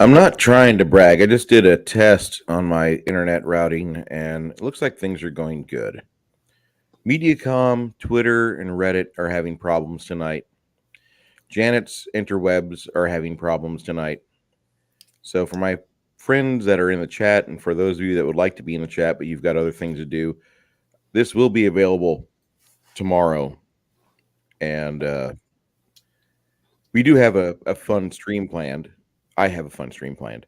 I'm not trying to brag. I just did a test on my internet routing, and it looks like things are going good. Mediacom, Twitter, and Reddit are having problems tonight. Janet's interwebs are having problems tonight. So, for my friends that are in the chat, and for those of you that would like to be in the chat, but you've got other things to do, this will be available tomorrow. And we do have a fun stream planned. I have a fun stream planned.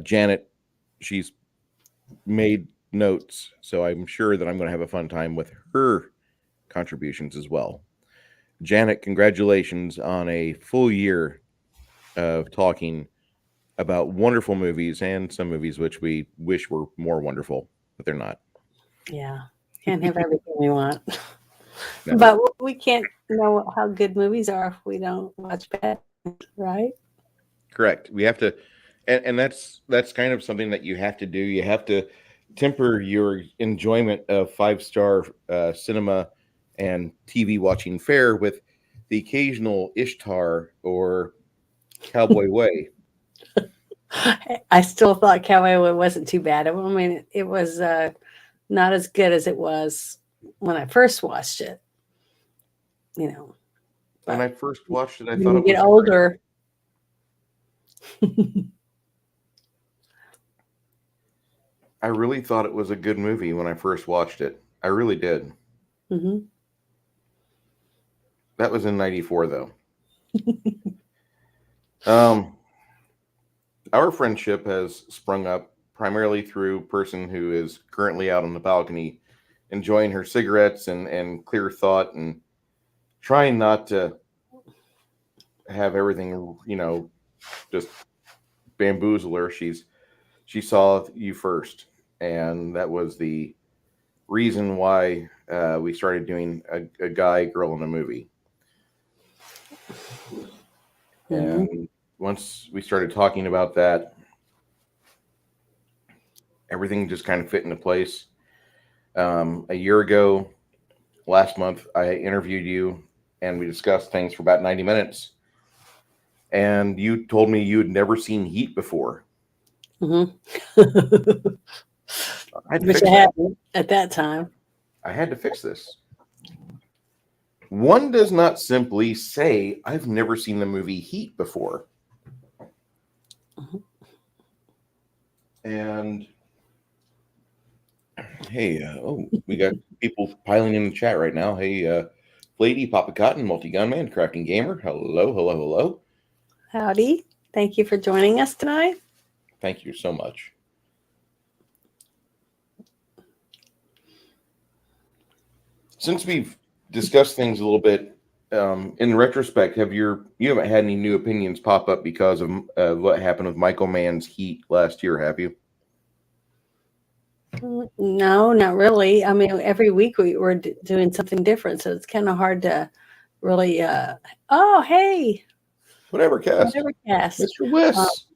Janet, she's made notes, so I'm sure that I'm going to have a fun time with her contributions as well. Janet, congratulations on a full year of talking about wonderful movies and some movies which we wish were more wonderful, but they're not. Yeah, can't have everything we want. No. But we can't know how good movies are if we don't watch bad, right? Correct. We have to, and that's kind of something that you have to do. You have to temper your enjoyment of five-star cinema and TV watching fare with the occasional Ishtar or Cowboy Way. I still thought Cowboy wasn't too bad. I mean, it was not as good as it was when I first watched it. You know, When I first watched it, I when thought you it get was older. I really thought it was a good movie when I first watched it. I really did. Mm-hmm. That was in '94, though. Our friendship has sprung up primarily through a person who is currently out on the balcony enjoying her cigarettes and clear thought and trying not to have everything, just bamboozle her. She saw you first, and that was the reason why we started doing a guy, girl in a movie. Mm-hmm. And once we started talking about that, everything just kind of fit into place. A year ago, last month, I interviewed you and we discussed things for about 90 minutes. And you told me you had never seen Heat before. Mm-hmm. I had to Which fix I that. hadn't at that time. I had to fix this. One does not simply say, I've never seen the movie Heat before. Mm-hmm. And hey, we got people piling in the chat right now. Hey, Lady, Papa Cotton, Multi-Gunman, Crafting Gamer. Hello, hello, hello. Howdy. Thank you for joining us tonight. Thank you so much. Since we've discussed things a little bit, in retrospect, you haven't had any new opinions pop up because of what happened with Michael Mann's Heat last year, have you? No, not really. I mean, every week we're doing something different, so it's kind of hard to really. Oh, hey, Whatever cast. Mr. West.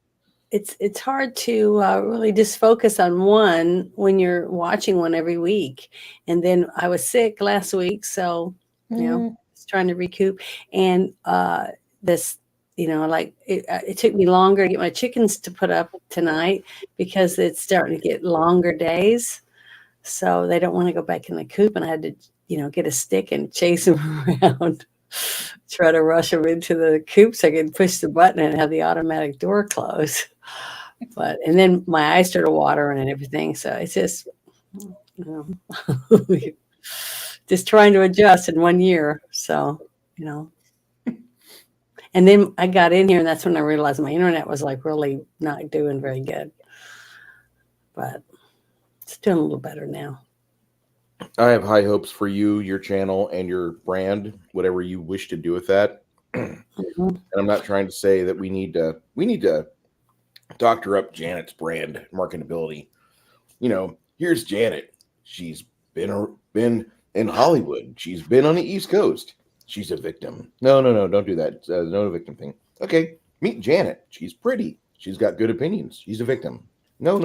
It's hard to really just focus on one when you're watching one every week. And then I was sick last week, so just trying to recoup. And this, it took me longer to get my chickens to put up tonight because it's starting to get longer days. So they don't want to go back in the coop, and I had to, get a stick and chase them around, try to rush them into the coop so I could push the button and have the automatic door close. And then my eyes started watering and everything. So it's just, just trying to adjust in 1 year. So, and then I got in here and that's when I realized my internet was like really not doing very good, but it's doing a little better now. I have high hopes for you, your channel, and your brand, whatever you wish to do with that. Mm-hmm. And I'm not trying to say that we need to doctor up Janet's brand marketability. Here's Janet. She's been in Hollywood. She's been on the East Coast. She's a victim. No, don't do that. No victim thing. Okay, meet Janet. She's pretty. She's got good opinions. She's a victim. No.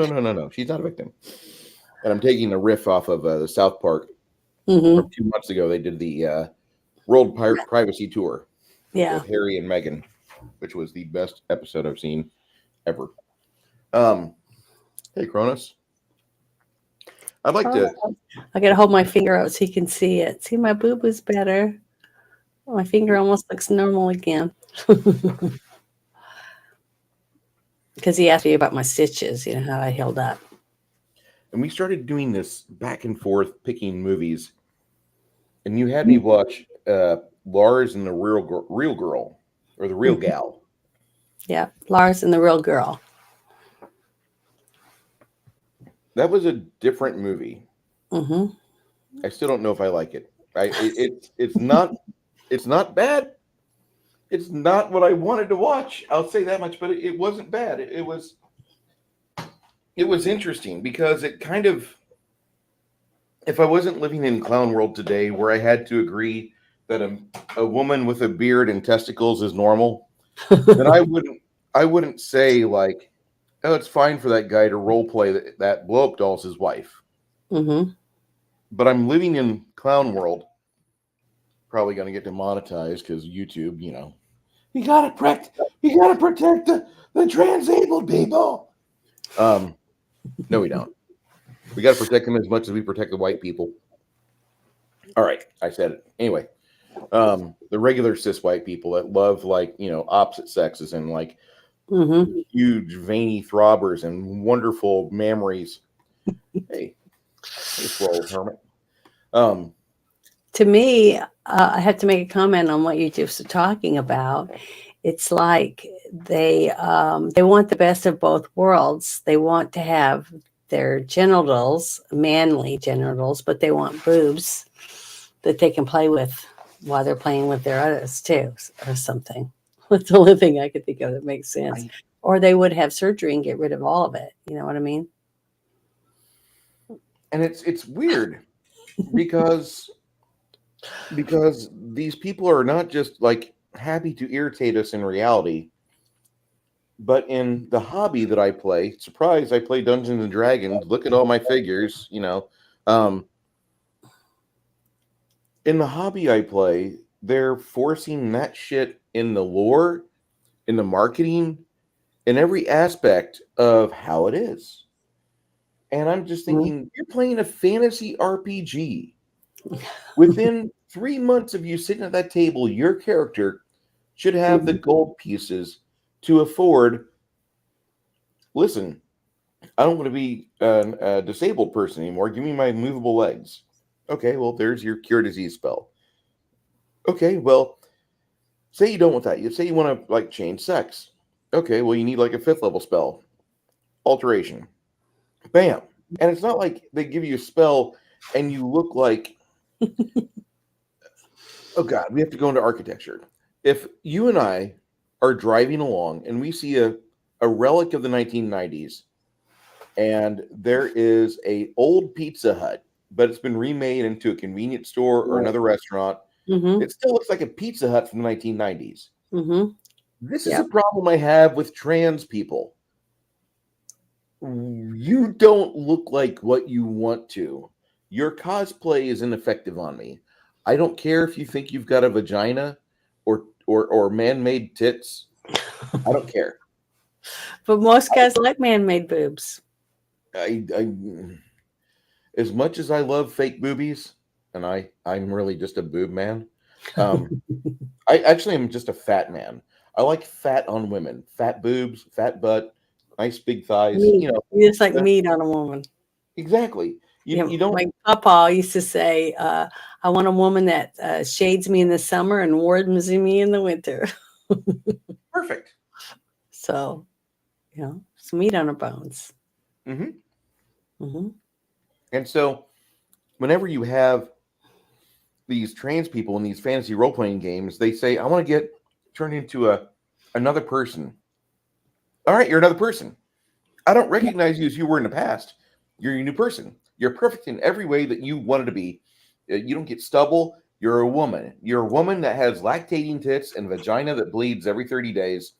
She's not a victim. And I'm taking a riff off of the South Park. Mm-hmm. From 2 months ago, they did the World Privacy Tour. Yeah. With Harry and Meghan, which was the best episode I've seen ever. Um, hey, Cronus, I'd like Oh, to. I gotta hold my finger out so you can see it. See, my boob is better. My finger almost looks normal again. Because he asked me about my stitches, how I held up. And we started doing this back and forth picking movies, and you had me watch Lars and the Real Girl, or the Real Mhm. Gal. Yeah, Lars and the Real Girl. That was a different movie. Hmm. I still don't know if I like it. It's not bad. It's not what I wanted to watch. I'll say that much, but it wasn't bad. It was interesting because it kind of, if I wasn't living in clown world today where I had to agree that a woman with a beard and testicles is normal, then I wouldn't say like, oh, it's fine for that guy to role play that blow up doll's his wife. Hmm. But I'm living in clown world, probably going to get demonetized because YouTube, you gotta protect the transabled people. Um, no, we don't. We got to protect them as much as we protect the white people. All right, I said it anyway. The regular cis white people that love like opposite sexes and like Hmm. huge veiny throbbers and wonderful memories. Hey, hey, swole hermit. Um, To me, I have to make a comment on what you just were talking about. It's like they want the best of both worlds. They want to have their genitals, manly genitals, but they want boobs that they can play with while they're playing with their others too, or something. That's the only thing I could think of that makes sense. I Or they would have surgery and get rid of all of it. You know what I mean? and it's weird because these people are not just like happy to irritate us in reality, but in the hobby that I play. Surprise! I play Dungeons and Dragons. Look at all my figures. Um, in the hobby I play, they're forcing that shit in the lore, in the marketing, in every aspect of how it is. And I'm just Mhm. thinking, you're playing a fantasy RPG. Within 3 months of you sitting at that table, your character should have the Mhm. gold pieces to afford. Listen, I don't want to be a disabled person anymore. Give me my movable legs. Okay, well, there's your cure disease spell. Okay, well, say you don't want that. You say you want to like change sex. Okay, well, you need like a fifth level spell, alteration. Bam. And it's not like they give you a spell and you look like, oh God, we have to go into architecture. If you and I are driving along and we see a relic of the 1990s and there is a old Pizza Hut, but it's been remade into a convenience store or Right. another restaurant, Mhm. it still looks like a Pizza Hut from the 1990s. Mhm. This is a Yep. problem I have with trans people. You don't look like what you want to. Your cosplay is ineffective on me. I don't care if you think you've got a vagina or man-made tits. I don't care. But most guys like man-made boobs. I as much as I love fake boobies, and I'm really just a boob man. Um, I actually am just a fat man. I like fat on women, fat boobs, fat butt, nice big thighs. Meat. You just like Uh, meat on a woman. exactly. You Yeah, you don't my papa used to say, "I want a woman that shades me in the summer and warms me in the winter." perfect. So, it's meat on her bones. Hmm. Hmm. And so whenever you have these trans people in these fantasy role playing games, they say, "I want to get turned into another person." All right, you're another person. I don't recognize you as you were in the past. You're a new person. You're perfect in every way that you wanted to be. You don't get stubble. You're a woman. You're a woman that has lactating tits and vagina that bleeds every 30 days.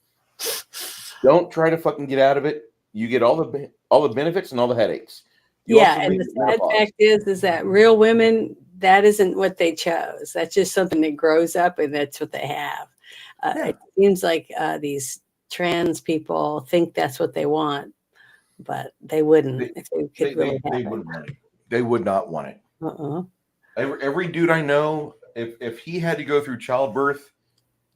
Don't try to fucking get out of it. You get all the benefits and all the headaches. You Yeah, also and leave the with sad menopause. fact is that real women, that isn't what they chose. That's just something that grows up, and that's what they have. Yeah. It seems like these trans people think that's what they want, but they wouldn't They if they they could really they, have they it. wouldn't want it. They would not want it. Uh-uh. Every dude I know, if he had to go through childbirth,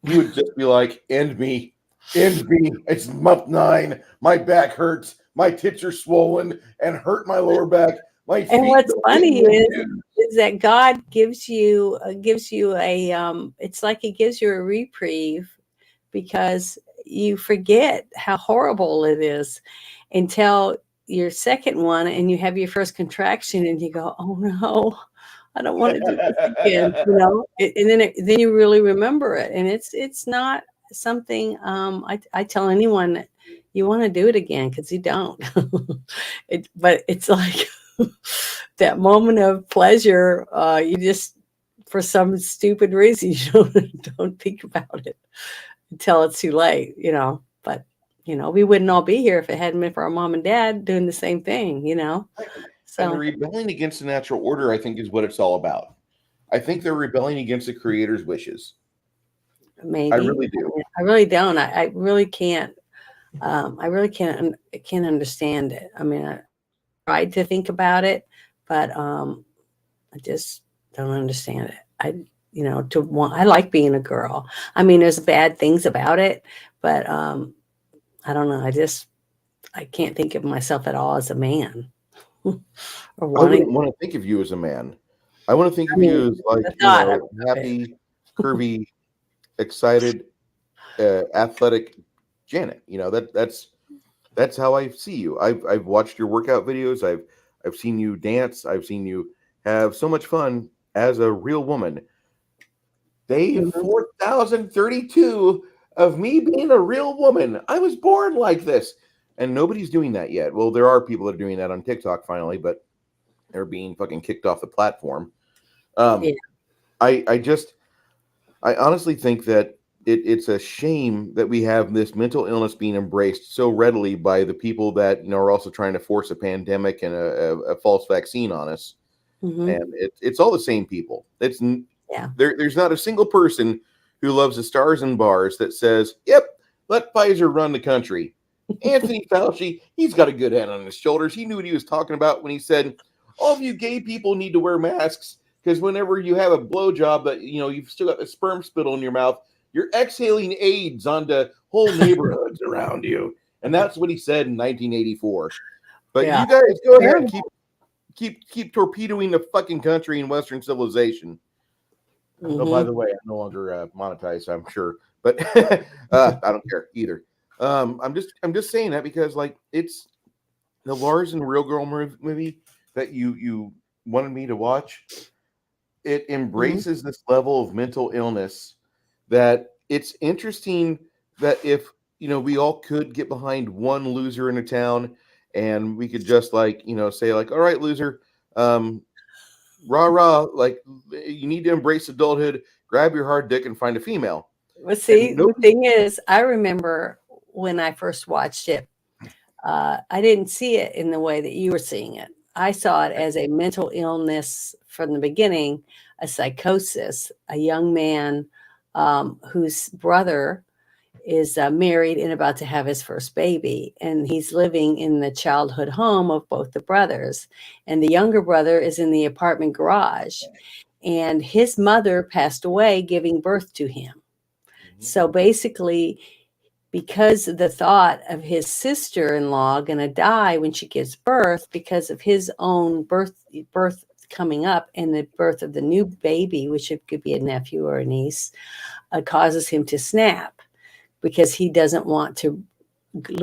he would just be like, "End me, end me. It's month 9. My back hurts. My tits are swollen and hurt my lower back. My And feet what's don't fit in funny my shoes." is that God gives you a it's like He gives you a reprieve because you forget how horrible it is until your second one and you have your first contraction and you go, oh no, I don't want to do this again, and then you really remember it, and it's not something I tell anyone that you want to do it again because you don't. But it's like that moment of pleasure, you just for some stupid reason you don't think about it until it's too late. But we wouldn't all be here if it hadn't been for our mom and dad doing the same thing. And the So rebelling against the natural order, I think, is what it's all about. I think they're rebelling against the creator's wishes. I maybe really do. I really don't. I really can't. I really can't understand it. I mean, I tried to think about it, but I just don't understand it. I like being a girl. I mean, there's bad things about it, but I don't know. I can't think of myself at all as a man or I wanting. wouldn't want to think of you as a man. I want to think I of mean, you as like, the thought of it. happy, curvy, excited, athletic Janet. That's how I see you. I've watched your workout videos. I've seen you dance. I've seen you have so much fun as a real woman. Day Mhm. 4032 of me being a real woman. I was born like this. And nobody's doing that yet. Well, there are people that are doing that on TikTok finally, but they're being fucking kicked off the platform. Yeah. Um, I just I honestly think that it's a shame that we have this mental illness being embraced so readily by the people that are also trying to force a pandemic and a false vaccine on us. Hmm. And it's all the same people. Yeah. There's not a single person who loves the stars and bars that says, "Yep, let Pfizer run the country." Anthony Fauci, he's got a good head on his shoulders. He knew what he was talking about when he said, "All of you gay people need to wear masks because whenever you have a blowjob that you've still got the sperm spittle in your mouth, you're exhaling AIDS onto whole neighborhoods around you." And that's what he said in 1984. But Yeah. you guys It's go ahead, terrible. keep torpedoing the fucking country and Western civilization. Oh, by Hmm. the way, I'm no longer monetized, I'm sure, but I don't care either. I'm just saying that because like it's the Lars and Real Girl movie that you wanted me to watch. It Hmm. embraces this level of mental illness that it's interesting that if we all could get behind one loser in a town and we could just like say like, all right, loser, um rah rah, like you need to embrace adulthood, grab your hard dick and find a female. Well, And see, the nobody. thing is, I remember when I first watched it, I didn't see it in the way that you were seeing it. I saw it as a mental illness from the beginning, a psychosis, a young man whose brother is married and about to have his first baby. And he's living in the childhood home of both the brothers. And the younger brother is in the apartment garage. And his mother passed away giving birth to him. Mhm. So basically, because of the thought of his sister-in-law going to die when she gives birth because of his own birth coming up and the birth of the new baby, which it could be a nephew or a niece, causes him to snap because he doesn't want to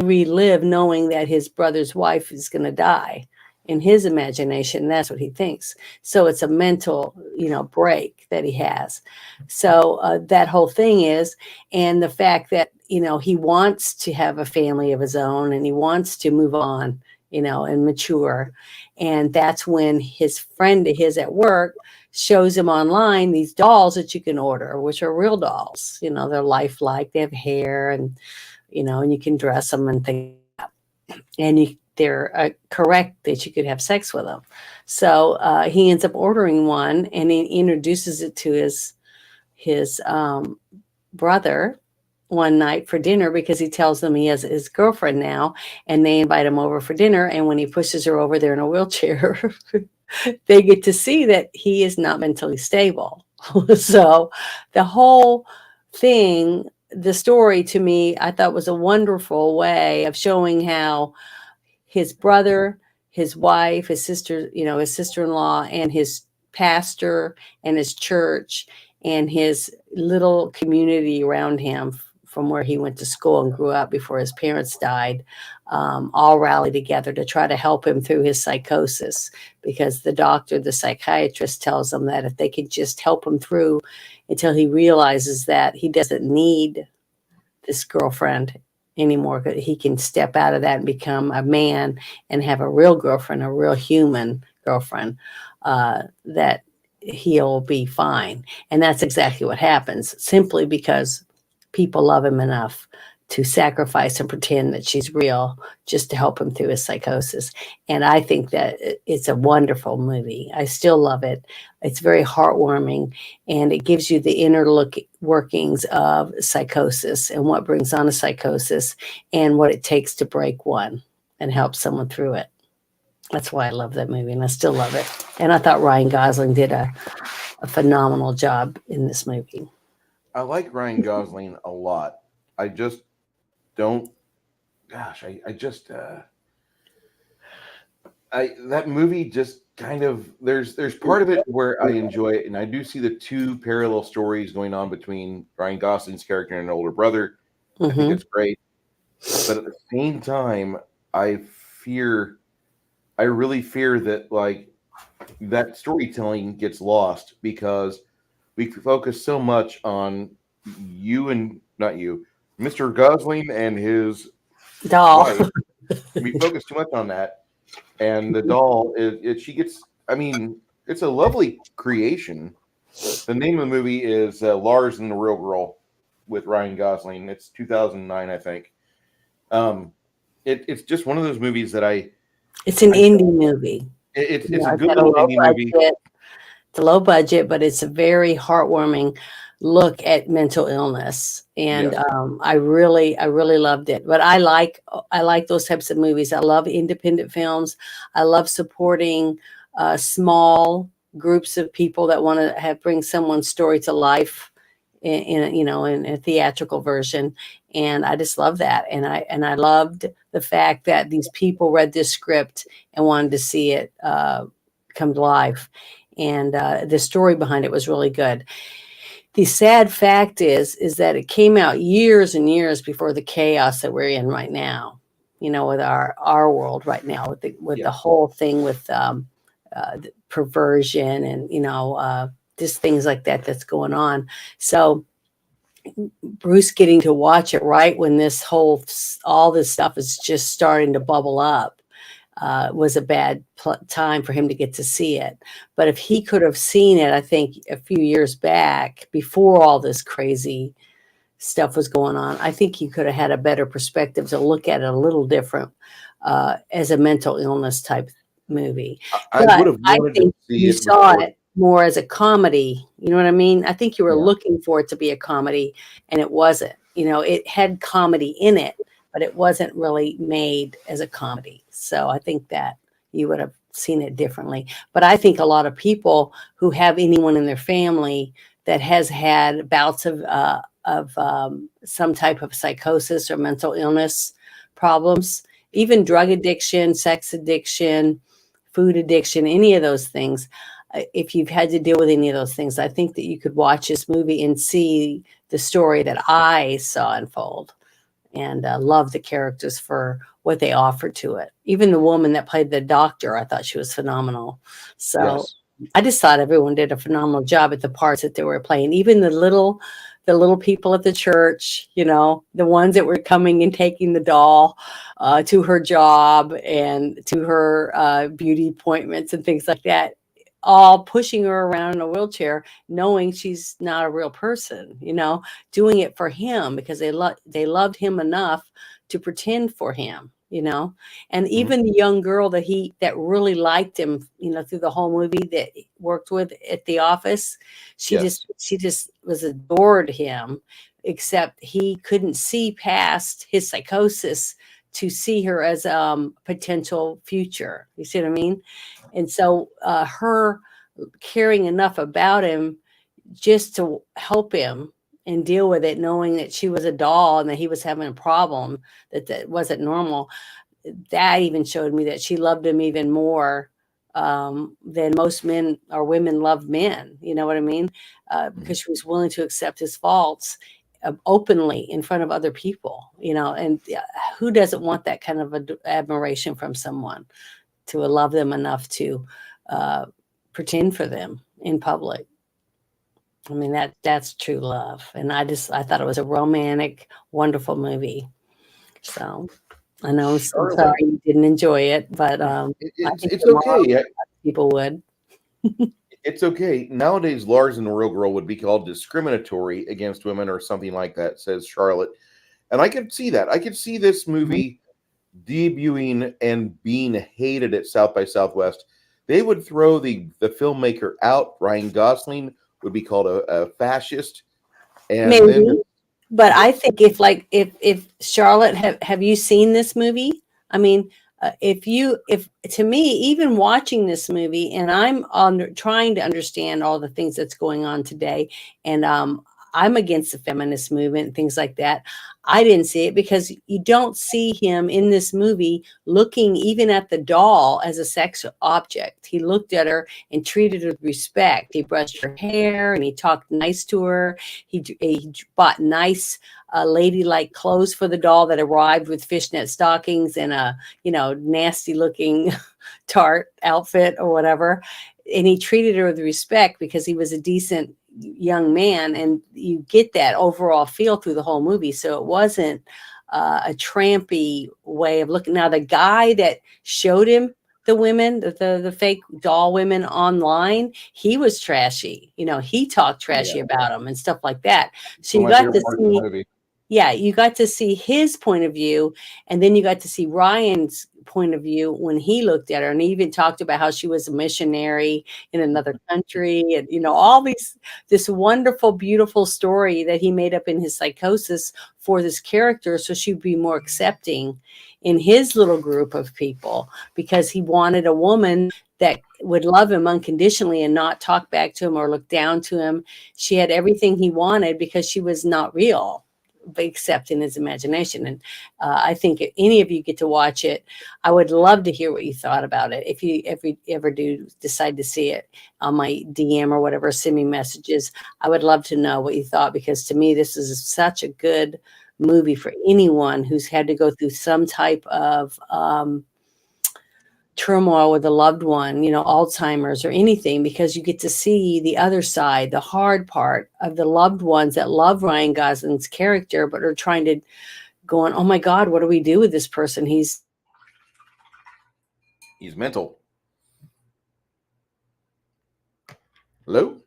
relive knowing that his brother's wife is going to die. In his imagination, that's what he thinks. So it's a mental, break that he has. So that whole thing is, and the fact that he wants to have a family of his own and he wants to move on, and mature, and that's when his friend of his at work shows him online these dolls that you can order, which are real dolls. They're lifelike. They have hair and you can dress them and things and they're correct that you could have sex with them. So he ends up ordering one and he introduces it to his brother, one night for dinner because he tells them he has his girlfriend now, and they invite him over for dinner. And when he pushes her over there in a wheelchair, they get to see that he is not mentally stable. So the whole thing, the story to me, I thought was a wonderful way of showing how his brother, his wife, his sister, his sister-in-law, and his pastor and his church and his little community around him from where he went to school and grew up before his parents died, all rally together to try to help him through his psychosis, because the doctor, the psychiatrist, tells him that if they could just help him through until he realizes that he doesn't need this girlfriend anymore, he can step out of that and become a man and have a real girlfriend, a real human girlfriend, that he'll be fine. And that's exactly what happens, simply because people love him enough to sacrifice and pretend that she's real just to help him through his psychosis. And I think that it's a wonderful movie. I still love it. It's very heartwarming, and it gives you the inner look workings of psychosis and what brings on a psychosis and what it takes to break one and help someone through it. That's why I love that movie, and I still love it. And I thought Ryan Gosling did a phenomenal job in this movie. I like Ryan Gosling a lot. I just don't. Gosh, I just I that movie just kind of there's part of it where I enjoy it, and I do see the two parallel stories going on between Ryan Gosling's character and an older brother. I think Hmm. it's great, but at the same time, I fear, I really fear that like that storytelling gets lost because we focus so much on you and not you, Mr. Gosling and his Doll. wife. We focus too much on that, and the doll she gets. I mean, it's a lovely creation. The name of the movie is Lars and the Real Girl with Ryan Gosling. It's 2009, I think. Um, it's just one of those movies that It's an I indie movie. it's a It's good got a little low indie movie. budget. It's a low budget, but it's a very heartwarming look at mental illness. And Yes, I really loved it. But I like those types of movies. I love independent films. I love supporting small groups of people that want to have bring someone's story to life in a theatrical version. And I just love that. And I loved the fact that these people read this script and wanted to see it come to life. And the story behind it was really good. The sad fact is that it came out years and years before the chaos that we're in right now. With our world right now, with the yes. whole thing with perversion and just things like that that's going on. So Bruce getting to watch it right when all this stuff is just starting to bubble up was a bad time for him to get to see it. But if he could have seen it, I think a few years back before all this crazy stuff was going on, I think he could have had a better perspective to look at it a little different as a mental illness type movie. I would But have I wanted to think see you it saw before. it more as a comedy. You know what I mean? I think you were Yeah. looking for it to be a comedy, and it wasn't. It had comedy in it, but it wasn't really made as a comedy. So I think that you would have seen it differently. But I think a lot of people who have anyone in their family that has had bouts of some type of psychosis or mental illness problems, even drug addiction, sex addiction, food addiction, any of those things. If you've had to deal with any of those things, I think that you could watch this movie and see the story that I saw unfold, and love the characters for what they offered to it. Even the woman that played the doctor, I thought she was phenomenal. So Yes. I just thought everyone did a phenomenal job at the parts that they were playing. Even the little people at the church, the ones that were coming and taking the doll to her job and to her beauty appointments and things like that, all pushing her around in a wheelchair, knowing she's not a real person, doing it for him because they loved him enough to pretend for him. And Mhm. even the young girl that really liked him, through the whole movie, that he worked with at the office, she just Yes. she just was adored him except he couldn't see past his psychosis to see her as potential future. You see what I mean? And so her caring enough about him just to help him and deal with it, knowing that she was a doll and that he was having a problem that wasn't normal, that even showed me that she loved him even more than most men or women love men. You know what I mean? Mhm. Because she was willing to accept his faults openly in front of other people. You know, and who doesn't want that kind of admiration from someone, to love them enough to uh, pretend for them in public? I mean, that's true love, and I thought it was a romantic, wonderful movie. So I know I'm sorry Charlotte, you didn't enjoy it, but I think it's tomorrow okay. people would. It's okay. Nowadays, Lars and the Real Girl would be called discriminatory against women or something like that, says Charlotte. And I could see that. I could see this Mhm. movie debuting and being hated at South by Southwest. They would throw the filmmaker out. Ryan Gosling would be called a fascist. And then Maybe, but the, I think if like if Charlotte, have you seen this movie? I mean, if to me, even watching this movie, and I'm trying to understand all the things that's going on today, and I'm against the feminist movement and things like that. I didn't see it because you don't see him in this movie looking even at the doll as a sex object. He looked at her and treated her with respect. He brushed her hair and he talked nice to her. He bought nice, ladylike clothes for the doll that arrived with fishnet stockings and a, nasty looking tart outfit or whatever. And he treated her with respect because he was a decent young man. And you get that overall feel through the whole movie. So it wasn't a trampy way of looking. Now, the guy that showed him the women, the fake doll women online, he was trashy. He talked yeah, trashy about them and stuff like that. So one you of my got favorite to parts of the see, movie. yeah, you got to see his point of view, and then you got to see Ryan's point of view when he looked at her, and he even talked about how she was a missionary in another country, and all this wonderful, beautiful story that he made up in his psychosis for this character, so she'd be more accepting in his little group of people, because he wanted a woman that would love him unconditionally and not talk back to him or look down to him. She had everything he wanted because she was not real, except in his imagination. And I think if any of you get to watch it, I would love to hear what you thought about it. If you ever do decide to see it on my DM or whatever, send me messages. I would love to know what you thought, because to me, this is such a good movie for anyone who's had to go through some type of turmoil with a loved one, Alzheimer's or anything, because you get to see the other side, the hard part of the loved ones that love Ryan Gosling's character, but are trying to going, oh my God, what do we do with this person? He's He's mental. Hello?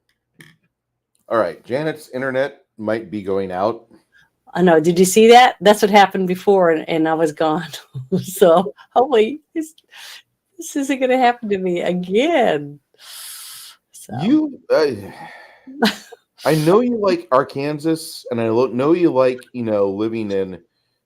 All right. Janet's internet might be going out. I know. Did you see that? That's what happened before, and I was gone. So hopefully this isn't going to happen to me again. So You, I know you like Arkansas, and I know you like, living in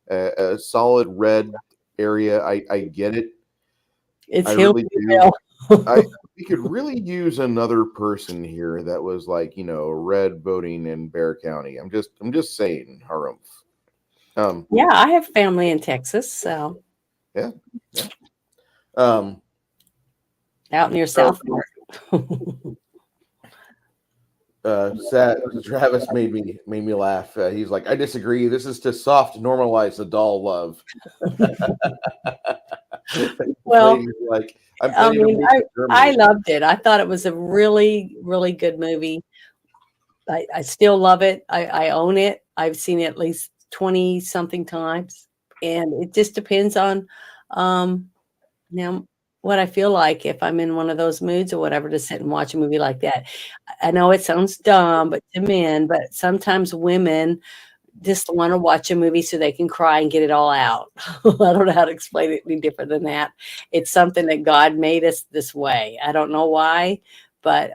a solid red area. I get it. I it's really do. Hillsville. I We could really use another person here that was like, red voting in Bear County. I'm just saying, harumph. Yeah, I have family in Texas, so Yeah, yeah. Um, out near so Southport. Travis made me laugh. He's like, I disagree. This is to soft normalize the doll love. This Well, lady's like, I'm I planning to mean, move to I Germany. loved it. I thought it was a really, really good movie. I still love it. I own it. I've seen it at least 20 something times. And it just depends on um now what I feel like, if I'm in one of those moods or whatever, to sit and watch a movie like that. I know it sounds dumb, but to men, but sometimes women just want to watch a movie so they can cry and get it all out. I don't know how to explain it any different than that. It's something that God made us this way. I don't know why, But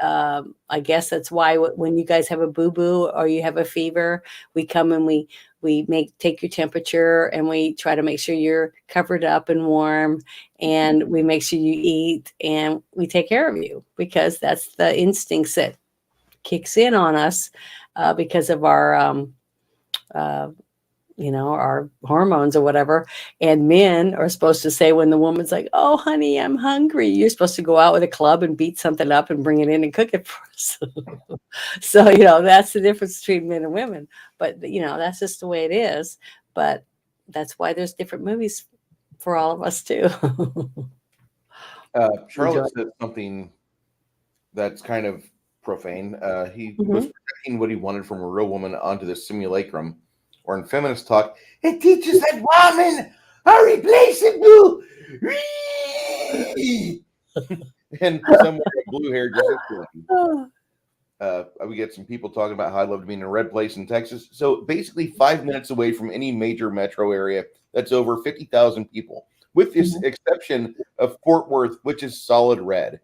I guess that's why when you guys have a boo boo or you have a fever, we come and we take your temperature and we try to make sure you're covered up and warm, and we make sure you eat and we take care of you, because that's the instincts that kicks in on us because of our uh, our hormones or whatever. And men are supposed to say, when the woman's like, "Oh, honey, I'm hungry," you're supposed to go out with a club and beat something up and bring it in and cook it for us. So, that's the difference between men and women. But, that's just the way it is. But that's why there's different movies for all of us, too. Enjoy. Charlotte said something that's kind of profane. He was Mhm. projecting what he wanted from a real woman onto this simulacrum, or in feminist talk, it teaches that women are replaceable. And somewhere a blue hair just Oh. we get some people talking about how I'd love to be in a red place in Texas. So basically, 5 minutes away from any major metro area that's over 50,000 people, with this Mhm. exception of Fort Worth, which is solid red.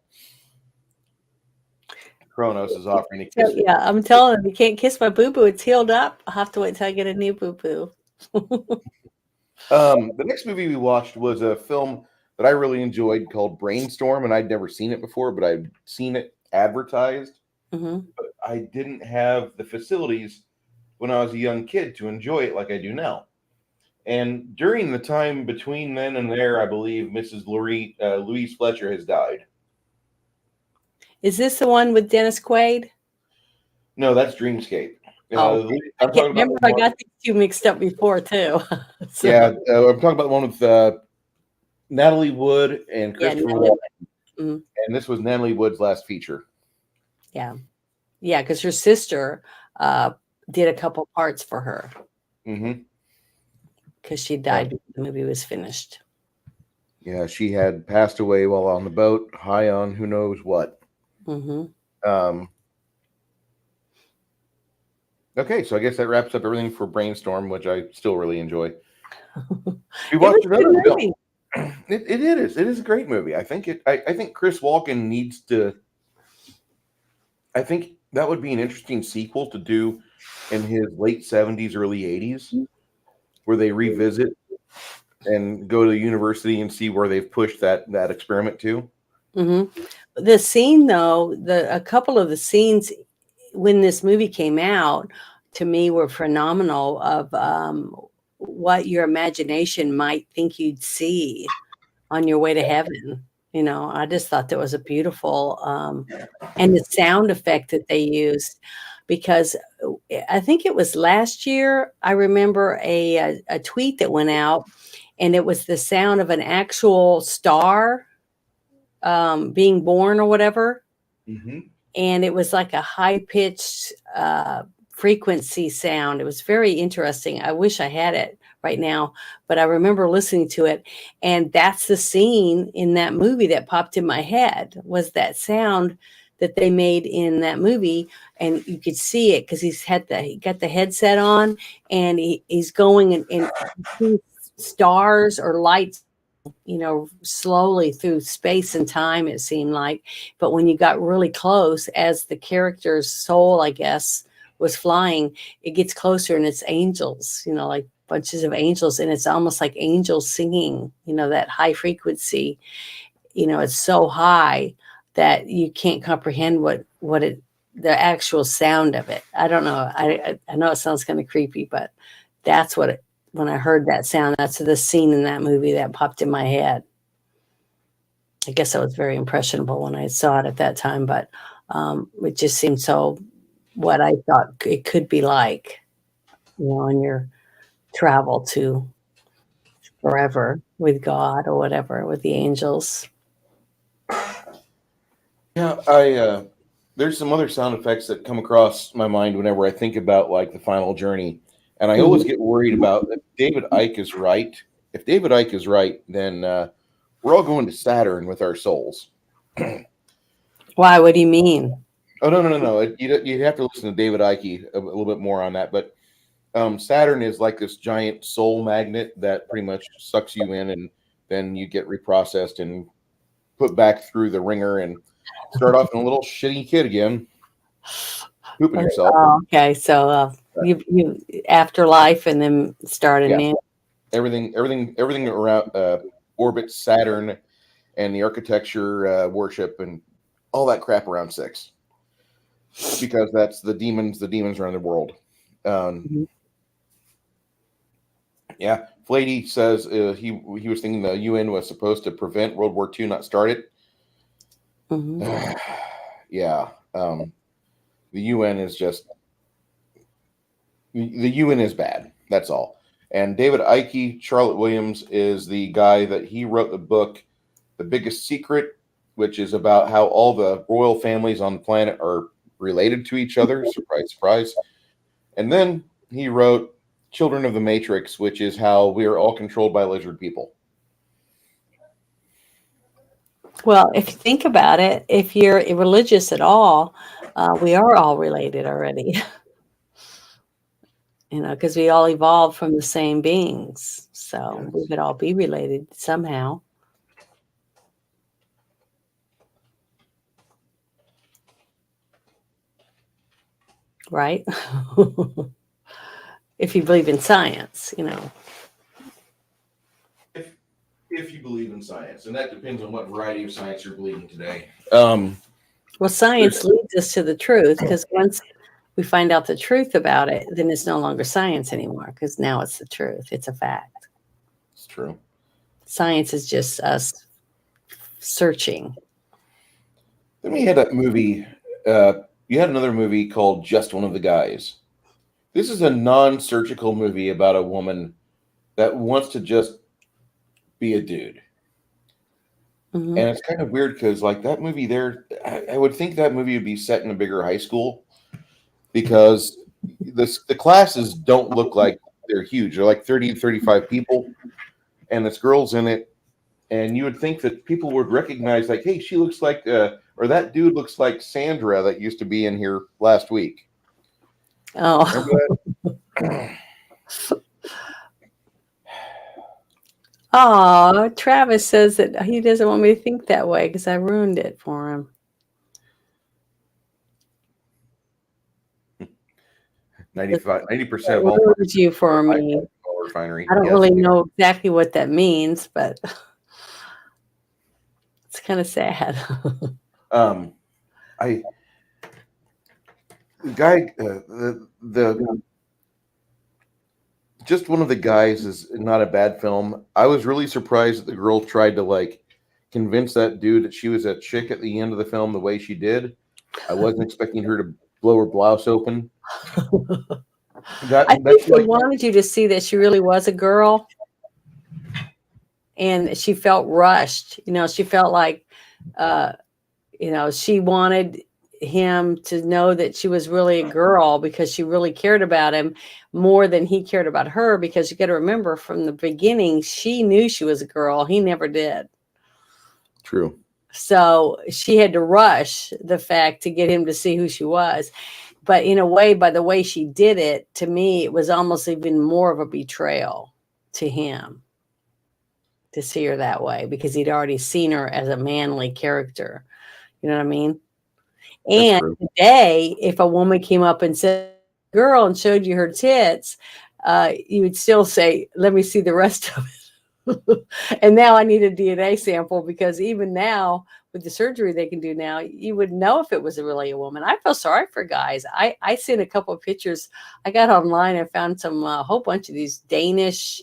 Kronos is offering to So, kiss. yeah, I'm telling him, "You can't kiss my boo boo. It's healed up. I'll have to wait till I get a new boo boo." The next movie we watched was a film that I really enjoyed called Brainstorm, and I'd never seen it before, but I'd seen it advertised. Hmm. But I didn't have the facilities when I was a young kid to enjoy it like I do now. And during the time between then and there, I believe Mrs. Louise Fletcher has died. Is this the one with Dennis Quaid? No, that's Dreamscape. Oh, okay. I I'm can't talking about remember. the I one. got these two mixed up before too. Yeah, So I'm talking about the one with Natalie Wood and yeah, Christopher Natalie Walken. Wood. Mhm. And this was Natalie Wood's last feature. Yeah, yeah, because her sister uh, did a couple parts for her Hmm. because she died before the movie was finished. Yeah, she had passed away while on the boat, high on who knows what. Hmm. Um, okay, so I guess that wraps up everything for Brainstorm, which I still really enjoy. We It was watched a good another film. movie. It is. It is a great movie. I think Chris Walken needs to. I think that would be an interesting sequel to do in his late 70s, early 80s, where they revisit and go to the university and see where they've pushed that experiment to. Hmm. The scene, though, a couple of the scenes when this movie came out, to me, were phenomenal. Of what your imagination might think you'd see on your way to heaven. I just thought that was a beautiful, and the sound effect that they used, because I think it was last year. I remember a tweet that went out, and it was the sound of an actual star being born or whatever, Hmm. and it was like a high pitched frequency sound. It was very interesting. I wish I had it right now, but I remember listening to it, and that's the scene in that movie that popped in my head, was that sound that they made in that movie. And you could see it because he got the headset on, and he's going and sees stars or lights, slowly through space and time, it seemed like. But when you got really close, as the character's soul, I guess, was flying, it gets closer and it's angels, like bunches of angels. And it's almost like angels singing, that high frequency. It's so high that you can't comprehend the actual sound of it. I don't know. I know it sounds kind of creepy, but that's when I heard that sound, that's the scene in that movie that popped in my head. I guess I was very impressionable when I saw it at that time, but it just seemed so what I thought it could be like, on your travel to forever with God or whatever, with the angels. Yeah, I there's some other sound effects that come across my mind whenever I think about like the final journey, and I always Mhm. get worried about if David Icke is right. If David Icke is right, then we're all going to Saturn with our souls. Why? What do you mean? Oh no! You have to listen to David Icke a little bit more on that. But Saturn is like this giant soul magnet that pretty much sucks you in, and then you get reprocessed and put back through the ringer and start off in a little shitty kid again, pooping yourself. Oh, okay. So you afterlife and then start Yeah, anew. everything around orbits Saturn and the architecture, worship, and all that crap around 6, because that's the demons. The demons run the world. Um, Mhm. yeah, Flady says he was thinking the UN was supposed to prevent World War II, not start it. Mhm. Yeah, the UN is just the UN is bad. That's all. And David Icke, Charlotte Williams, is the guy that he wrote the book, The Biggest Secret, which is about how all the royal families on the planet are related to each other. Surprise, surprise. And then he wrote Children of the Matrix, which is how we are all controlled by lizard people. Well, if you think about it, if you're religious at all, we are all related already. Because we all evolved from the same beings, so Yes. we could all be related somehow, right? If you believe in science. If you believe in science, and that depends on what variety of science you're believing today. Well, science leads us to the truth, because once we find out the truth about it, then it's no longer science anymore, because now it's the truth. It's a fact. It's true. Science is just us searching. Then we had a movie. You had another movie called Just One of the Guys. This is a non-surgical movie about a woman that wants to just be a dude. Hmm. And it's kind of weird because, like, that movie there, I would think that movie would be set in a bigger high school, because the classes don't look like they're huge. They're like 30 to 35 people, and this girl's in it. And you would think that people would recognize, like, hey, she looks like, or that dude looks like Sandra that used to be in here last week. Remember Oh, that? oh, Travis says that he doesn't want me to think that way because I ruined it for him. 90% It of all ruins parts you are for me. oil refinery. I don't Yes. really know exactly what that means, but it's kind of sad. Um, I the guy the just one of the guys is not a bad film. I was really surprised that the girl tried to, like, convince that dude that she was a chick at the end of the film the way she did. I wasn't expecting her to blow her blouse open. I That's think they like, wanted you to see that she really was a girl, and she felt rushed. She felt like, uh, she wanted him to know that she was really a girl because she really cared about him more than he cared about her. Because you got to remember, from the beginning, she knew she was a girl. He never did. true. So she had to rush the fact to get him to see who she was. But in a way, by the way she did it, to me, it was almost even more of a betrayal to him to see her that way, because he'd already seen her as a manly character. You know what I mean? That's And true. today, if a woman came up and said, girl, and showed you her tits, you would still say, let me see the rest of it. And now I need a DNA sample, because even now, with the surgery they can do now, you would know if it was really a woman. I feel sorry for guys. I seen a couple of pictures. I got online and found some a whole bunch of these Danish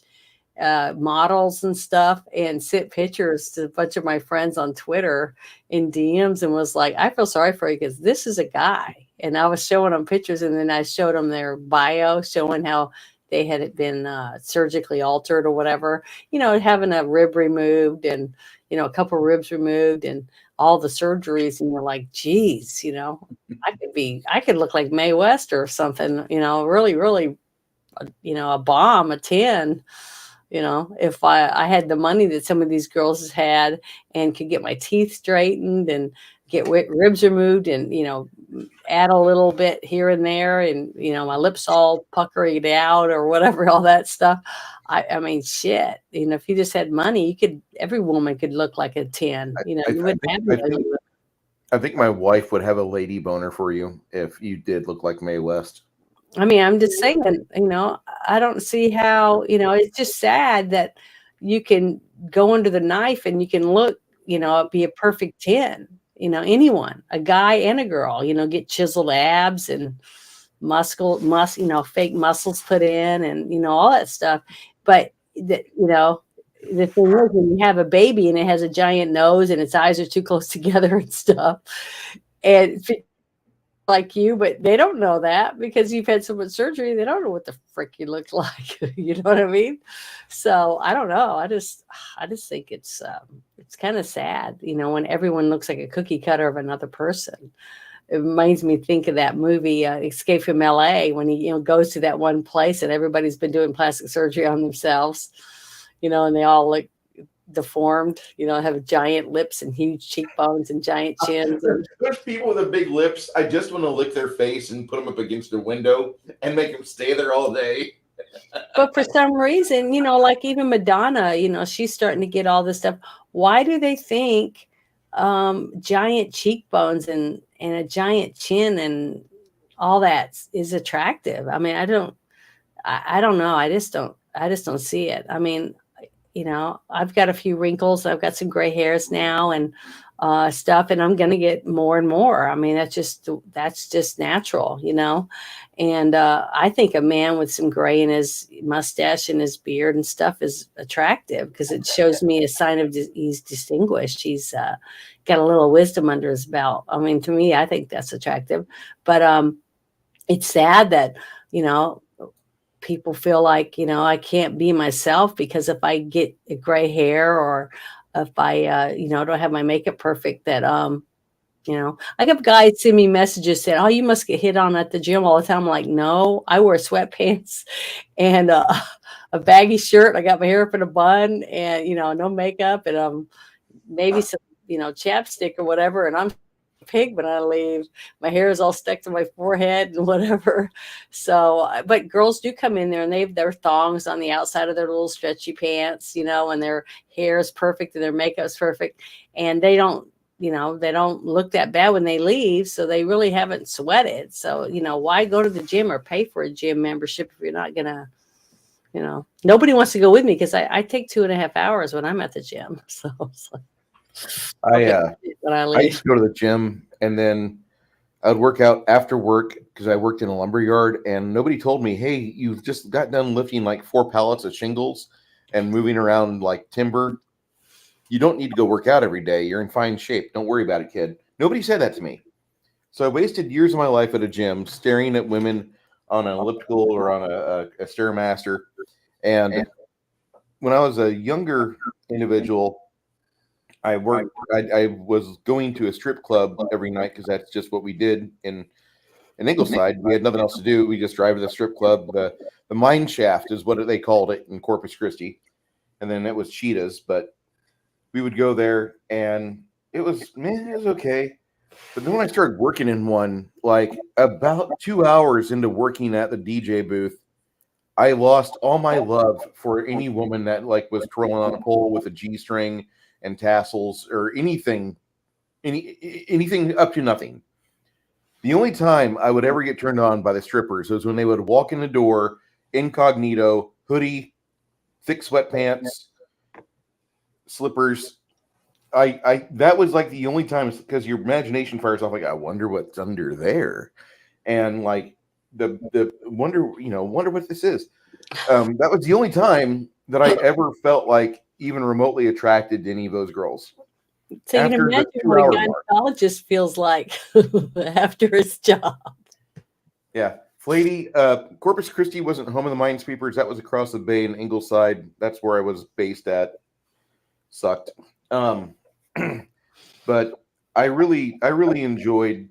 models and stuff, and sent pictures to a bunch of my friends on Twitter in DMs, and was like, I feel sorry for you because this is a guy. And I was showing them pictures, and then I showed them their bio showing how they had been surgically altered or whatever, having a rib removed, and, a couple ribs removed, and all the surgeries. And you're like, geez, I could look like Mae West or something, really, really, a bomb, a 10. If I had the money that some of these girls had, and could get my teeth straightened, and get ribs removed and, add a little bit here and there, and, my lips all puckered out or whatever, all that stuff. I mean, shit, if you just had money, every woman could look like a 10, I, you I wouldn't think have I any think ugly women. I think my wife would have a lady boner for you if you did look like Mae West. I mean, I'm just saying, I don't see how, it's just sad that you can go under the knife and you can look, be a perfect 10, anyone, a guy and a girl, get chiseled abs and fake muscles put in and, all that stuff. But the thing is, when you have a baby and it has a giant nose and its eyes are too close together and stuff, and like you, but they don't know that because you've had so much surgery. They don't know what the frick you look like. You know what I mean? So I don't know. I just think it's kind of sad, when everyone looks like a cookie cutter of another person. It reminds me think of that movie Escape from LA, when he goes to that one place and everybody's been doing plastic surgery on themselves, and they all look deformed, have giant lips and huge cheekbones and giant chins. There's people with the big lips. I just want to lick their face and put them up against a window and make them stay there all day. But for some reason, like even Madonna, she's starting to get all this stuff. Why do they think giant cheekbones and a giant chin and all that is attractive? I mean, I don't know. I just don't see it. I mean, I've got a few wrinkles. I've got some gray hairs now and stuff, and I'm going to get more and more. I mean, that's just natural, And I think a man with some gray in his mustache and his beard and stuff is attractive because it shows me a sign of he's distinguished. He's got a little wisdom under his belt. I mean, to me, I think that's attractive. But it's sad that, you know, people feel like, I can't be myself because if I get a gray hair or if I, don't have my makeup perfect, that, I have guys send me messages saying, "Oh, you must get hit on at the gym all the time." I'm like, no, I wear sweatpants and a baggy shirt. I got my hair up in a bun and, no makeup and maybe some, chapstick or whatever. And I'm pig when I leave. My hair is all stuck to my forehead and whatever. So, but girls do come in there and they have their thongs on the outside of their little stretchy pants, and their hair is perfect and their makeup's perfect. And they don't look that bad when they leave. So they really haven't sweated. So, why go to the gym or pay for a gym membership if you're not going to, nobody wants to go with me because I take 2.5 hours when I'm at the gym. So it's like, when I I used leave. to go to the gym and then I would work out after work because I worked in a lumber yard and nobody told me, "Hey, you've just got done lifting like 4 pallets of shingles and moving around like timber. You don't need to go work out every day. You're in fine shape. Don't worry about it, kid." Nobody said that to me. So I wasted years of my life at a gym staring at women on an elliptical or on a Stairmaster. And when I was a younger individual, I was going to a strip club every night because that's just what we did in Ingleside. We had nothing else to do. We just drive to the strip club. The mine shaft is what they called it in Corpus Christi, and then it was Cheetahs. But we would go there, and it was okay. But then when I started working in one, like about 2 hours into working at the DJ booth, I lost all my love for any woman that like was twirling on a pole with a G string and tassels or anything up to nothing. The only time I would ever get turned on by the strippers was when they would walk in the door incognito, hoodie, thick sweatpants, slippers. I that was like the only time because your imagination fires off like I wonder what's under there, and like the wonder what this is. That was the only time that I ever felt like even remotely attracted to any of those girls. So you can After the imagine what a 2 hour mark, gynecologist feels like after his job. yeah. Flatey, Corpus Christi wasn't home of the Minesweepers. That was across the bay in Ingleside. That's where I was based at. Sucked. But I really enjoyed,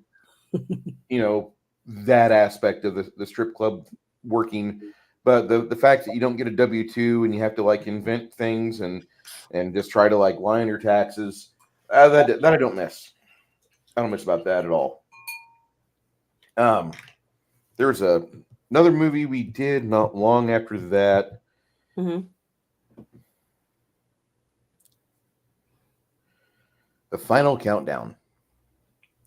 that aspect of the strip club working. But the fact that you don't get a W-2 and you have to like invent things and just try to like lie on your taxes, that I don't miss. I don't miss about that at all. Um, there was another movie we did not long after that. Mm-hmm. The Final Countdown.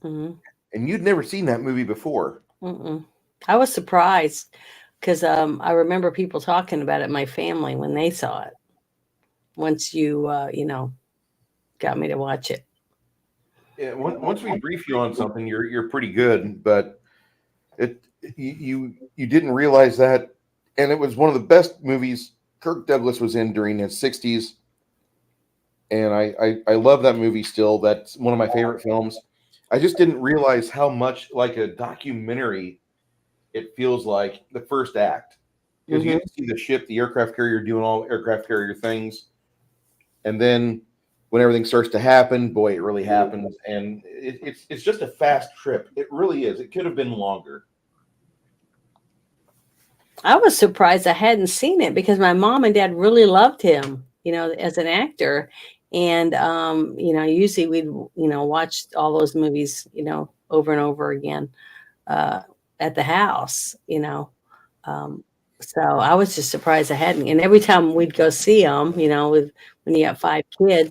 Mm-hmm. And you'd never seen that movie before. Mm-mm. I was surprised because I remember people talking about it in my family when they saw it. Once you got me to watch it. Yeah, once we brief you on something, you're pretty good, but it you didn't realize that, and it was one of the best movies Kirk Douglas was in during his 60s, and I love that movie still. That's one of my favorite films. I just didn't realize how much like a documentary it feels like the first act, because you Mm-hmm. get to see the ship, the aircraft carrier doing all aircraft carrier things, and then when everything starts to happen, boy, it really happens, and it's just a fast trip. It really is. It could have been longer. I was surprised I hadn't seen it because my mom and dad really loved him, as an actor. And usually we'd, watch all those movies, over and over again uh, at the house. Um, so I was just surprised I hadn't. And every time we'd go see them, with when you have 5 kids,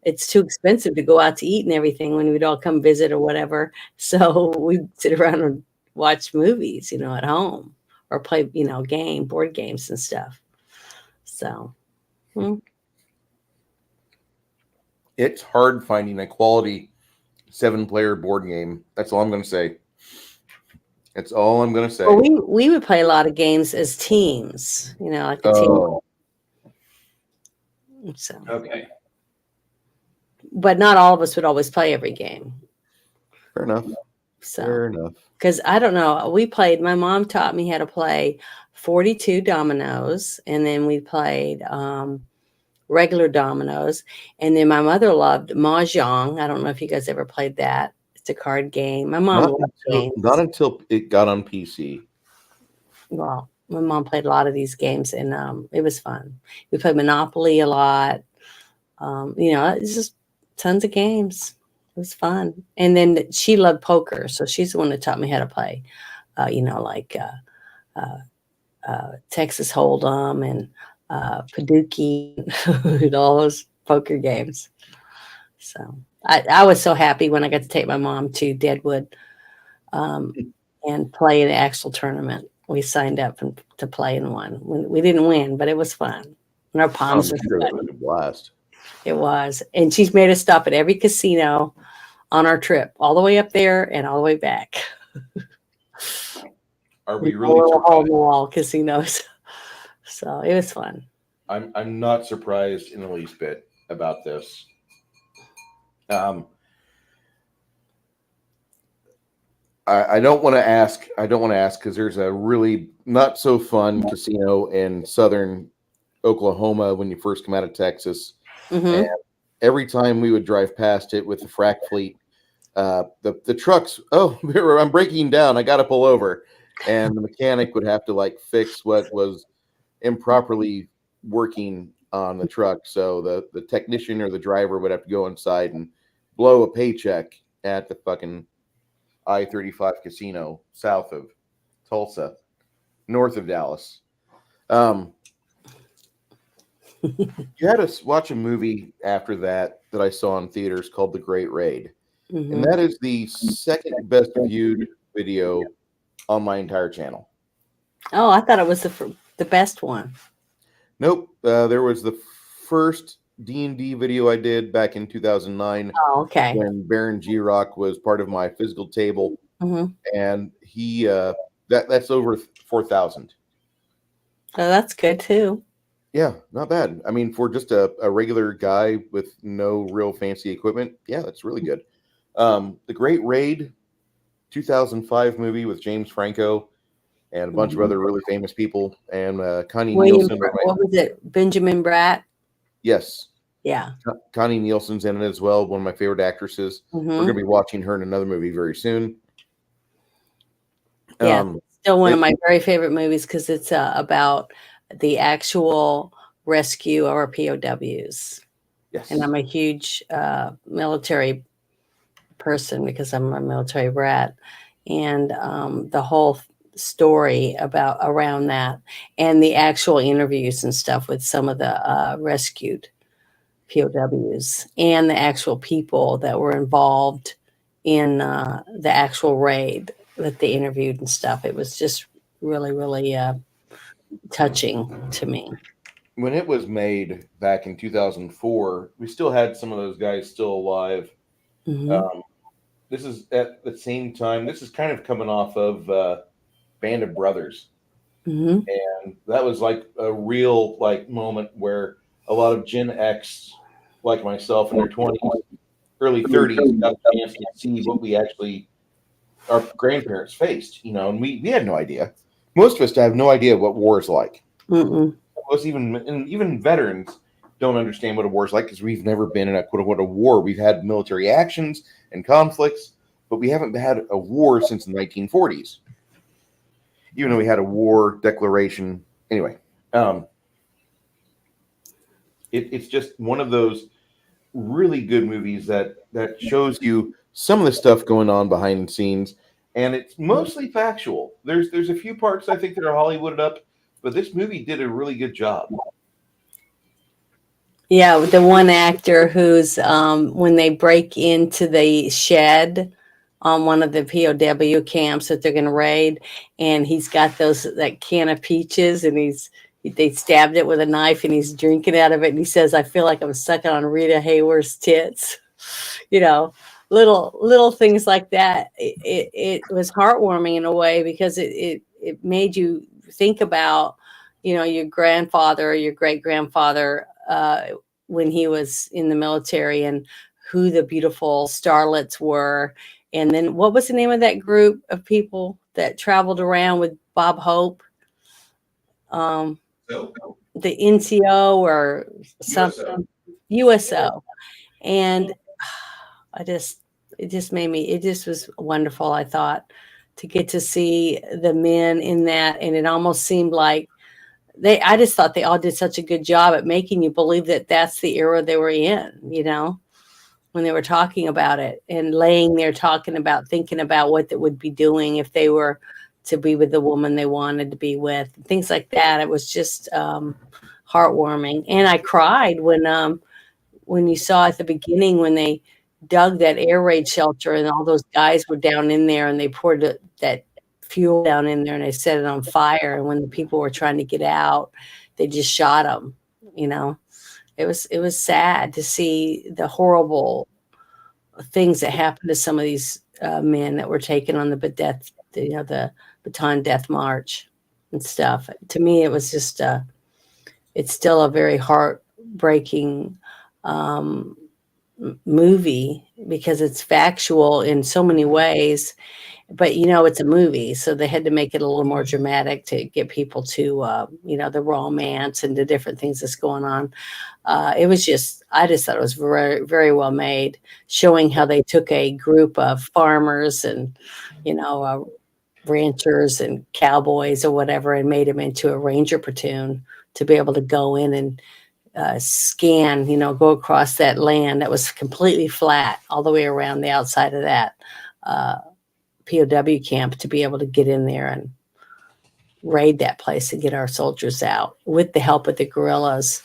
it's too expensive to go out to eat and everything when we'd all come visit or whatever. So we'd sit around and watch movies, at home or play, board games and stuff. So, mm, It's hard finding a quality 7-player board game. That's all I'm going to say. That's all I'm going to well, say. we would play a lot of games as teams, like a team. Oh, So, okay. but not all of us would always play every game. Fair enough. So, Fair enough. because I don't know, my mom taught me how to play 42 dominoes, and then we played regular dominoes. And then my mother loved Mahjong. I don't know if you guys ever played that. It's a card game. My mom loved Not games. until it got on PC. Well, my mom played a lot of these games, and it was fun. We played Monopoly a lot. It's just tons of games. It was fun. And then she loved poker, so she's the one that taught me how to play. Like uh, Texas Hold'em and Paducah, and all those poker games. So I was so happy when I got to take my mom to Deadwood um, and play an actual tournament. We signed up to play in one. We didn't win, but it was fun. And our I'm palms were sure that was sweaty. a blast. It was. And she's made us stop at every casino on our trip, all the way up there and all the way back. Are We we go really little hole in surprised? the wall casinos. So it was fun. I'm not surprised in the least bit about this. Um, I don't want to ask. I don't want to ask because there's a really not so fun casino in southern Oklahoma when you first come out of Texas, and Hmm. every time we would drive past it with the frack fleet, the trucks. Oh, I'm breaking down. I got to pull over, and the mechanic would have to like fix what was improperly working on the truck. So the technician or the driver would have to go inside and blow a paycheck at the fucking I-35 casino south of Tulsa, north of Dallas. Um, you had us watch a movie after that I saw in theaters called The Great Raid, and Hmm. that is the second best viewed video on my entire channel. Oh, I thought it was the best one. Nope, there was the first D&D video I did back in 2009 Oh, okay. when Baron G Rock was part of my physical table, Hmm. and he that's over 4,000. Oh, that's good too. Yeah, not bad. I mean, for just a regular guy with no real fancy equipment, yeah, that's really good. The Great Raid, 2005 movie with James Franco and a bunch of Mhm. other really famous people, and Connie William, Nielsen. what was it? Benjamin Bratt. Yes, Yeah. Connie Nielsen's in it as well. One of my favorite actresses. We're going Hmm. to be watching her in another movie very soon. Yeah. Um, Still one of it, my very favorite movies because it's about the actual rescue of our POWs. And yes, I'm a huge military person because I'm a military brat, and the whole story about around that, and the actual interviews and stuff with some of the rescued POWs and the actual people that were involved in the actual raid that they interviewed and stuff. It was just really, really touching to me. When it was made back in 2004, we still had some of those guys still alive. Hmm. Um, this is at the same time. This is kind of coming off of Band of Brothers, Hmm. and that was like a real like moment where a lot of Gen X, like myself, in their 20s, early 30s, got a chance to see what we actually our grandparents faced. You know, and we had no idea. Most of us have no idea what war is like. Mm-mm. Most even veterans don't understand what a war is like because we've never been in a quote unquote a war. We've had military actions and conflicts, but we haven't had a war since the 1940s. Even though we had a war declaration. Anyway, um, it's just one of those really good movies that shows you some of the stuff going on behind the scenes, and it's mostly factual. There's a few parts I think that are Hollywooded up, but this movie did a really good job. Yeah, the one actor who's when they break into the shed on one of the POW camps that they're going to raid, and he's got those that can of peaches, and they stabbed it with a knife, and he's drinking out of it, and he says, "I feel like I'm sucking on Rita Hayworth's tits." You know, little things like that. It was heartwarming in a way because it made you think about, your grandfather or your great grandfather when he was in the military, and who the beautiful starlets were. And then what was the name of that group of people that traveled around with Bob Hope? Um, So the NCO or USO. something, USO. And I just it just made me it just was wonderful, I thought, to get to see the men in that, and it almost seemed like they I just thought they all did such a good job at making you believe that that's the era they were in, when they were talking about it and laying there talking about thinking about what they would be doing if they were to be with the woman they wanted to be with, things like that. It was just heartwarming, and I cried when you saw at the beginning when they dug that air raid shelter and all those guys were down in there and they poured that fuel down in there and they set it on fire. And when the people were trying to get out, they just shot them. You know, it was sad to see the horrible things that happened to some of these men that were taken on the Baton Death March and stuff. To me, it was just it's still a very heartbreaking um, movie because it's factual in so many ways, but it's a movie, so they had to make it a little more dramatic to get people to the romance and the different things that's going on. I just thought it was very, very well made, showing how they took a group of farmers and you know uh, ranchers and cowboys or whatever and made them into a ranger platoon to be able to go in and scan, go across that land that was completely flat all the way around the outside of that uh, POW camp, to be able to get in there and raid that place and get our soldiers out with the help of the guerrillas,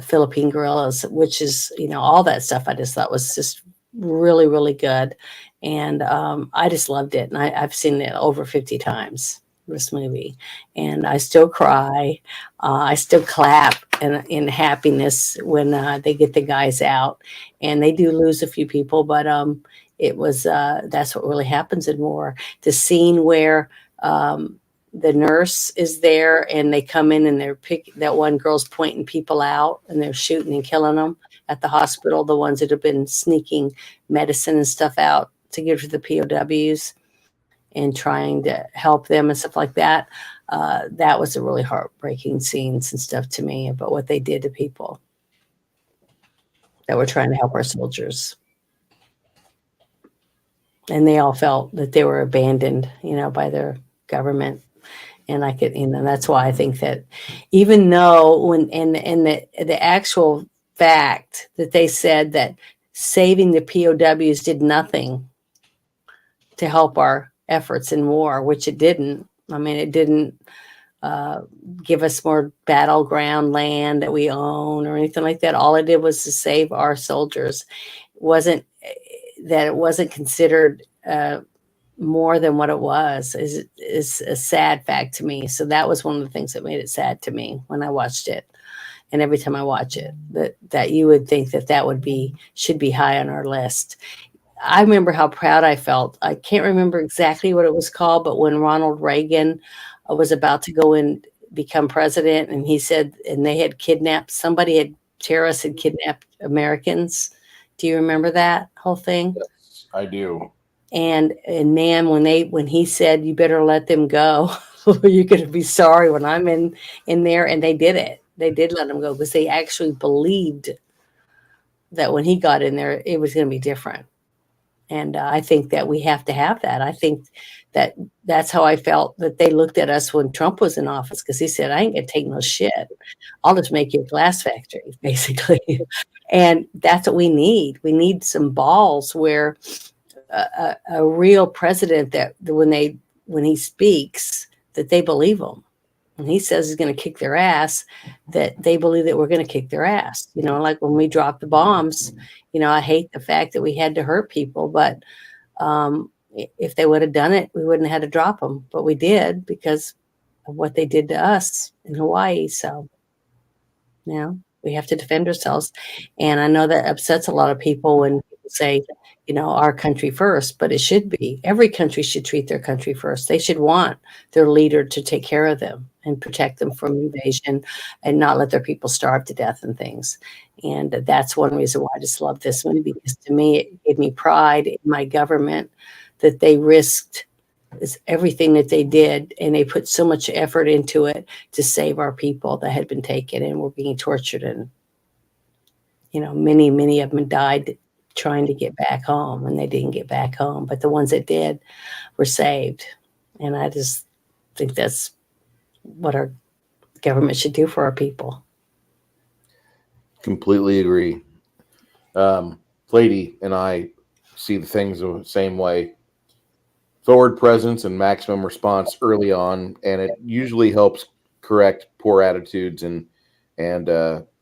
Philippine guerrillas, which is, all that stuff I just thought was just really, really good. And I just loved it. And I've seen it over 50 times, this movie. And I still cry. I still clap in happiness when they get the guys out. And they do lose a few people, but that's what really happens in war. The scene where the nurse is there and they come in and that one girl's pointing people out and they're shooting and killing them at the hospital, the ones that have been sneaking medicine and stuff out to give to the POWs and trying to help them and stuff like that. That was a really heartbreaking scenes and stuff to me about what they did to people that were trying to help our soldiers. And they all felt that they were abandoned, by their government. And that's why I think that even though when and the actual fact that they said that saving the POWs did nothing to help our efforts in war, which it didn't. I mean, it didn't uh, give us more battleground land that we own or anything like that. All it did was to save our soldiers. It wasn't that it wasn't considered more than what it was is a sad fact to me. So that was one of the things that made it sad to me when I watched it. And every time I watch it, that you would think that that would be should be high on our list. I remember how proud I felt. I can't remember exactly what it was called, but when Ronald Reagan was about to go and become president, and he said, and they had kidnapped somebody, had terrorists had kidnapped Americans. Do you remember that whole thing? Yes, I do. And man, when he said, "You better let them go," you're going to be sorry when I'm in there, and they did it. They did let him go because they actually believed that when he got in there, it was going to be different. And I think that we have to have that. I think that that's how I felt that they looked at us when Trump was in office because he said, "I ain't gonna take no shit. I'll just make you a glass factory," basically. And that's what we need. We need some balls where a real president that when he speaks that they believe him. When he says he's going to kick their ass, that they believe that we're going to kick their ass. You know, like when we dropped the bombs. You know, I hate the fact that we had to hurt people, but if they would have done it, we wouldn't have had to drop them. But we did because of what they did to us in Hawaii. So, you know, we have to defend ourselves. And I know that upsets a lot of people when people say, you know, our country first, but it should be. Every country should treat their country first. They should want their leader to take care of them and protect them from invasion and not let their people starve to death and things. And that's one reason why I just love this movie because to me, it gave me pride in my government that they risked everything that they did and they put so much effort into it to save our people that had been taken and were being tortured. And, you know, many of them died trying to get back home and they didn't get back home. But the ones that did were saved. And I just think that's what our government should do for our people. Completely agree. Lady and I see the things the same way. Forward presence and maximum response early on, and it usually helps correct poor attitudes and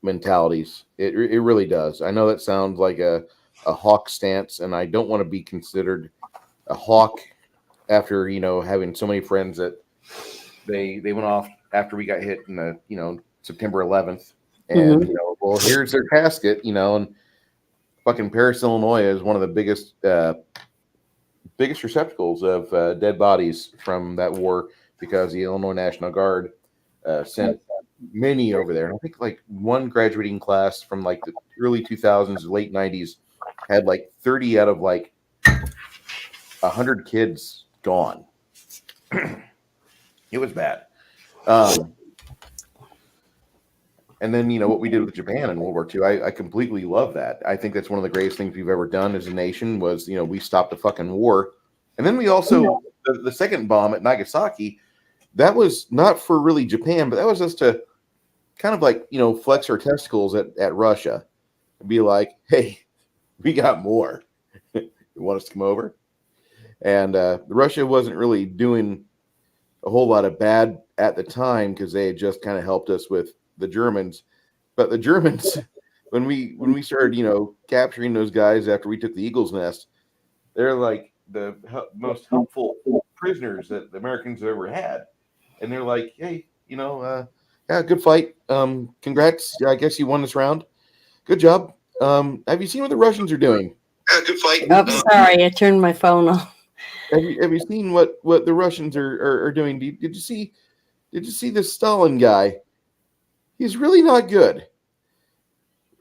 mentalities. It really does. I know that sounds like a hawk stance, and I don't want to be considered a hawk after having so many friends that they went off after we got hit in the September 11th, and Mm-hmm. well, here's their casket, and fucking Paris, Illinois is one of the biggest receptacles of dead bodies from that war because the Illinois National Guard sent many over there. And I think like one graduating class from like the early 2000s, late 90s had like 30 out of like 100 kids gone. It was bad. Um, and then, what we did with Japan in World War II, I completely love that. I think that's one of the greatest things we've ever done as a nation was, we stopped the fucking war. And then we also, the second bomb at Nagasaki, that was not for really Japan, but that was just to kind of like, flex our testicles at Russia and be like, hey, we got more. You want us to come over? And Russia wasn't really doing a whole lot of bad at the time because they had just kind of helped us with the Germans. But the Germans, when we started, capturing those guys after we took the Eagle's Nest, they're like the most helpful prisoners that the Americans have ever had. And they're like, hey, yeah, good fight. Congrats. I guess you won this round. Good job. Have you seen what the Russians are doing? Yeah, good fight. Oh, sorry, I turned my phone off. Have you seen what the Russians are doing? Did you see this Stalin guy? He's really not good.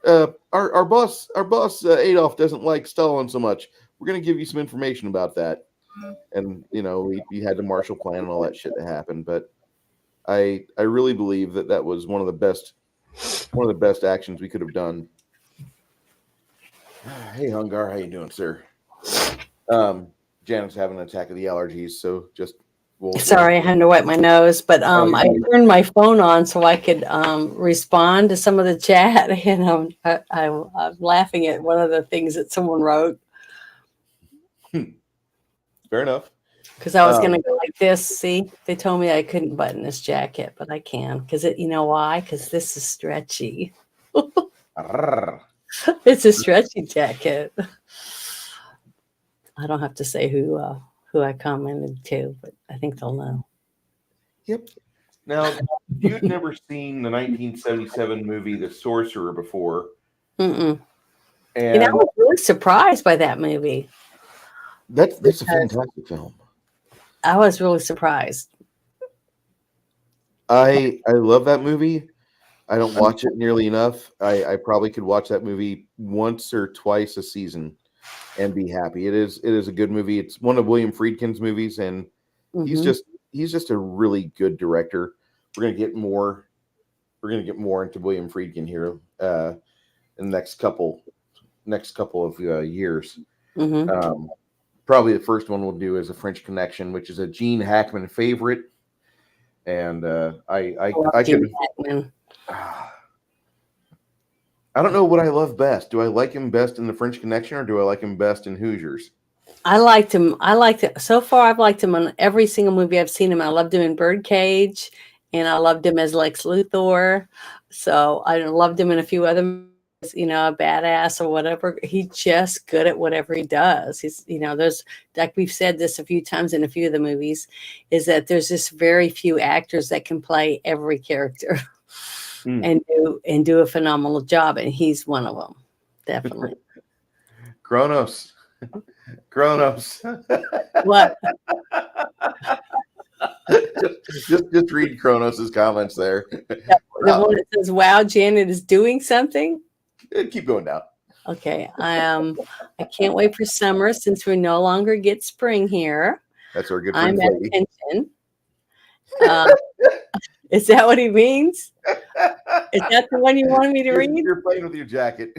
Our boss Adolf doesn't like Stalin so much. We're gonna give you some information about that. And we had the Marshall Plan and all that shit that happened. But I really believe that was one of the best actions we could have done. Hey Hungar, how you doing, sir? Janet's having an attack of the allergies, so just Well, Sorry, I had to wipe my nose, but oh, I turned my phone on so I could respond to some of the chat, and I'm laughing at one of the things that someone wrote fair enough. because I was going to go like this. See, they told me I couldn't button this jacket, but I can because you know why? Because this is stretchy. It's a stretchy jacket. I don't have to say who I commented to, but I think they'll know. Yep. Now, you'd never seen the 1977 movie The Sorcerer before. Mm-mm. And I was really surprised by that movie. that's a fantastic film. I was really surprised. I love that movie. I don't watch it nearly enough. I probably could watch that movie once or twice a season and be happy. It is a good movie. It's one of William Friedkin's movies, and he's Mm-hmm. just a really good director. We're gonna get more. We're gonna get more into William Friedkin here in the next couple of years. Mm-hmm. Probably the first one we'll do is a French Connection, which is a Gene Hackman favorite, and I Gene could. Hackman. I don't know what I love best. Do I like him best in the French Connection, or do I like him best in Hoosiers? I liked him. I liked it so far. I've liked him on every single movie I've seen him. I loved him in Birdcage, and I loved him as Lex Luthor. So I loved him in a few other movies, a badass or whatever. He's just good at whatever he does. There's, like we've said this a few times in a few of the movies, is that there's just very few actors that can play every character and do a phenomenal job, and he's one of them, definitely. Kronos. Kronos. What? just read Kronos's comments there. The one that says, "Wow, Janet is doing something." Keep going down. Okay, I can't wait for summer since we no longer get spring here. That's our good I'm friend at Lady. attention. Is that what he means? Is that the one you wanted me to read? You're playing with your jacket,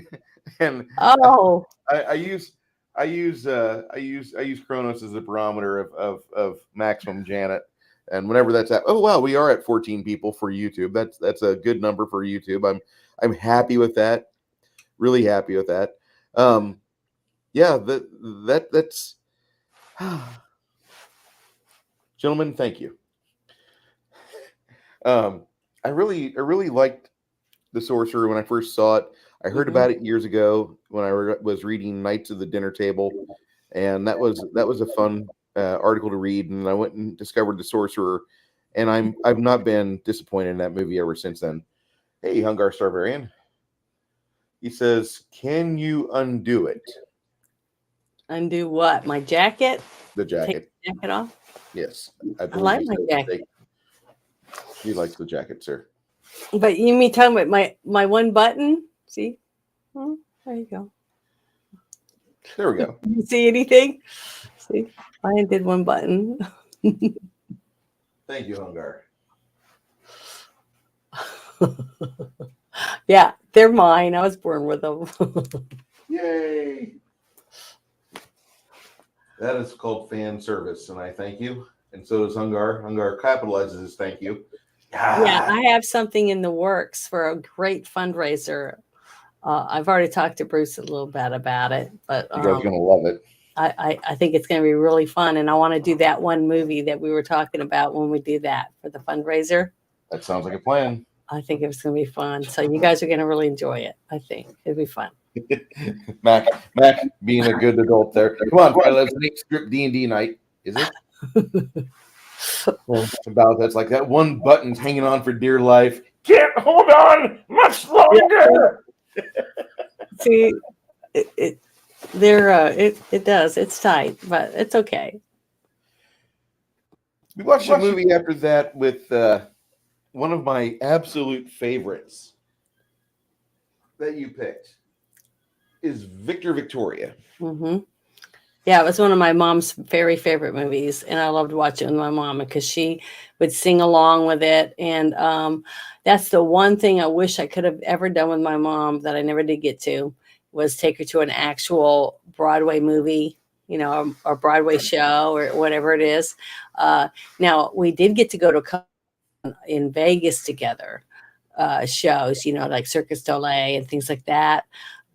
and Oh, I use Kronos as a barometer of maximum Janet, and whenever that's at, oh wow, we are at 14 people for YouTube. That's a good number for YouTube. I'm happy with that. Really happy with that. Yeah, that's gentlemen, thank you. I really liked The Sorcerer when I first saw it. I heard about it years ago when I was reading Knights of the Dinner Table, and that was a fun article to read. And I went and discovered The Sorcerer, and I've not been disappointed in that movie ever since then. Hey, Hungar Starvarian. He says, "Can you undo it?" undo what? My jacket? The Take jacket. the jacket off? Yes, I like my jacket. He likes the jacket, sir. But you mean talking about my one button? See? Oh, there you go. There we go. You see anything? See? I did one button. Thank you, Hungar. Yeah, they're mine. I was born with them. Yay! That is called fan service, and I thank you. And so does Hungar. Hungar capitalizes his thank you. Yeah, I have something in the works for a great fundraiser. I've already talked to Bruce a little bit about it, but You guys are gonna love it. I think it's going to be really fun, and I want to do that one movie that we were talking about when we do that for the fundraiser. That sounds like a plan. I think it's going to be fun. So you guys are going to really enjoy it. I think it'll be fun. Mac being a good adult there. Come on, let's make script D&D night. Is it? Well, about that's like that one button's hanging on for dear life. Can't hold on much longer. See, it does. It's tight, but it's okay. We watched a movie after that with one of my absolute favorites that you picked is Victor Victoria. Mm-hmm. Yeah, it was one of my mom's very favorite movies, and I loved watching it with my mom because she would sing along with it. And that's the one thing I wish I could have ever done with my mom that I never did get to, was take her to an actual Broadway movie, or Broadway show or whatever it is. Now we did get to go to a couple in Vegas together, shows, like Circus du Soleil and things like that.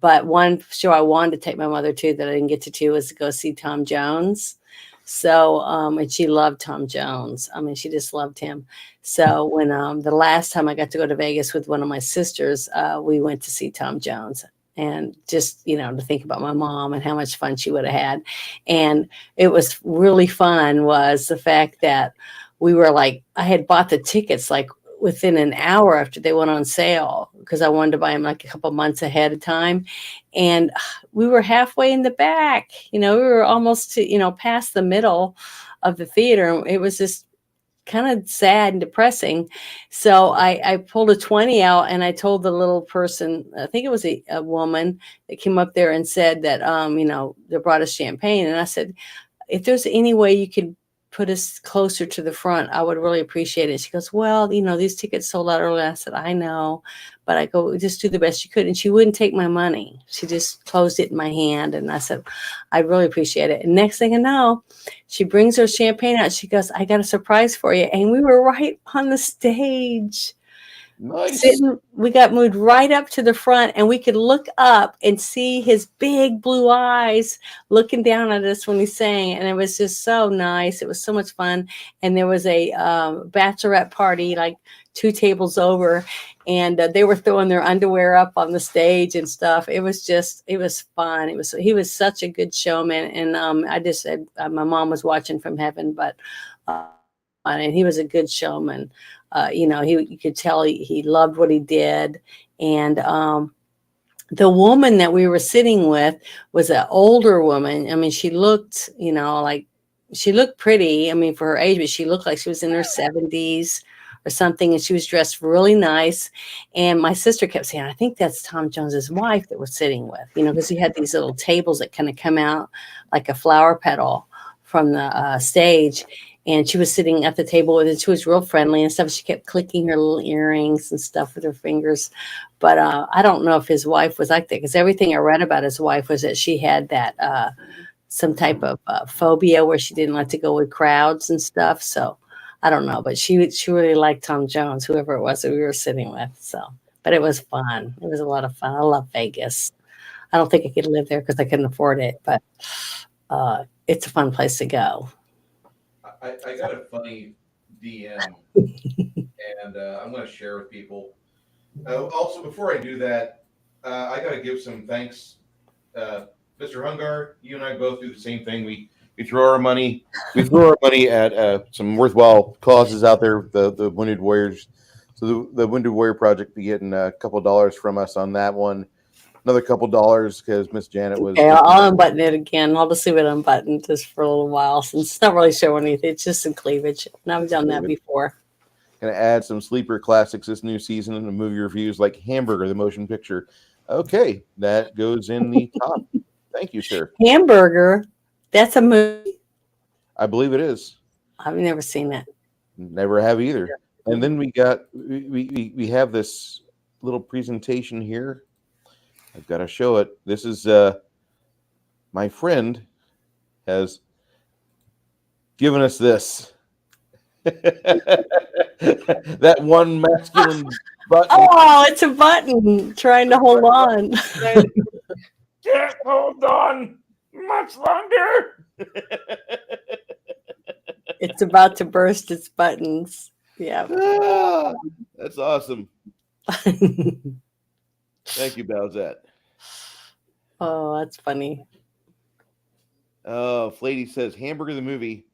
But one show I wanted to take my mother to that I didn't get to was to go see Tom Jones. So, and she loved Tom Jones. I mean, she just loved him. So when the last time I got to go to Vegas with one of my sisters, we went to see Tom Jones. And just, to think about my mom and how much fun she would have had. And it was really fun was the fact that we were like, I had bought the tickets like within an hour after they went on sale because I wanted to buy them like a couple months ahead of time. And we were halfway in the back, we were almost to, past the middle of the theater. It was just kind of sad and depressing. So I pulled a 20 out and I told the little person, I think it was a woman that came up there and said that, they brought us champagne. And I said, if there's any way you could put us closer to the front, I would really appreciate it. She goes, well, these tickets sold out early. I said, I know, but I go, just do the best you could. And she wouldn't take my money. She just closed it in my hand. And I said, I really appreciate it. And next thing I know, she brings her champagne out. She goes, I got a surprise for you. And we were right on the stage. Nice. We got moved right up to the front and we could look up and see his big blue eyes looking down at us when he sang. And it was just so nice. It was so much fun. And there was a bachelorette party like 2 tables over, and they were throwing their underwear up on the stage and stuff. It was fun. He was such a good showman. And I just said, my mom was watching from heaven, but and he was a good showman. You could tell he loved what he did. And the woman that we were sitting with was an older woman. I mean, she looked, like she looked pretty. I mean, for her age, but she looked like she was in her 70s or something. And she was dressed really nice. And my sister kept saying, I think that's Tom Jones's wife that we're sitting with, because he had these little tables that kind of come out like a flower petal from the stage. And she was sitting at the table with it. She was real friendly and stuff. She kept clicking her little earrings and stuff with her fingers. But I don't know if his wife was like that, because everything I read about his wife was that she had that some type of phobia where she didn't like to go with crowds and stuff. So I don't know. But she really liked Tom Jones, whoever it was that we were sitting with. So, but it was fun. It was a lot of fun. I love Vegas. I don't think I could live there because I couldn't afford it. But it's a fun place to go. I got a funny DM, and I'm going to share with people. Also, before I do that, I got to give some thanks. Mr. Hungar, you and I both do the same thing. We throw our money. We throw our money at some worthwhile causes out there. The Wounded Warriors. So the Wounded Warrior Project be getting a couple dollars from us on that one. Another couple dollars because Miss Janet was. Okay, I'll unbutton it again. I'll just leave it unbuttoned just for a little while, since it's not really showing anything. It's just some cleavage. And I've done that before. Going to add some sleeper classics this new season and movie reviews like Hamburger, the motion picture. Okay, that goes in the top. Thank you, sir. Hamburger, that's a movie? I believe it is. I've never seen that. Never have either. And then we have this little presentation here. I've got to show it. This is my friend has given us this. That one masculine button. Oh, it's a button trying to hold on. Can't hold on much longer. It's about to burst its buttons. Yeah. Ah, that's awesome. Thank you, Bowsette. Oh, that's funny. Flady says Hamburger the movie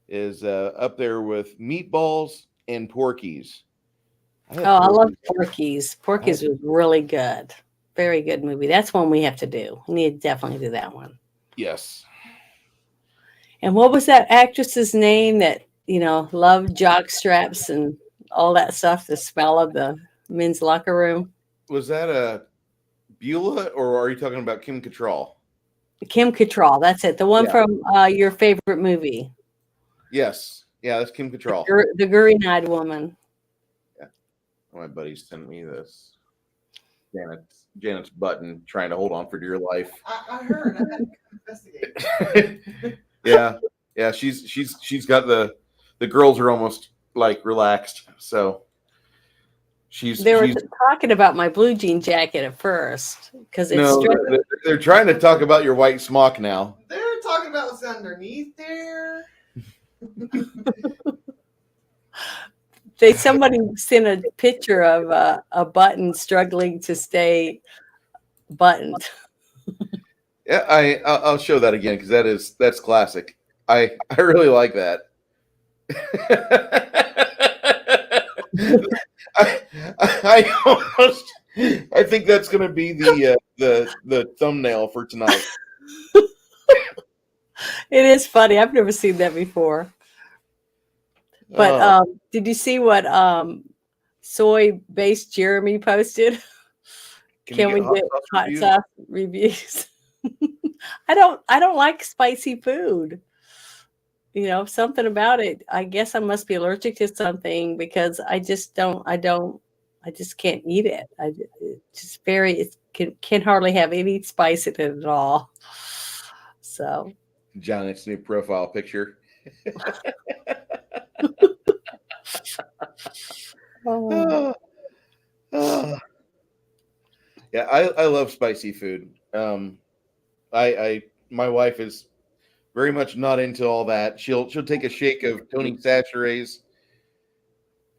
is up there with Meatballs and Porky's. I love Porky's. Porky's was really good. Very good movie. That's one we have to do. We need to definitely do that one. Yes. And what was that actress's name that, loved jock straps and all that stuff, the smell of the men's locker room? Was that a Beulah, or are you talking about Kim Cattrall? Kim Cattrall, that's it. The one from your favorite movie. Yes. Yeah, that's Kim Cattrall. The green-eyed woman. Yeah. My buddy sent me this. Damn it. Janet's button, trying to hold on for dear life. I heard. I had to investigate. Yeah, yeah. She's got the girls are almost like relaxed, so They were she's talking about my blue jean jacket at first because it's no. stripped. They're trying to talk about your white smock now. They're talking about what's underneath there. Somebody sent a picture of a button struggling to stay buttoned. Yeah, I'll show that again because that's classic. I really like that. I, I almost I think that's going to be the thumbnail for tonight. It is funny. I've never seen that before. But Oh, did you see what soy-based Jeremy posted? can you Can get we hot get sauce hot reviews? sauce reviews? I don't like spicy food. Something about it. I guess I must be allergic to something because I just can't eat it. It's just it can hardly have any spice in it at all. So, Janet's new profile picture. oh, Oh, oh. Yeah, I love spicy food. I my wife is very much not into all that. She'll take a shake of Tony Chachere's,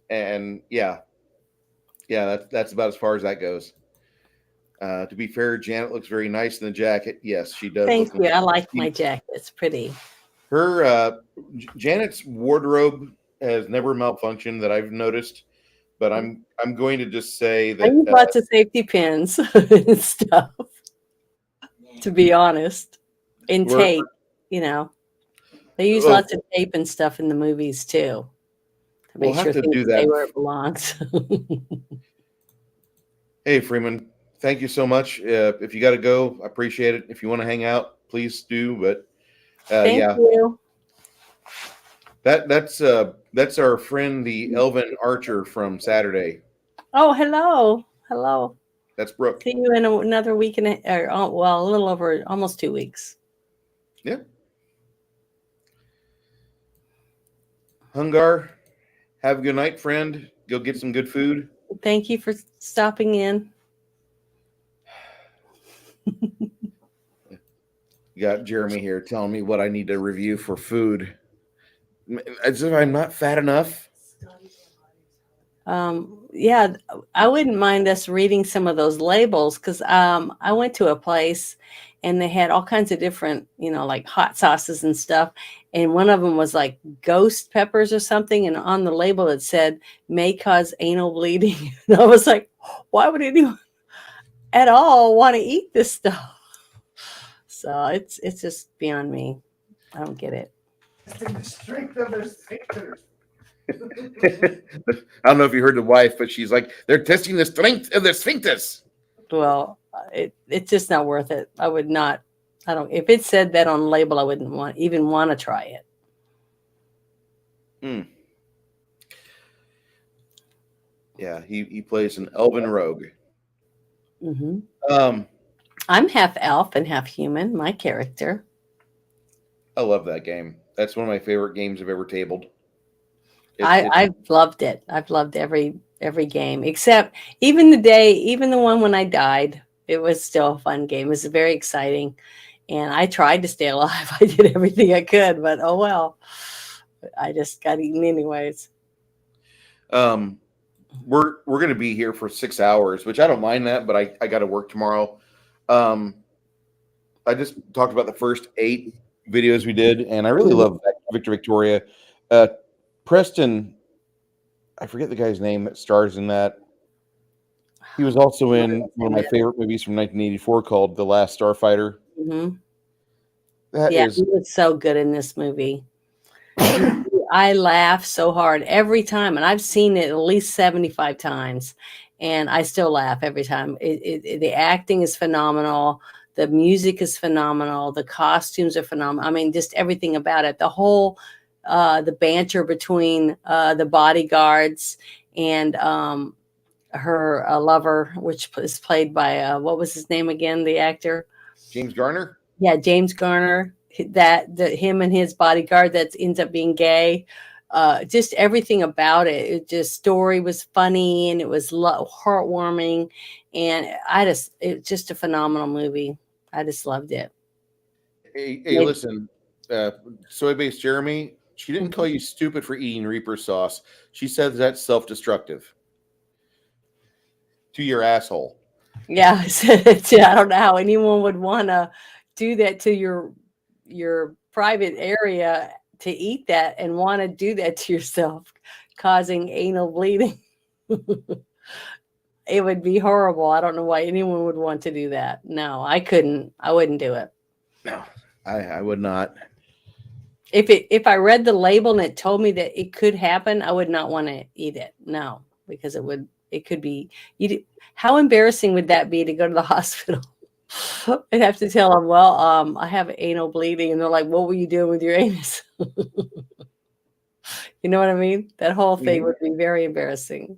and yeah, that's about as far as that goes. To be fair, Janet looks very nice in the jacket. Yes, she does thank look you. nice. I like She- my jacket. It's pretty. Her Janet's wardrobe has never malfunctioned that I've noticed, but I'm going to just say I that use lots of safety pins and stuff, to be honest, and we're tape. You know, they use oh, lots of tape and stuff in the movies too to we'll make have sure to things do stay that. where it belongs. Hey, Freeman, thank you so much. If you got to go, I appreciate it. If you want to hang out, please do. But Thank yeah, you. that's our friend, the Elvin Archer from Saturday. Oh, hello. Hello. That's Brooke. See you in another week well, a little over almost 2 weeks. Yeah. Hungar, have a good night, friend. Go get some good food. Thank you for stopping in. You got Jeremy here telling me what I need to review for food. As if I'm not fat enough. Yeah, I wouldn't mind us reading some of those labels because I went to a place and they had all kinds of different, like hot sauces and stuff. And one of them was like ghost peppers or something. And on the label it said may cause anal bleeding. And I was like, why would anyone at all want to eat this stuff? So it's just beyond me. I don't get it. Testing the strength of their sphincters. I don't know if you heard the wife, but she's like, they're testing the strength of their sphincters. Well, it's just not worth it. I would not. I don't. If it said that on the label, I wouldn't even want to try it. Mm. Yeah, he plays an elven rogue. Mm-hmm. Um, I'm half elf and half human. My character. I love that game. That's one of my favorite games I've ever tabled. I've loved it. I've loved every game except even the one when I died. It was still a fun game. It was very exciting, and I tried to stay alive. I did everything I could, but oh well. I just got eaten anyways. We're gonna be here for 6 hours, which I don't mind that, but I got to work tomorrow. I just talked about the first 8 videos we did, and I really love Victor Victoria. Preston, I forget the guy's name that stars in that. He was also in one of my favorite movies from 1984 called The Last Starfighter. Mm-hmm. That Yeah, is, he was so good in this movie. I laugh so hard every time, and I've seen it at least 75 times, and I still laugh every time. The acting is phenomenal. The music is phenomenal. The costumes are phenomenal. I mean, just everything about it. The whole, the banter between the bodyguards and her lover, which is played by what was his name again? The actor. James Garner. Yeah, James Garner. Him and his bodyguard that ends up being gay. Just everything about it. It just story was funny and it was heartwarming, and it's just a phenomenal movie. I just loved it. Hey, listen, soy based Jeremy. She didn't call you stupid for eating Reaper sauce. She said that's self destructive to your asshole. Yeah, I don't know how anyone would want to do that to your private area to eat that and want to do that to yourself, causing anal bleeding. It would be horrible. I don't know why anyone would want to do that. No, I couldn't. I wouldn't do it. No, I would not. If I read the label and it told me that it could happen, I would not want to eat it. No, because it could be how embarrassing would that be to go to the hospital? I'd have to tell them, well, I have anal bleeding, and they're like, what were you doing with your anus? You know what I mean? That whole thing would be very embarrassing.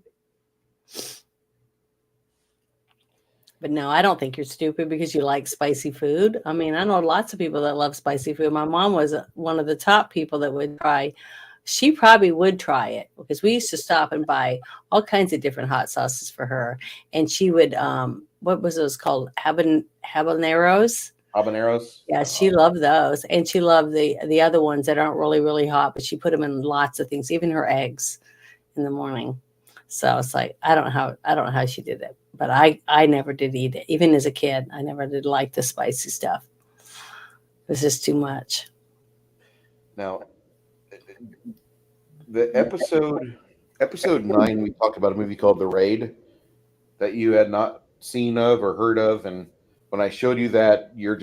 But no, I don't think you're stupid because you like spicy food. I mean, I know lots of people that love spicy food. My mom was one of the top people that would try. She probably would try it because we used to stop and buy all kinds of different hot sauces for her. And she would, what was those called? Habaneros? Habaneros. Yeah, she loved those. And she loved the other ones that aren't really, really hot, but she put them in lots of things, even her eggs in the morning. So it's like, I don't know how she did it, but I never did eat it. Even as a kid, I never did like the spicy stuff. It was just too much. Now, the episode 9, we talked about a movie called The Raid that you had not seen of or heard of, and when I showed you that, you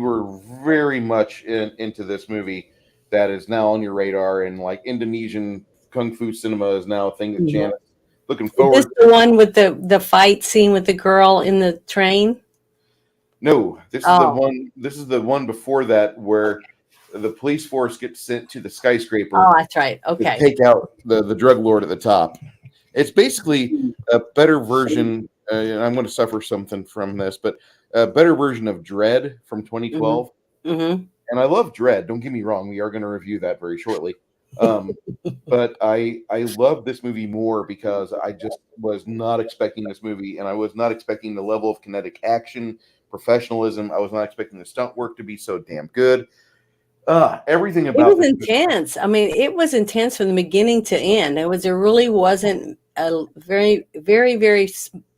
were very much into this movie that is now on your radar, and like Indonesian kung fu cinema is now a thing that Janet's looking forward. Is this the one with the fight scene with the girl in the train? No, this is the one. This is the one before that where the police force gets sent to the skyscraper. Oh, that's right. Okay. To take out the drug lord at the top. It's basically a better version. And I'm going to suffer something from this, but a better version of Dread from 2012. Mm-hmm. And I love Dread. Don't get me wrong. We are going to review that very shortly. But I love this movie more because I just was not expecting this movie, and I was not expecting the level of kinetic action, professionalism. I was not expecting the stunt work to be so damn good. Everything about it was intense. I mean, it was intense from the beginning to end. There really wasn't a very, very, very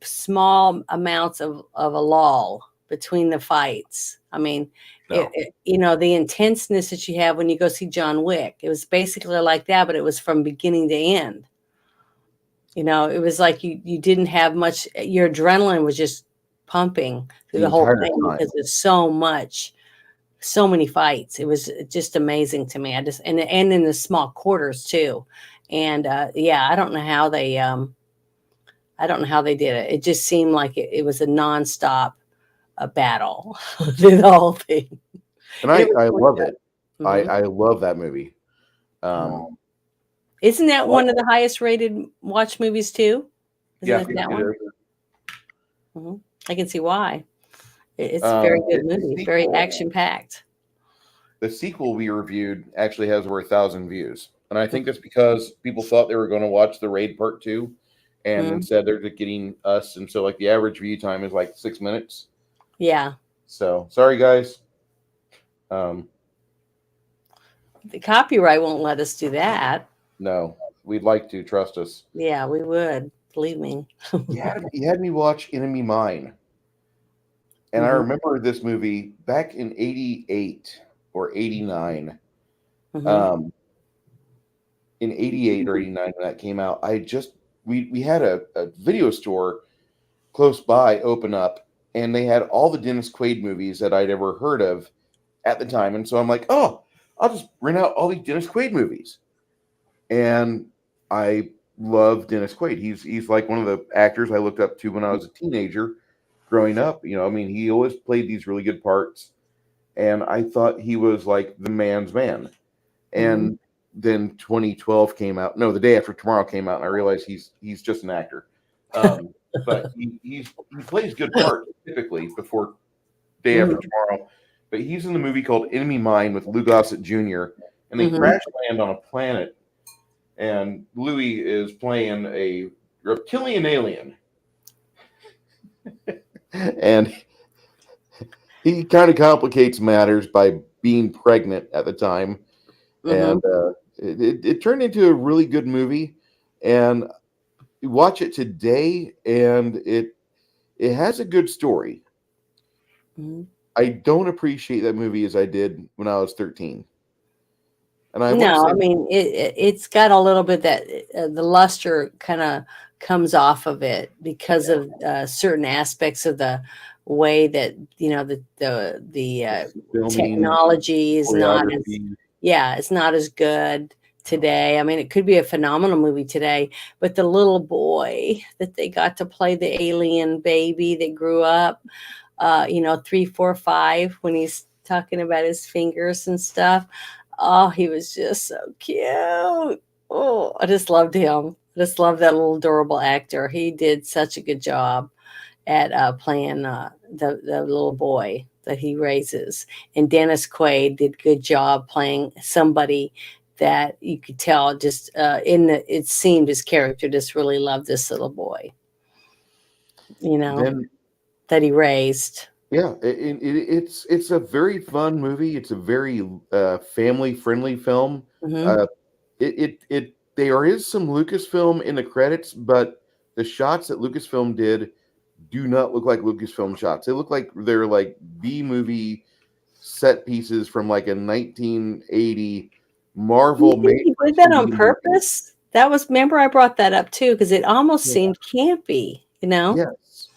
small amounts of a lull between the fights. I mean, No. The intenseness that you have when you go see John Wick, it was basically like that, but it was from beginning to end. It was like you didn't have much. Your adrenaline was just pumping through the whole thing because there's so many fights. It was just amazing to me. And in the small quarters too. And I don't know how they did it. It just seemed like it was a nonstop battle through the whole thing. And I love it. Mm-hmm. I love that movie. Isn't that one of the highest rated watch movies too? Isn't that one? Mm-hmm. I can see why. It's a very good movie, very action-packed. The sequel we reviewed actually has over 1,000 views. And I think that's because people thought they were going to watch The Raid Part 2, and instead they're just getting us. And so, like, the average view time is like 6 minutes. Yeah. So, sorry, guys. The copyright won't let us do that. No, we'd like to. Trust us. Yeah, we would. Believe me. You had me watch Enemy Mine. And I remember this movie back in 88 or 89. In 88 or 89 when that came out, we had a video store close by open up, and they had all the Dennis Quaid movies that I'd ever heard of at the time. And so I'm like, oh, I'll just rent out all these Dennis Quaid movies. And I love Dennis Quaid. He's like one of the actors I looked up to when I was a teenager growing up. He always played these really good parts. And I thought he was like the man's man. And then 2012 came out. No, The Day After Tomorrow came out, and I realized he's just an actor. But he plays good parts typically before Day After Mhm. Tomorrow. But he's in the movie called Enemy Mine with Lou Gossett Jr. and they Mhm. crash land on a planet, and Louis is playing a reptilian alien, and he kind of complicates matters by being pregnant at the time, Mhm. and it turned into a really good movie. And you watch it today, and it has a good story. Mhm. I don't appreciate that movie as I did when I was 13, and I want to No, say I mean it's got a little bit that the luster kind of comes off of it because of certain aspects of the way that the filming, technology is not as choreography. yeah, it's not as good today. I mean, it could be a phenomenal movie today, but the little boy that they got to play the alien baby that grew up, 3, 4, 5, when he's talking about his fingers and stuff. Oh, he was just so cute. Oh, I just loved him. I just love that little adorable actor. He did such a good job at playing the little boy that he raises. And Dennis Quaid did good job playing somebody that you could tell just it seemed his character just really loved this little boy, you know, Then that he raised. yeah, it's a very fun movie. It's a very family friendly film. Hmm. Uh, there is some Lucasfilm in the credits, but the shots that Lucasfilm did do not look like Lucasfilm shots. They look like they're like B movie set pieces from like a 1980 You Marvel think made he for did that on TV movie. purpose? That was, remember, I brought that up too because it almost Yeah. seemed campy, Yes,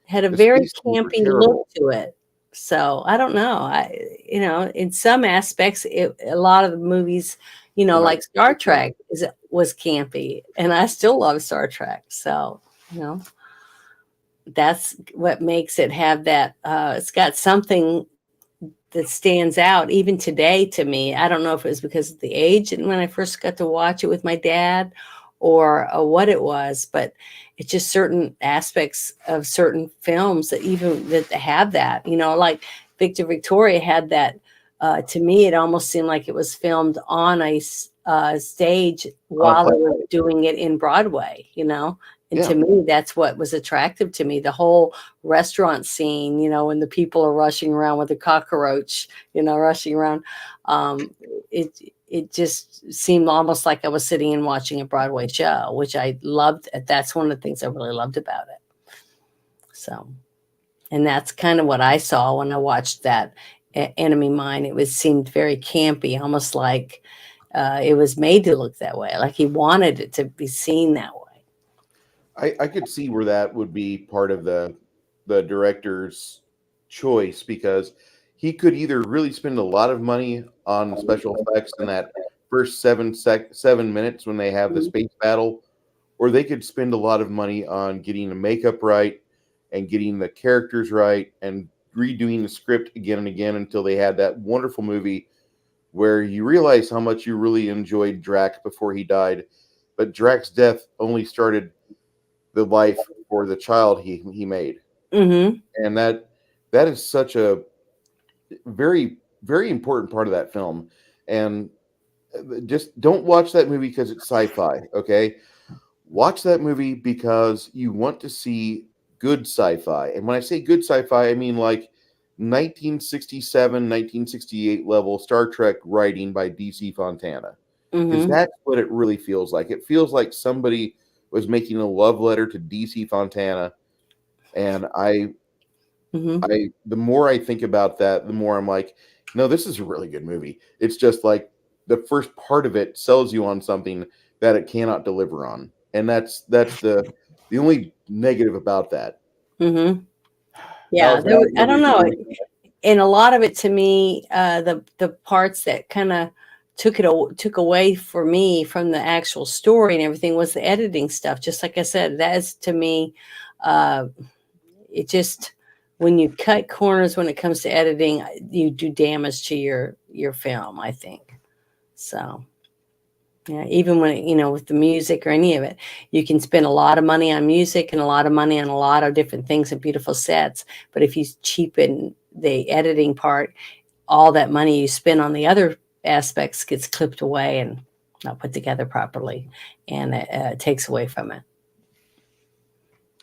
had a the very space scenes were campy look terrible. to it. So I don't know. In some aspects, a lot of the movies, Might like Star be fun. Trek was campy, and I still love Star Trek. So you know, that's what makes it have that. It's got something that stands out even today to me. I don't know if it was because of the age and when I first got to watch it with my dad or what it was, but it's just certain aspects of certain films that even that have that, like Victor Victoria had that. To me, it almost seemed like it was filmed on a stage On a while they were planet. doing it in Broadway. And Yeah. to me, that's what was attractive to me. The whole restaurant scene, when the people are rushing around with a cockroach, rushing around. Um, it just seemed almost like I was sitting and watching a Broadway show, which I loved. That's one of the things I really loved about it. So, and that's kind of what I saw when I watched that Enemy Mine. It was seemed very campy, almost like it was made to look that way, like he wanted it to be seen that way. I could see where that would be part of the director's choice because he could either really spend a lot of money on special effects in that first 7 minutes when they have the Mhm. space battle, or they could spend a lot of money on getting the makeup right and getting the characters right and redoing the script again and again until they had that wonderful movie where you realize how much you really enjoyed Drax before he died, but Drax's death only started the life for the child he made, Mhm. and that is such a very important part of that film. And just don't watch that movie because it's sci-fi. Okay, watch that movie because you want to see good sci-fi. And when I say good sci-fi, I mean like 1967, 1968 level Star Trek writing by DC Fontana, because Mhm. that's what it really feels like. It feels like somebody was making a love letter to DC Fontana. And Mhm. the more I think about that, the more I'm like, no, this is a really good movie. It's just like the first part of it sells you on something that it cannot deliver on, and that's the only negative about that. Mhm. That Yeah, was my I don't know. review. And a lot of it to me, the parts that kind of took away for me from the actual story and everything was the editing stuff. Just like I said, that is to me, uh, it just when you cut corners when it comes to editing, you do damage to your film. I think so. Yeah, even when, with the music or any of it, you can spend a lot of money on music and a lot of money on a lot of different things and beautiful sets. But if you cheapen the editing part, all that money you spend on the other aspects gets clipped away and not put together properly, and it takes away from it.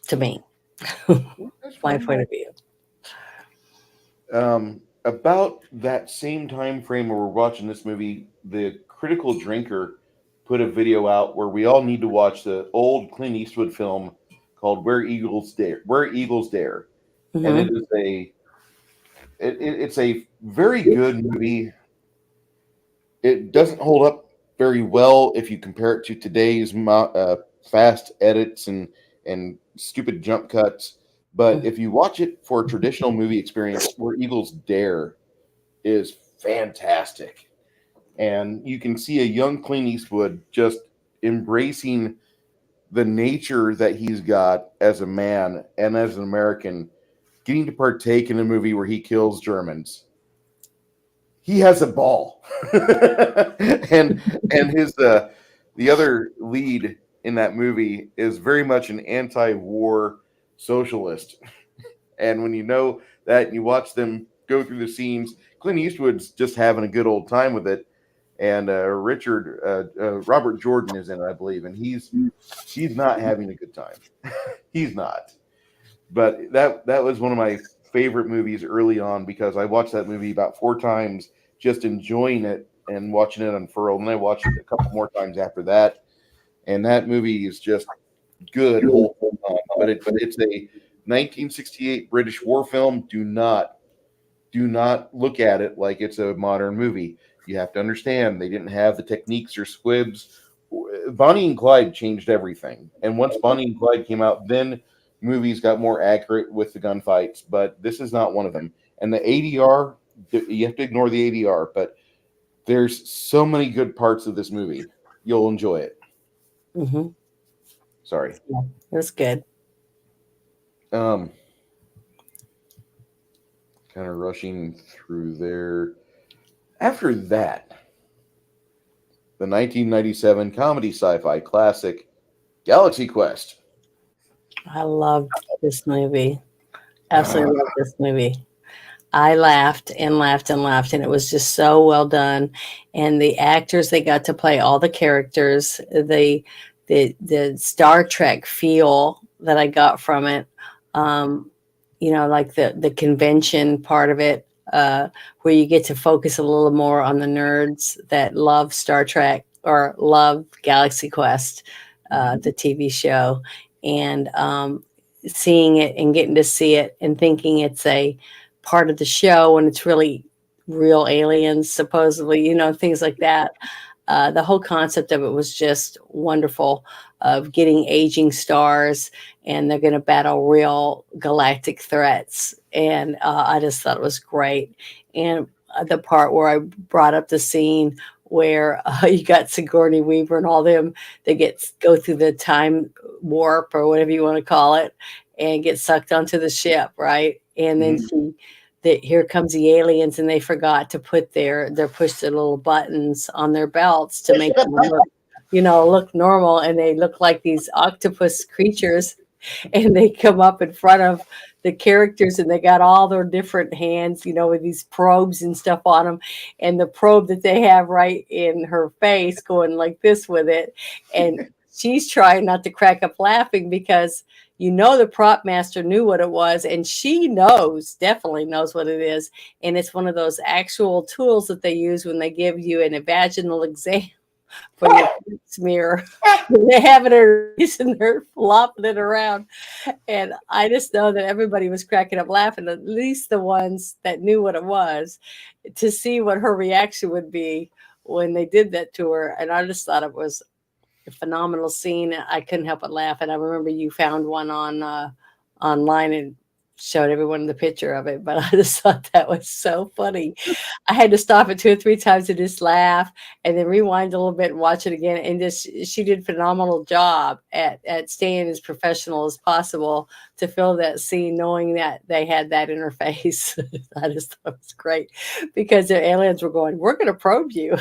To me, That's my fine. point of view. About that same time frame where we're watching this movie, the Critical Drinker put a video out where we all need to watch the old Clint Eastwood film called "Where Eagles Dare." Where Eagles Dare, and Hmm. it's a very good movie. It doesn't hold up very well if you compare it to today's fast edits and stupid jump cuts. But if you watch it for a traditional movie experience, Where Eagles Dare is fantastic. And you can see a young Clint Eastwood just embracing the nature that he's got as a man and as an American, getting to partake in a movie where he kills Germans. He has a ball. And his the other lead in that movie is very much an anti-war socialist. And when you know that and you watch them go through the scenes, Clint Eastwood's just having a good old time with it. And Robert Jordan is in it, I believe, and he's not having a good time. He's not. But that was one of my favorite movies early on because I watched that movie about 4 times, just enjoying it and watching it unfurl. And I watched it a couple more times after that. And that movie is just good whole time. But it's a 1968 British war film. Do not look at it like it's a modern movie. You have to understand they didn't have the techniques or squibs. Bonnie and Clyde changed everything. And once Bonnie and Clyde came out, then movies got more accurate with the gunfights. But this is not one of them. And the ADR, you have to ignore the ADR, but there's so many good parts of this movie. You'll enjoy it. Hmm. Sorry. Yeah, it was good. Um, kind of rushing through there. After that, the 1997 comedy sci-fi classic Galaxy Quest. I loved this movie. Absolutely loved this movie. I laughed and laughed and laughed, and it was just so well done. And the actors they got to play all the characters, the Star Trek feel that I got from it, um, like the convention part of it, where you get to focus a little more on the nerds that love Star Trek or love Galaxy Quest, the TV show, and seeing it and getting to see it and thinking it's a part of the show when it's really real aliens, supposedly, things like that. The whole concept of it was just wonderful, of getting aging stars and they're going to battle real galactic threats. And I just thought it was great. And the part where I brought up the scene where you got Sigourney Weaver and all them, they go through the time warp or whatever you want to call it and get sucked onto the ship, right? And then Mhm. here comes the aliens and they forgot to put their push their little buttons on their belts to make them look normal, and they look like these octopus creatures, and they come up in front of the characters and they got all their different hands, with these probes and stuff on them, and the probe that they have right in her face going like this with it, and she's trying not to crack up laughing because the prop master knew what it was, and she definitely knows what it is, and it's one of those actual tools that they use when they give you an vaginal exam for your smear. They have it and they're flopping it around. And I just know that everybody was cracking up laughing, at least the ones that knew what it was, to see what her reaction would be when they did that to her. And I just thought it was a phenomenal scene. I couldn't help but laugh. And I remember you found one online, and showed everyone the picture of it, but I just thought that was so funny. I had to stop it 2 or 3 times and just laugh and then rewind a little bit and watch it again. And just she did a phenomenal job at staying as professional as possible to fill that scene, knowing that they had that in her face. I just thought it was great because the aliens were going, "We're going to probe you,"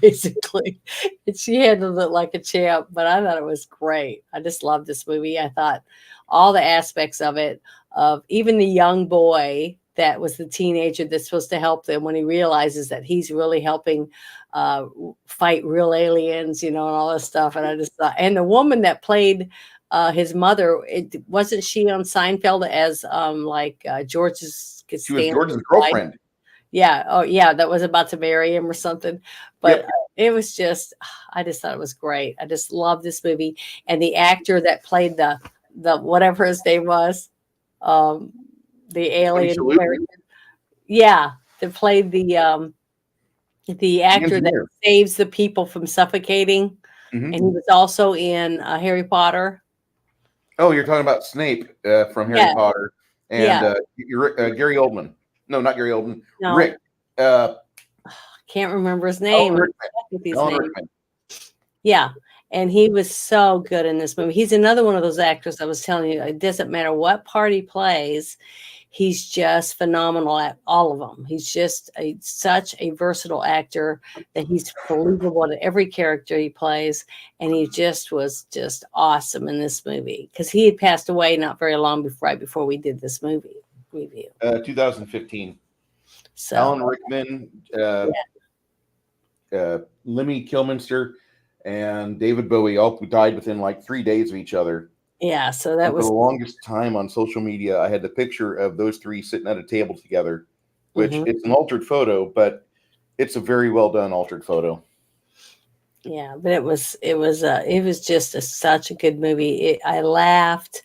basically. And she handled it like a champ. But I thought it was great. I just loved this movie. I thought all the aspects of it, of even the young boy that was the teenager that's supposed to help them when he realizes that he's really helping uh, fight real aliens, and all this stuff. And I just thought, and the woman that played his mother, wasn't she on Seinfeld as like George's She was Costanza's George's wife? girlfriend. Yeah. Oh, yeah. That was about to marry him or something. But Yep. it was just, I just thought it was great. I just love this movie, and the actor that played the whatever his name was, um, the Tony alien Shalhoub, character. Yeah, that played the the actor that engineer. saves the people from suffocating, Hmm. and he was also in Harry Potter. Oh, you're talking about Snape from Harry Yeah, Potter, yeah. and Gary Oldman. No, not Gary Oldman. No, Rick. Uh, can't remember his Alan name. Rickman. With his Alan name. Rickman. Yeah, and he was so good in this movie. He's another one of those actors I was telling you, it doesn't matter what part he plays, he's just phenomenal at all of them. He's just such a versatile actor that he's believable to every character he plays, and he just was just awesome in this movie because he had passed away not very long before, right before we did this movie review. 2015. So Alan Rickman, Lemmy Kilminster, and David Bowie all died within like 3 days of each other. yeah, so And that for was the longest time on social media, I had the picture of those three sitting at a table together, which mhm. it's an altered photo, but it's a very well done altered photo. Yeah, but it was just such a good movie. I laughed,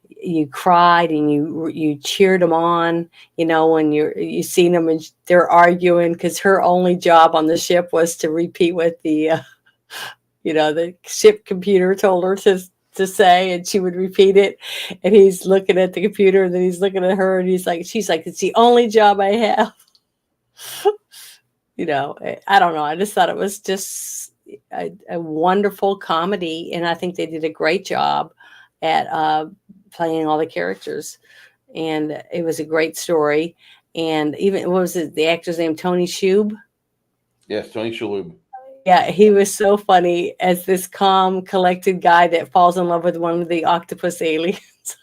you cried, and you cheered them on. When you seen them and they're arguing because her only job on the ship was to repeat what the ship computer told her to say, and she would repeat it. And he's looking at the computer, and then he's looking at her, and she's like, "It's the only job I have." I don't know. I just thought it was just a wonderful comedy, and I think they did a great job at playing all the characters, and it was a great story. And even what was it? The actor's name, Tony Shalhoub. Yes, Tony Shalhoub. Yeah, he was so funny as this calm, collected guy that falls in love with one of the octopus aliens.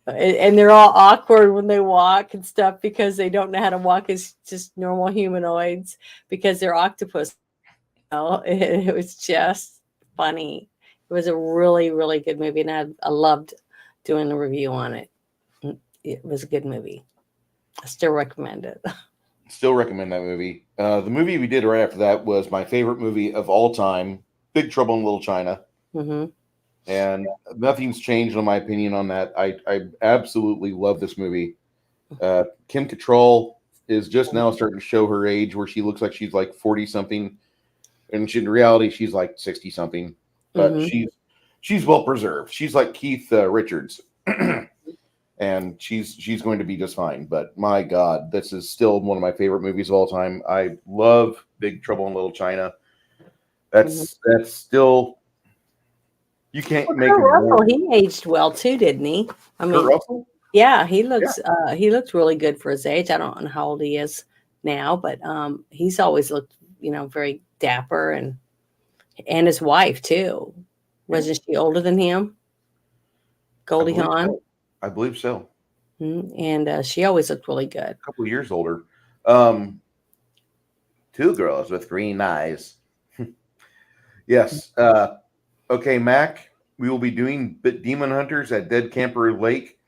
And they're all awkward when they walk and stuff because they don't know how to walk as just normal humanoids because they're octopus. It was just funny. It was a really, really good movie, and I loved doing a review on it. It was a good movie. I still recommend it. Still recommend that movie. The movie we did right after that was my favorite movie of all time, Big Trouble in Little China. Hmm. And nothing's changed in my opinion on that. I absolutely love this movie. Kim Cattrall is just now starting to show her age, where she looks like she's like 40 something, and in reality she's like 60 something. But Hmm. she's well preserved. She's like Keith Richards, and she's going to be just fine. But my God, this is still one of my favorite movies of all time. I love Big Trouble in Little China. That's still. You can't Well, make Kurt a more. Russell, he aged well too, didn't he? I Kurt mean, Russell? yeah, Yeah. he looks really good for his age. I don't know how old he is now, but he's always looked, very dapper, and his wife too. Yeah. Wasn't she older than him? I Goldie believe Hawn. so. I believe so. And she always looked really good. A couple years older. Um, Two girls with green eyes. Yes. Okay, Mac. We will be doing Demon Hunters at Dead Camper Lake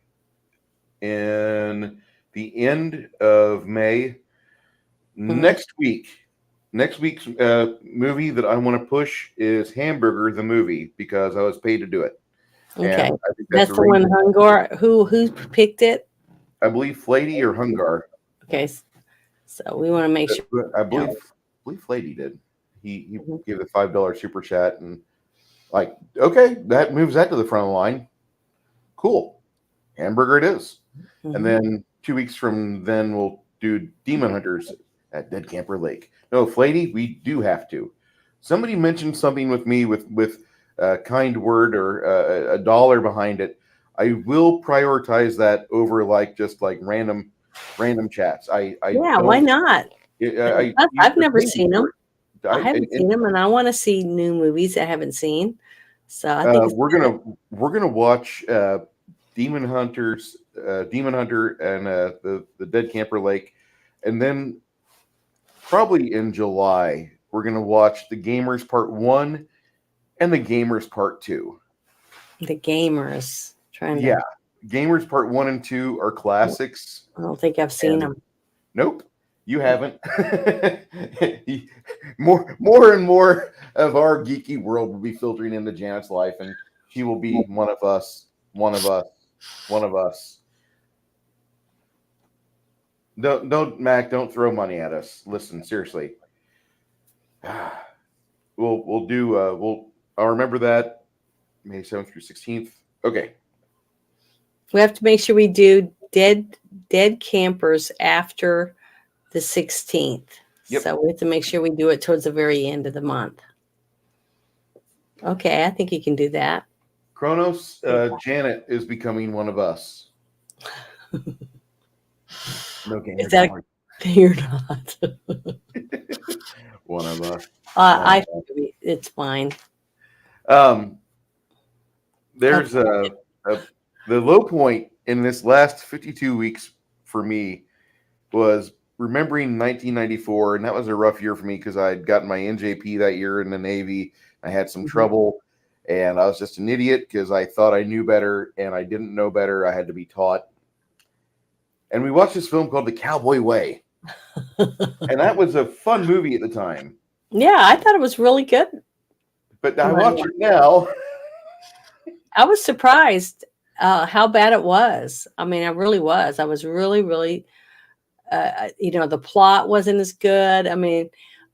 in the end of May. Next week's movie that I want to push is Hamburger the movie, because I was paid to do it. Okay, And I think that's a the one Hungar. Who picked it? I believe Flady or Hungar. Okay, so we want to make sure. I believe Flady did. He Mhm. gave a $5 super chat, and like, okay, that moves that to the front of the line. Cool. Hamburger it is. Mhm. And then 2 weeks from then, we'll do Demon Hunters at Dead Camper Lake. No, Flatey, we do have to. Somebody mentioned something with me with a kind word or $1 behind it. I will prioritize that over just like random chats. I Yeah, why don't. not? I've You're never paying me seen for them. it. I haven't seen them, and I want to see new movies I haven't seen. So I think it's we're good. gonna watch Demon Hunter, and the Dead Camper Lake, and then probably in July we're gonna watch the Gamers Part 1 and the Gamers Part 2. The Gamers trying Yeah, to. Gamers Part 1 and 2 are classics. I don't think I've seen And them. nope, you haven't. More and more of our geeky world will be filtering into Janet's life, and she will be one of us. One of us. One of us. Don't Mac. Don't throw money at us. Listen, seriously. We'll do. I'll remember that May 7th through 16th. Okay. We have to make sure we do dead campers after the 16th. Yep. So we have to make sure we do it towards the very end of the month. Okay, I think you can do that. Kronos, Janet is becoming one of us. No game. Is that you're not? One of us. I think it's fine. There's the low point in this last 52 weeks for me was remembering 1994, and that was a rough year for me because I'd gotten my NJP that year in the Navy. I had some trouble, and I was just an idiot because I thought I knew better, and I didn't know better. I had to be taught. And we watched this film called The Cowboy Way, and that was a fun movie at the time. Yeah, I thought it was really good. But I watch it now. I was surprised how bad it was. I mean, I really was. I was really, really, the plot wasn't as good. I mean,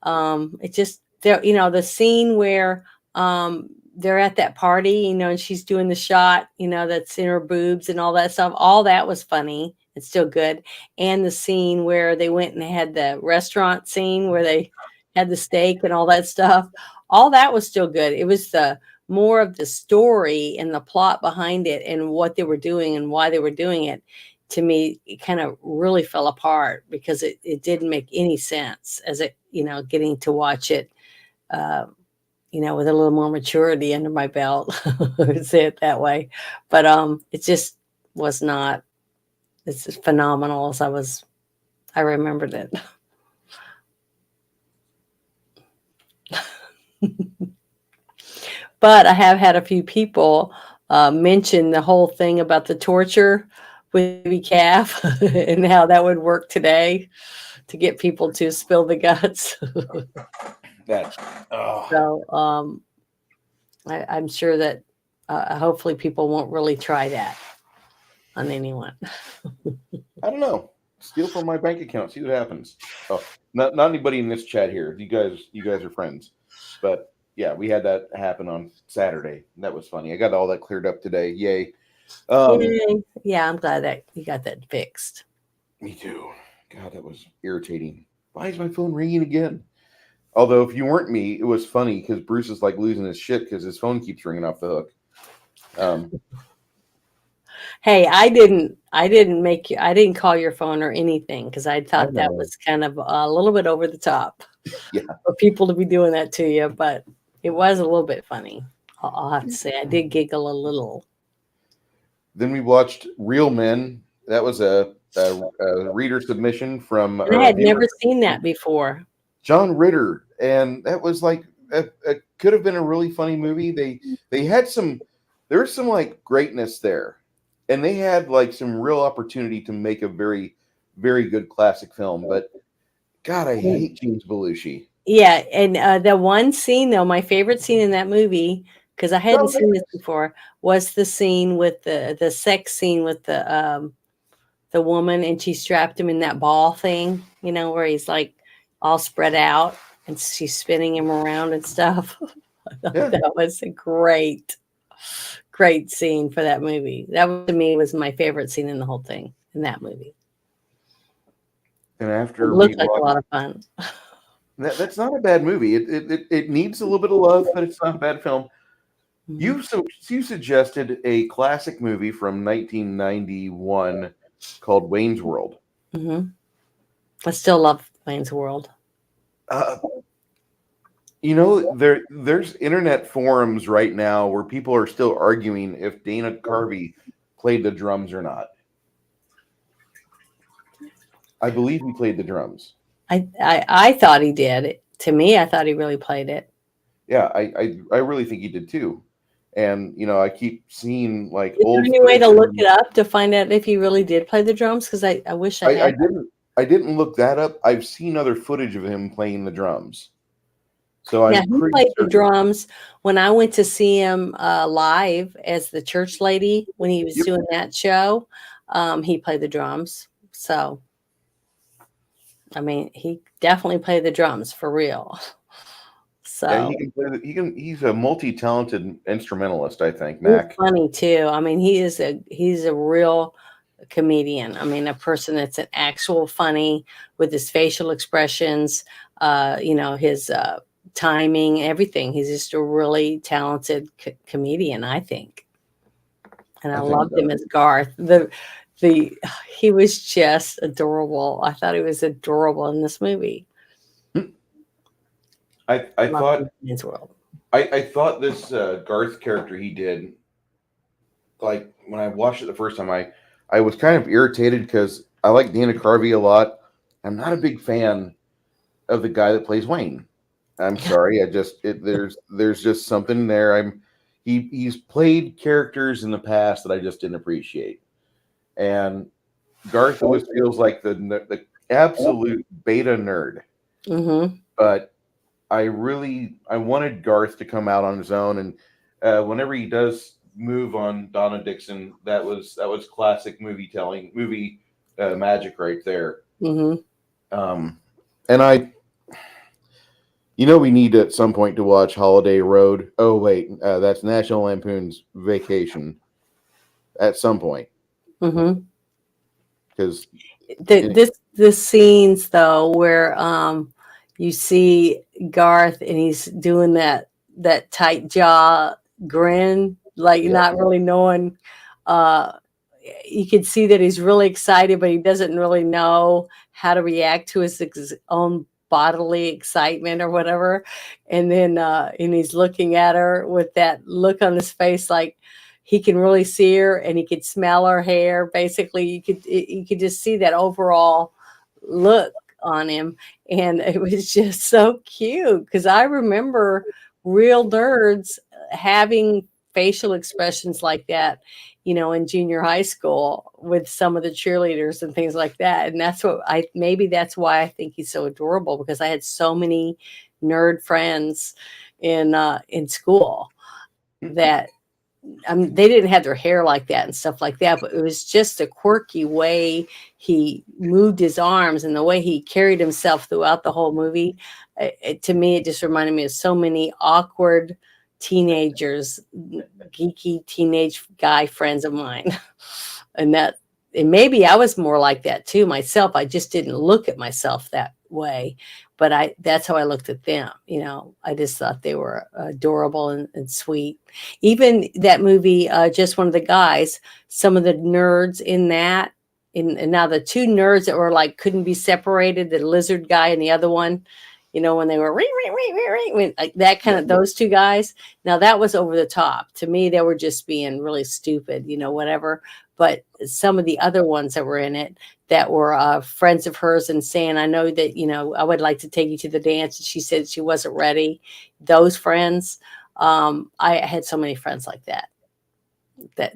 it just, there, the scene where they're at that party, and she's doing the shot, that's in her boobs and all that stuff. All that was funny. It's still good. And the scene where they went and had the restaurant scene where they had the steak and all that stuff. All that was still good. It was the more of the story and the plot behind it and what they were doing and why they were doing it. To me, it kind of really fell apart because it didn't make any sense as it, getting to watch it, with a little more maturity under my belt, say it that way. But it just was not as phenomenal as I remembered it. But I have had a few people mention the whole thing about the torture with baby calf and how that would work today to get people to spill the guts. So I'm sure that hopefully people won't really try that on anyone. I don't know. Steal from my bank account. See what happens. Oh, not anybody in this chat here. You guys are friends. But yeah, we had that happen on Saturday. That was funny. I got all that cleared up today. Yay. Yay. Yeah, I'm glad that you got that fixed. Me too. God, that was irritating. Why is my phone ringing again? Although if you weren't me, it was funny because Bruce is like losing his shit because his phone keeps ringing off the hook. Hey, I didn't call your phone or anything because I thought that was kind of a little bit over the top for people to be doing that to you, but it was a little bit funny. I'll have to say I did giggle a little. Then we watched Real Men. That was a reader submission from. And I had never seen that before. John Ritter, and that was like it could have been a really funny movie. They had there was some like greatness there. And they had like some real opportunity to make a very, very good classic film. But God, I hate James Belushi. Yeah, and the one scene though, my favorite scene in that movie, because I hadn't seen this before, was the scene with the sex scene with the woman, and she strapped him in that ball thing, where he's like all spread out and she's spinning him around and stuff. That was a great great scene for that movie. That to me was my favorite scene in the whole thing in that movie. And It after we looked like a watched, lot of fun. that's not a bad movie. It needs a little bit of love, but it's not a bad film. Mhm. You suggested a classic movie from 1991 called Wayne's World. Mhm. I still love Wayne's World. Uh, there's internet forums right now where people are still arguing if Dana Carvey played the drums or not. I believe he played the drums. I thought he did. To me, I thought he really played it. Yeah, I really think he did too. And I keep seeing like Is there old any way footage to of look him. it up to find out if he really did play the drums? Because I wish I I had. didn't look that up. I've seen other footage of him playing the drums. So Yeah, I'm he pretty played the certain. drums when I went to see him live as the church lady when he was Yep. doing that show. He played the drums. So, I mean, he definitely played the drums for real. Yeah, So, he can play. He's a multi-talented instrumentalist. I think he's Mac. funny too. I mean, he's a real comedian. I mean, a person that's an actual funny with his facial expressions, his timing, everything. He's just a really talented comedian, I think. And I I think loved him so. as Garth. The he was just adorable. I thought he was adorable in this movie. I Loved him thought in his world. I thought this Garth character he did, like when I watched it the first time, I was kind of irritated because I like Dana Carvey a lot. I'm not a big fan of the guy that plays Wayne. I'm sorry. There's just something there. He's played characters in the past that I just didn't appreciate. And Garth always feels like the absolute beta nerd. Hmm. But I wanted Garth to come out on his own, and whenever he does move on Donna Dixon, that was classic movie magic right there. Hmm. Um, and we need at some point to watch Holiday Road. Oh wait, that's National Lampoon's Vacation. At some point, Hmm. because The scenes though where you see Garth and he's doing that tight jaw grin, like yep, not really knowing. Uh, you can see that he's really excited, but he doesn't really know how to react to his own bodily excitement or whatever. And he's looking at her with that look on his face, like he can really see her and he could smell her hair. Basically, you could just see that overall look on him, and it was just so cute because I remember real nerds having facial expressions like that, in junior high school with some of the cheerleaders and things like that. And maybe that's why I think he's so adorable, because I had so many nerd friends in school that they didn't have their hair like that and stuff like that, but it was just a quirky way he moved his arms and the way he carried himself throughout the whole movie. To me, it just reminded me of so many awkward teenagers, geeky teenage guy friends of mine. and that and maybe I was more like that too myself. I just didn't look at myself that way, but that's how I looked at them. I just thought they were adorable and sweet. Even that movie, Just One of the Guys, some of the nerds in that, and now the two nerds that were like couldn't be separated, the lizard guy and the other one, when they were like that kind yep, of those two guys. Now that was over the top. To me, they were just being really stupid, whatever. But some of the other ones that were in it that were friends of hers and saying, I know that, I would like to take you to the dance. And she said she wasn't ready. Those friends, I had so many friends like that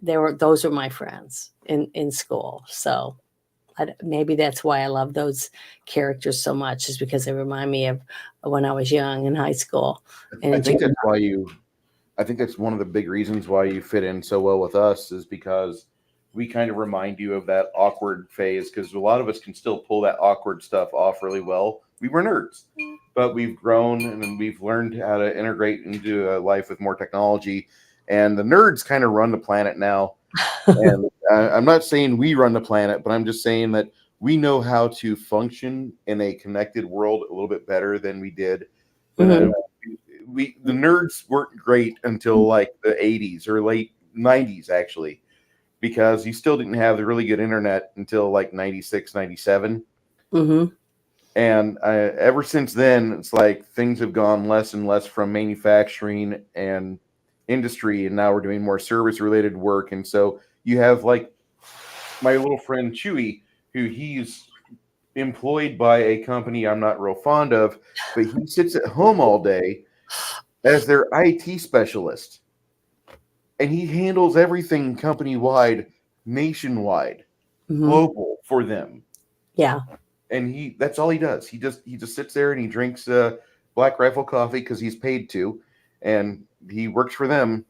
those were my friends in school. So maybe that's why I love those characters so much, is because they remind me of when I was young in high school and I in think junior. that's why you. I think that's one of the big reasons why you fit in so well with us is because we kind of remind you of that awkward phase, because a lot of us can still pull that awkward stuff off really well. We were nerds, but we've grown and we've learned how to integrate into a life with more technology. and the nerds kind of run the planet now. And I'm not saying we run the planet, but I'm just saying that we know how to function in a connected world a little bit better than we did. Mhm. The nerds weren't great until like the 80s or late 90s, actually, because you still didn't have the really good internet until like 96, 97. Mhm. And ever since then, it's like things have gone less and less from manufacturing and industry, and now we're doing more service related work. And so you have like my little friend Chewy, who he's employed by a company I'm not real fond of, but he sits at home all day as their IT specialist, and he handles everything company wide, nationwide, Mhm. global for them. Yeah. And that's all he does. He just sits there and he drinks Black Rifle coffee because he's paid to, and he works for them.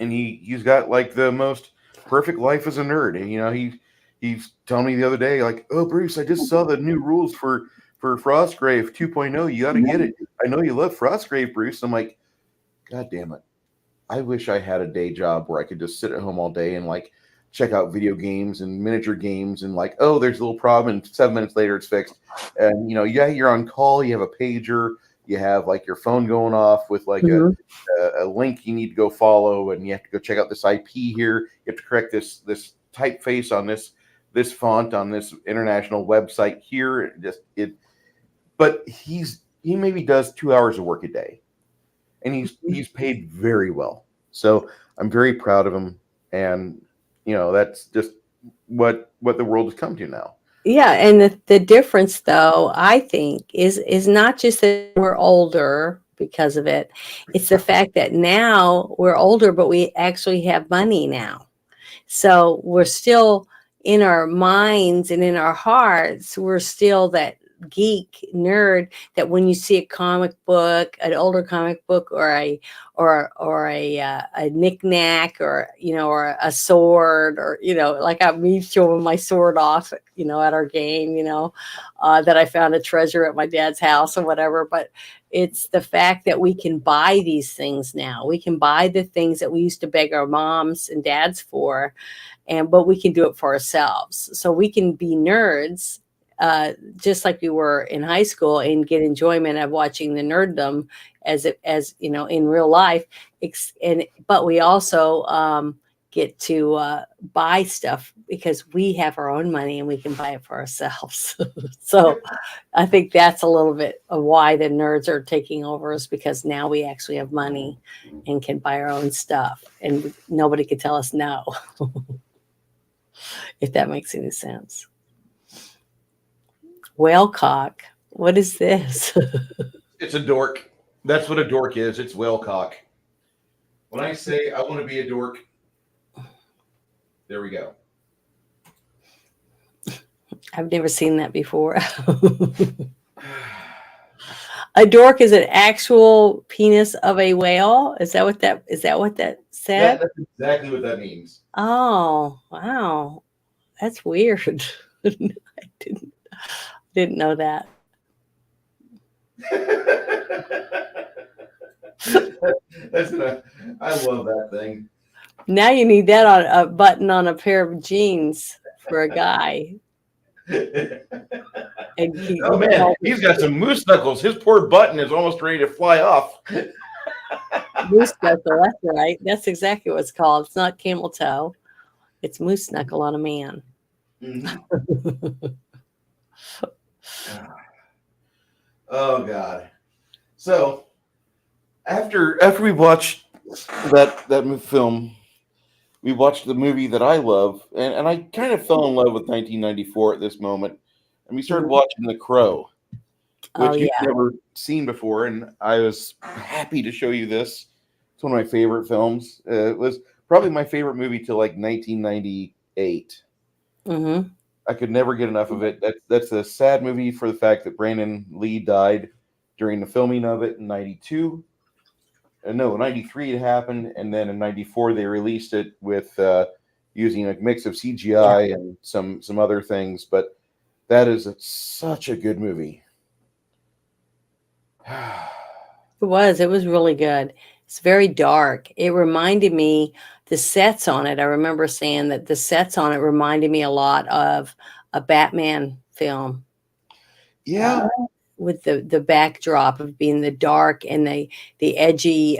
And he's got like the most perfect life as a nerd. And he's telling me the other day, like, oh Bruce, I just saw the new rules for Frostgrave 2.0. You got to get it. I know you love Frostgrave, Bruce. I'm like, God damn it. I wish I had a day job where I could just sit at home all day and like check out video games and miniature games and like, oh, there's a little problem and 7 minutes later it's fixed. And yeah, you're on call, you have a pager, you have like your phone going off with like Mhm. a link you need to go follow, and you have to go check out this IP here. You have to correct this typeface on this font on this international website here. But he maybe does 2 hours of work a day, and he's paid very well. So I'm very proud of him, and that's just what the world has come to now. Yeah, and the difference though, I think, is not just that we're older because of it. It's the fact that now we're older, but we actually have money now. So we're still in our minds and in our hearts, we're still that geek nerd that when you see a comic book, an older comic book, or a knickknack, or or a sword, or like me showing my sword off, at our game, that I found a treasure at my dad's house or whatever. But it's the fact that we can buy these things now. We can buy the things that we used to beg our moms and dads for, but we can do it for ourselves. So we can be nerds, just like we were in high school, and get enjoyment of watching the nerddom as in real life. But we also get to buy stuff because we have our own money and we can buy it for ourselves. So I think that's a little bit of why the nerds are taking over, is because now we actually have money and can buy our own stuff, and nobody can tell us no. If that makes any sense. Whalecock. What is this? It's a dork. That's what a dork is. It's whalecock. When I say I want to be a dork, there we go. I've never seen that before. A dork is an actual penis of a whale. Is that what that said? That's exactly what that means. Oh, wow. That's weird. I didn't know that. I love that thing. Now you need that on a button on a pair of jeans for a guy. And Oh man, he's got some moose knuckles. His poor button is almost ready to fly off. moose knuckle. That's right. That's exactly what it's called. It's not camel toe. It's moose knuckle on a man. Mhm. Oh God. So after we watched that film, we watched the movie that I love, and I kind of fell in love with 1994 at this moment, and we started Mhm. watching The Crow, Oh which you've yeah. never seen before, and I was happy to show you this. It's one of my favorite films. It was probably my favorite movie till like 1998. Mm-hmm. I could never get enough of it. That's a sad movie for the fact that Brandon Lee died during the filming of it in '92. No, '93 it happened, and then in '94 they released it with using a mix of Yeah. CGI and some other things. But that is such a good movie. It was. It was really good. It's very dark. It reminded me, the sets on it, I remember saying that the sets on it reminded me a lot of a Batman film, Yeah, with the backdrop of being the dark and the edgy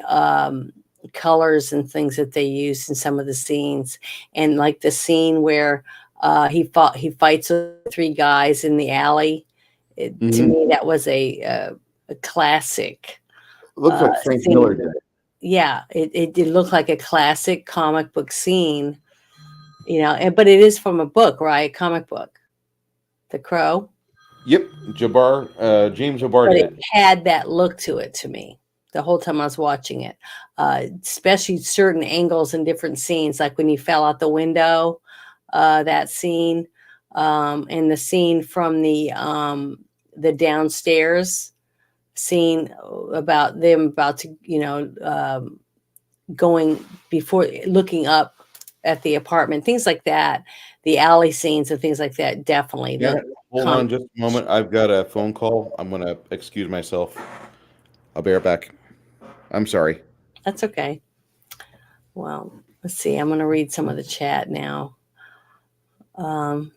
colors and things that they use in some of the scenes, and like the scene where he fights with three guys in the alley. To hmm me, that was a classic looks like Frank Miller scene. did it. Yeah, it did look like a classic comic book scene, but it is from a book, right? Comic book, The Crow. Yep, James Jabbar But did it it. had that look to it to me the whole time I was watching it, especially certain angles and different scenes, like when he fell out the window, that scene, and the scene from the downstairs scene about them about to, going before looking up at the apartment, things like that, the alley scenes and things like that. Definitely Yeah, the hold comic. on just a moment. I've got a phone call. I'm gonna excuse myself. I'll be right back. I'm sorry. That's okay. Well, let's see. I'm going to read some of the chat now. Um,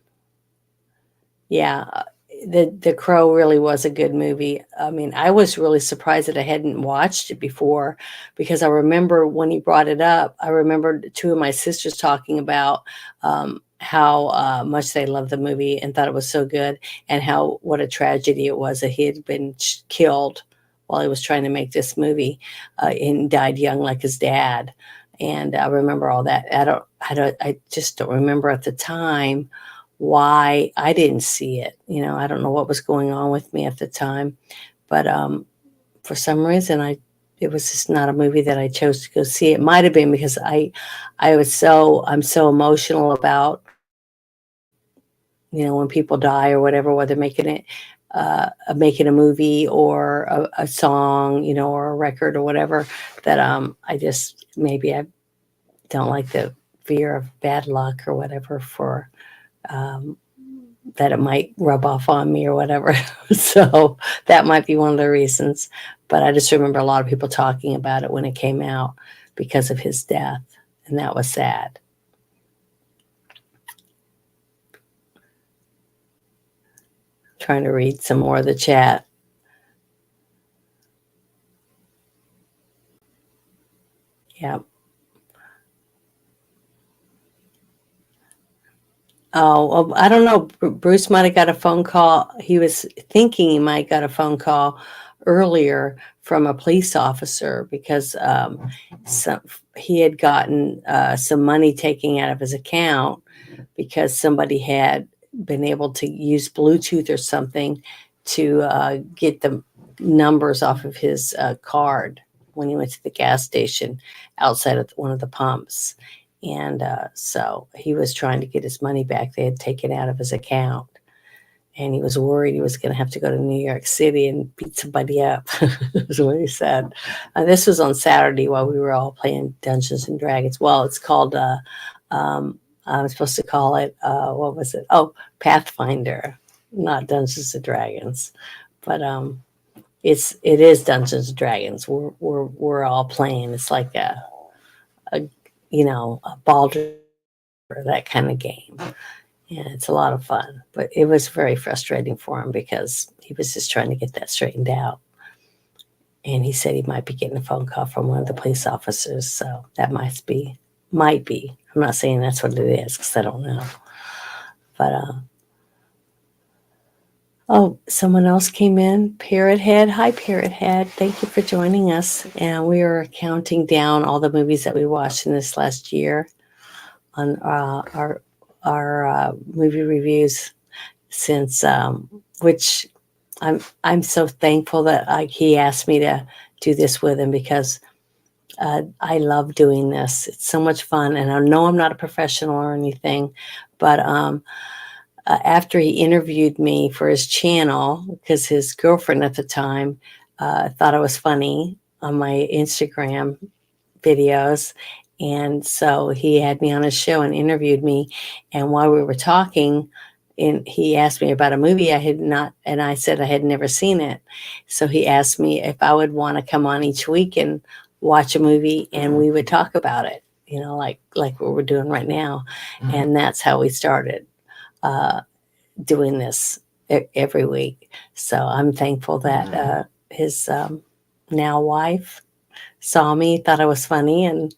yeah, the Crow really was a good movie. I mean, I was really surprised that I hadn't watched it before, because I remember when he brought it up. I remember two of my sisters talking about how much they loved the movie and thought it was so good, and how what a tragedy it was that he had been killed while he was trying to make this movie, and died young like his dad. And I remember all that. I just don't remember at the time why I didn't see it. I don't know what was going on with me at the time, but for some reason, it was just not a movie that I chose to go see. It might have been because I'm so emotional about, when people die or whatever, whether making a movie or a song, or a record or whatever, that I just, maybe I don't like the fear of bad luck or whatever, for um, that it might rub off on me or whatever. So that might be one of the reasons. But I just remember a lot of people talking about it when it came out because of his death, and that was sad. Trying to read some more of the chat. Yeah. Oh, well, I don't know. Bruce might have got a phone call. He was thinking he might got a phone call earlier from a police officer, because some, he had gotten some money taken out of his account, because somebody had been able to use Bluetooth or something to get the numbers off of his card when he went to the gas station outside of one of the pumps. And so he was trying to get his money back they had taken out of his account. And he was worried he was going to have to go to New York City and beat somebody up, is what he said. This was on Saturday while we were all playing Dungeons and Dragons. Well, it's called, I'm supposed to call it, what was it? Oh, Pathfinder, not Dungeons and Dragons. But it is Dungeons and Dragons. We're all playing. It's like a a Baldur's, that kind of game. And it's a lot of fun, but it was very frustrating for him because he was just trying to get that straightened out. And he said he might be getting a phone call from one of the police officers. So that might be. I'm not saying that's what it is because I don't know. But, oh, someone else came in. Parrot Head. Hi, Parrot Head. Thank you for joining us. And we are counting down all the movies that we watched in this last year on our movie reviews, since which I'm so thankful that he asked me to do this with him, because I love doing this. It's so much fun, and I know I'm not a professional or anything, but after he interviewed me for his channel, because his girlfriend at the time thought I was funny on my Instagram videos. And so he had me on his show and interviewed me. And while we were talking, and he asked me about a movie I had not, and I said I had never seen it. So he asked me if I would want to come on each week and watch a movie and we would talk about it, like what we're doing right now. And that's how we started uh, doing this every week. So I'm thankful that his now wife saw me, thought I was funny, and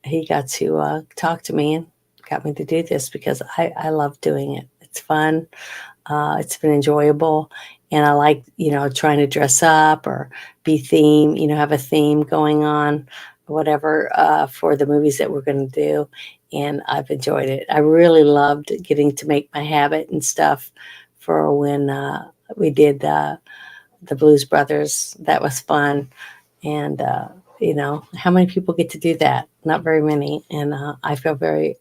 he got to talk to me and got me to do this because I love doing it. It's fun. It's been enjoyable. And I like, trying to dress up or be theme, have a theme going on, whatever, for the movies that we're going to do. And I've enjoyed it. I really loved getting to make my habit and stuff for when we did the Blues Brothers. That was fun. And, how many people get to do that? Not very many. And I feel very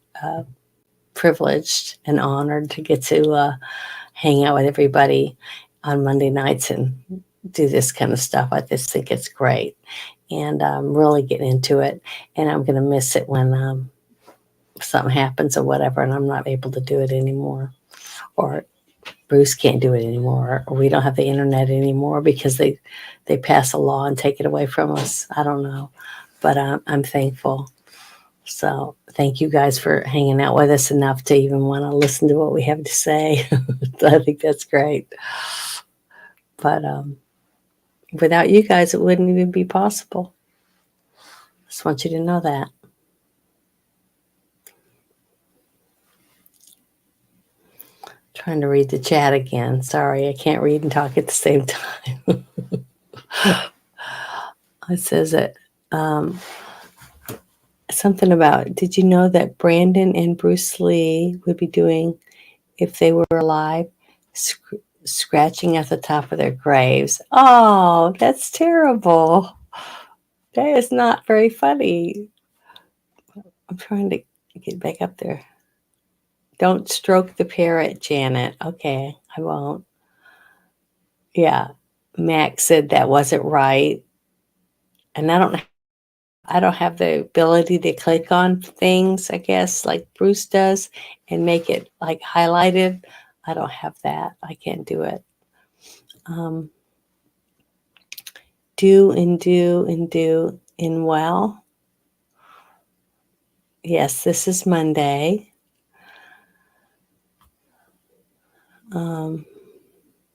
privileged and honored to get to hang out with everybody on Monday nights and do this kind of stuff. I just think it's great. And I'm really getting into it. And I'm going to miss it when something happens or whatever, and I'm not able to do it anymore. Or Bruce can't do it anymore, or we don't have the internet anymore because they pass a law and take it away from us. I don't know, but I'm thankful. So thank you guys for hanging out with us enough to even want to listen to what we have to say. I think that's great. But without you guys, it wouldn't even be possible. Just want you to know that. Trying to read the chat again. Sorry, I can't read and talk at the same time. It says that something about, did you know that Brandon and Bruce Lee would be doing, if they were alive, scratching at the top of their graves? Oh, that's terrible. That is not very funny. I'm trying to get back up there. Don't stroke the parrot, Janet. Okay, I won't. Yeah, Max said that wasn't right. And I don't have the ability to click on things, I guess, like Bruce does and make it like highlighted. I don't have that. I can't do it. Do and do and do in well. Yes, this is Monday.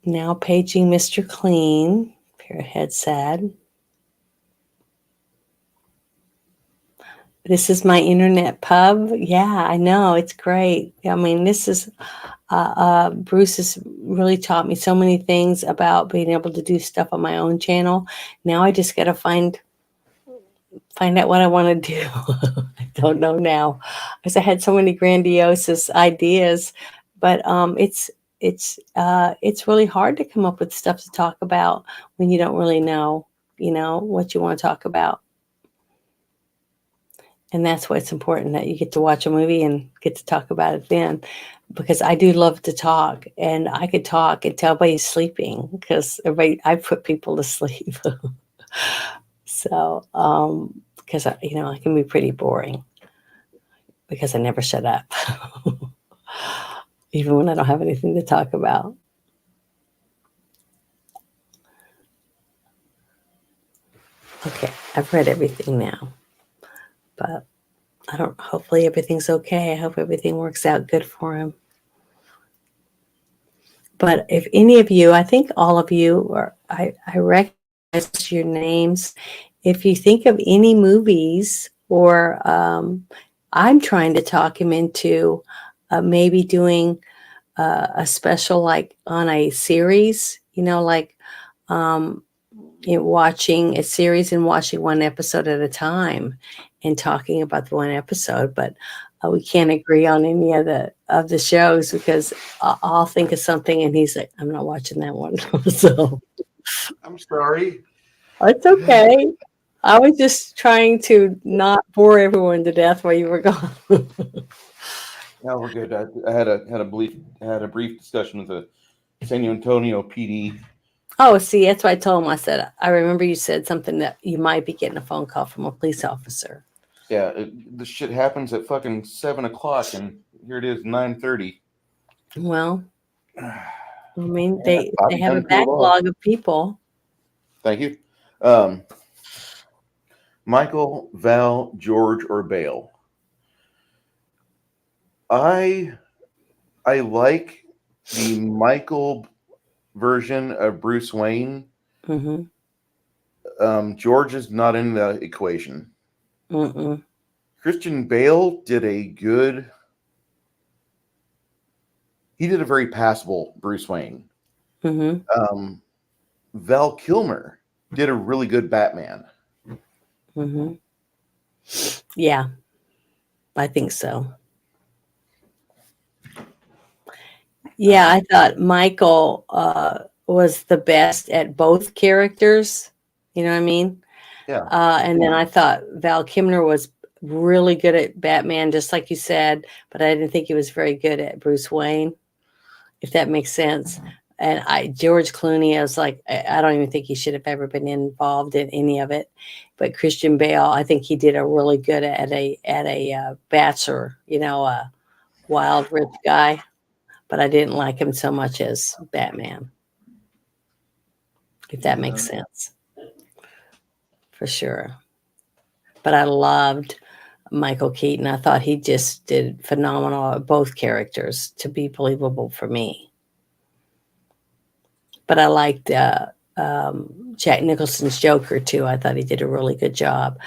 Now paging Mr. Clean. Parrot said. This is my internet pub. Yeah, I know. It's great. I mean, this is Bruce has really taught me so many things about being able to do stuff on my own channel. Now I just got to find out what I want to do. I don't know now because I had so many grandiose ideas, but it's really hard to come up with stuff to talk about when you don't really know, what you want to talk about. And that's why it's important that you get to watch a movie and get to talk about it then, because I do love to talk, and I could talk until everybody's sleeping because I put people to sleep. So, because I can be pretty boring because I never shut up, even when I don't have anything to talk about. Okay, I've read everything now, but hopefully everything's okay. I hope everything works out good for him. But if any of you, I think all of you, I recognize your names. If you think of any movies, or I'm trying to talk him into maybe doing a special, like on a series, like watching a series and watching one episode at a time and talking about the one episode. But we can't agree on any of the shows because I'll think of something and he's like, I'm not watching that one. So I'm sorry. it's okay. I was just trying to not bore everyone to death while you were gone. No, we're good. I had a brief discussion with the San Antonio PD. Oh, see, that's why I told him. I said, I remember you said something that you might be getting a phone call from a police officer. Yeah, this shit happens at fucking 7:00, and here it is 9:30. Well, I mean, they Bobby have a kinda cooled off. backlog of people. Thank you. Michael, Val, George, or Bale. I I like the Michael version of Bruce Wayne. Mm-hmm. George is not in the equation. Mm-mm. Christian Bale did a good. He did a very passable Bruce Wayne. Mm-hmm. Um, Val Kilmer did a really good Batman. Mm-hmm. Yeah, I think so. Yeah, Um, I thought Michael was the best at both characters. You know what I mean? yeah, And then I thought Val Kilmer was really good at Batman, just like you said, but I didn't think he was very good at Bruce Wayne, if that makes sense. And George Clooney, I was like, I don't even think he should have ever been involved in any of it. But Christian Bale, I think he did a really good at a bachelor, a wild rich guy. But I didn't like him so much as Batman, if that makes sense, for sure. But I loved Michael Keaton. I thought he just did phenomenal at both characters to be believable for me. But I liked Jack Nicholson's Joker too. I thought he did a really good job.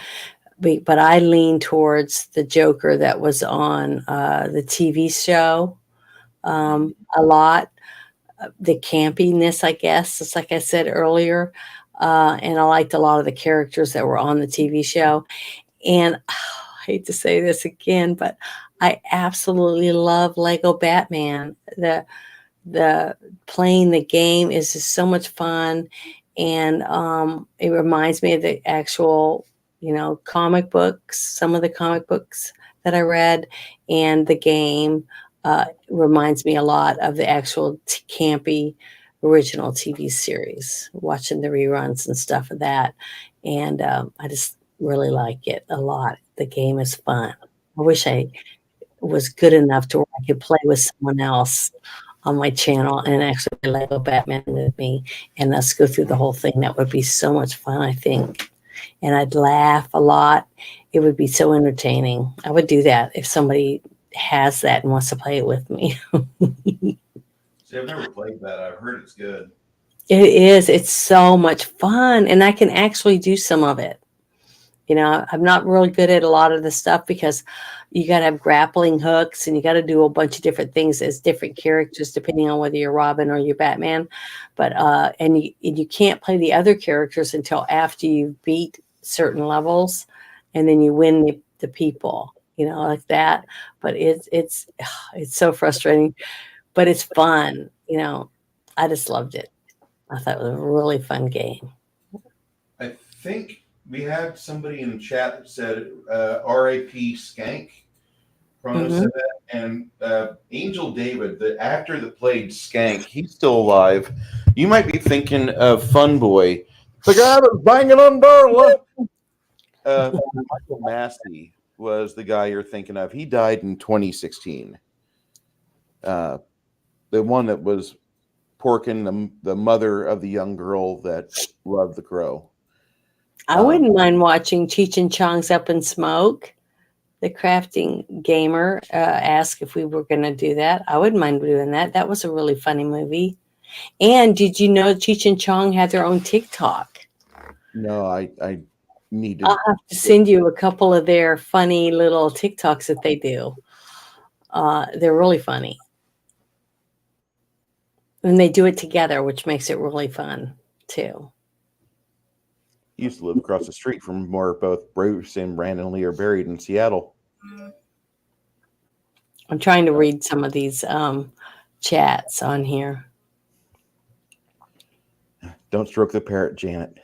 But I lean towards the Joker that was on the TV show a lot. The campiness, I guess, just like I said earlier. And I liked a lot of the characters that were on the TV show. And I hate to say this again, but I absolutely love Lego Batman. The playing the game is just so much fun, and it reminds me of the actual, comic books. Some of the comic books that I read, and the game reminds me a lot of the actual campy original TV series. Watching the reruns and stuff of that, and I just really like it a lot. The game is fun. I wish I was good enough to where I could play with someone else on my channel and actually play Lego Batman with me and us go through the whole thing. That would be so much fun, I think. And I'd laugh a lot. It would be so entertaining. I would do that if somebody has that and wants to play it with me. see, I've never played that. I've heard it's good. It is. It's so much fun. And I can actually do some of it. I'm not really good at a lot of the stuff because you got to have grappling hooks and you got to do a bunch of different things as different characters, depending on whether you're Robin or you're Batman. But, and you can't play the other characters until after you beat certain levels and then you win the people, like that. But it's so frustrating, but it's fun. I just loved it. I thought it was a really fun game. I think we had somebody in the chat that said R.I.P. Skank. Chrono Hmm. said that, and Angel David, the actor that played Skank, he's still alive. You might be thinking of Fun Boy, the guy that's banging on Darla. Michael Massey was the guy you're thinking of. He died in 2016. Uh, the one that was Porkin, the mother of the young girl that loved the crow. I wouldn't mind watching Cheech and Chong's Up in Smoke. The crafting gamer asked if we were going to do that. I wouldn't mind doing that. That was a really funny movie. And did you know Cheech and Chong had their own TikTok? No, I need I'll to. have to send you a couple of their funny little TikToks that they do. They're really funny. And they do it together, which makes it really fun, too. He used to live across the street from where both Bruce and Brandon Lee are buried in Seattle. I'm trying to read some of these chats on here. Don't stroke the parrot, Janet.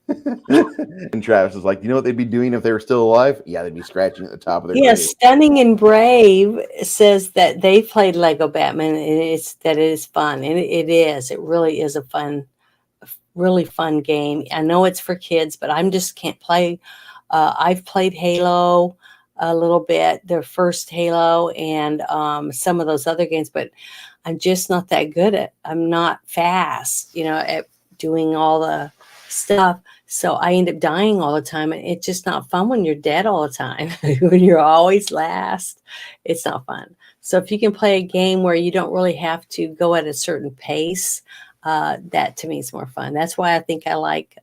And Travis is like, you know what they'd be doing if they were still alive? Yeah, they'd be scratching at the top of their Yes, grave. Stunning and Brave says that they played Lego Batman and it is fun. And it is. It really is a really fun game. I know it's for kids, but I just can't play. I've played Halo a little bit, their first Halo, and some of those other games, but I'm just not that good at. I'm not fast, at doing all the stuff. So I end up dying all the time. And it's just not fun when you're dead all the time. When you're always last, it's not fun. So if you can play a game where you don't really have to go at a certain pace, that to me is more fun. That's why I think I like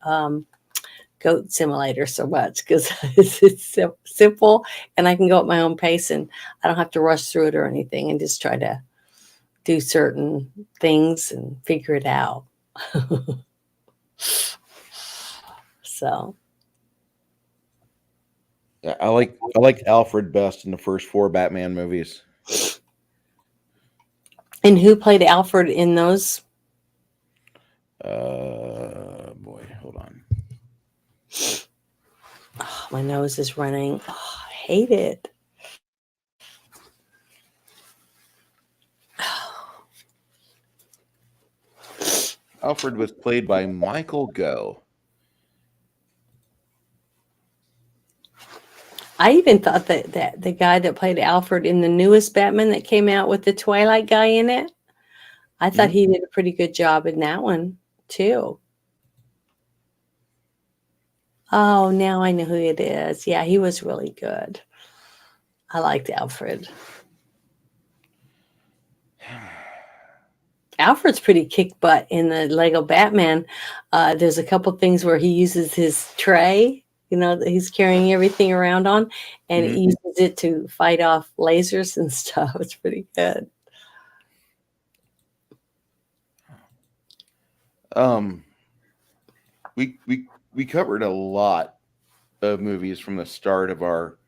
Goat Simulator so much, because it's simple and I can go at my own pace and I don't have to rush through it or anything, and just try to do certain things and figure it out. So Yeah, I like Alfred best in the first 4 Batman movies. and who played Alfred in those? Boy, hold on. Oh, my nose is running. Oh, I hate it. Alfred was played by Michael Gough. I even thought that the guy that played Alfred in the newest Batman that came out with the Twilight guy in it, I thought he did a pretty good job in that one too. Oh, now I know who it is. Yeah, he was really good. I liked Alfred. Alfred's pretty kick butt in the Lego Batman. There's a couple things where he uses his tray, that he's carrying everything around on, and he uses it to fight off lasers and stuff. It's pretty good. We covered a lot of movies from the start of our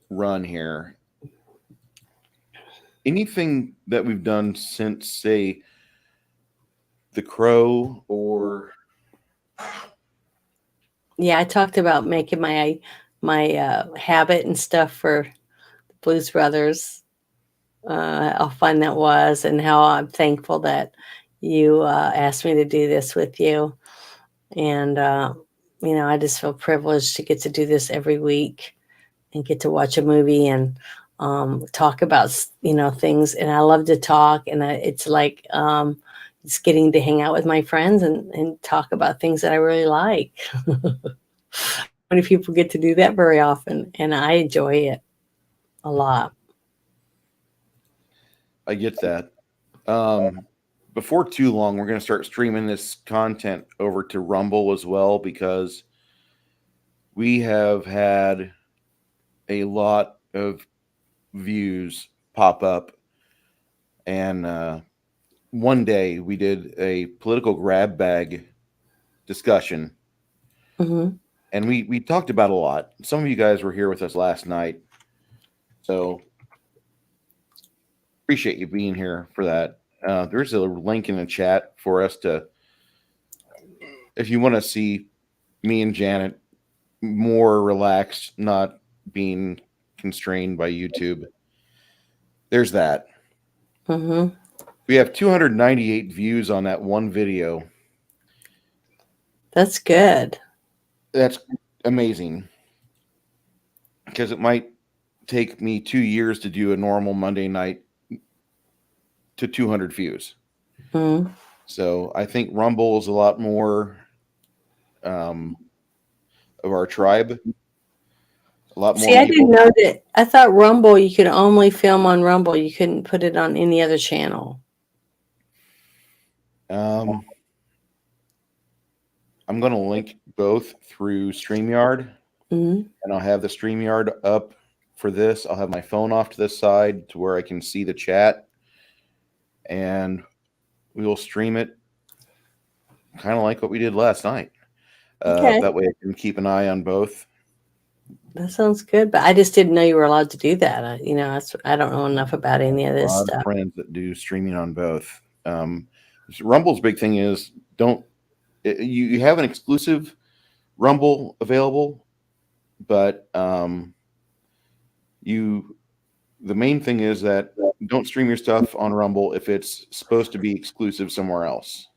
run here. Anything that we've done since, say, The Crow, or Yeah, I talked about making my habit and stuff for Blues Brothers. How fun that was, and how I'm thankful that you asked me to do this with you. And I just feel privileged to get to do this every week and get to watch a movie and talk about things. And I love to talk, and it's like just getting to hang out with my friends and talk about things that I really like. Many people get to do that very often, and I enjoy it a lot. I get that. Before too long, we're going to start streaming this content over to Rumble as well, because we have had a lot of views pop up. And one day we did a political grab bag discussion, and we talked about a lot. Some of you guys were here with us last night, so appreciate you being here for that. There's a link in the chat for us to, if you want to see me and Janet more relaxed, not being constrained by YouTube. There's that. We have 298 views on that one video. That's good. That's amazing, because it might take me 2 years to do a normal Monday night to 200 views. So I think Rumble is a lot more of our tribe. A lot more. See, I didn't know that. I thought Rumble, you could only film on Rumble. You couldn't put it on any other channel. I'm going to link both through StreamYard, and I'll have the StreamYard up for this. I'll have my phone off to the side to where I can see the chat, and we will stream it kind of like what we did last night. That way I can keep an eye on both. That sounds good, but I just didn't know you were allowed to do that. I don't know enough about any of this stuff. Friends that do streaming on both. Rumble's big thing is you have an exclusive Rumble available, but the main thing is that don't stream your stuff on Rumble if it's supposed to be exclusive somewhere else.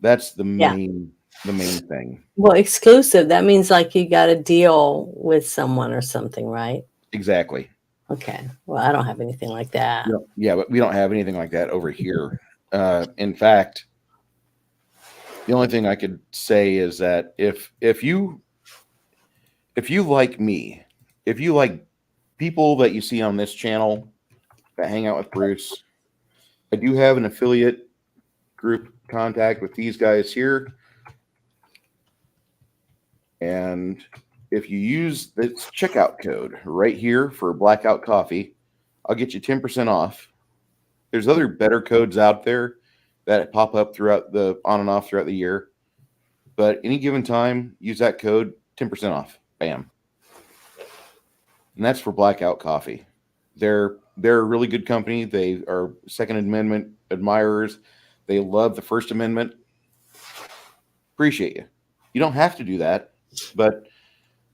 That's the main thing. Well, exclusive, that means like you got a deal with someone or something, right? Exactly. Okay. Well, I don't have anything like that. Yeah, but we don't have anything like that over here. In fact, The only thing I could say is that if you like me, if you like people that you see on this channel that hang out with Bruce, I do have an affiliate group contact with these guys here. And if you use this checkout code right here for Blackout Coffee, I'll get you 10% off. There's other better codes out there that pop up throughout the on and off throughout the year. But any given time, use that code, 10% off. Bam. And that's for Blackout Coffee. They're a really good company. They are Second Amendment admirers. They love the First Amendment. Appreciate you. You don't have to do that, but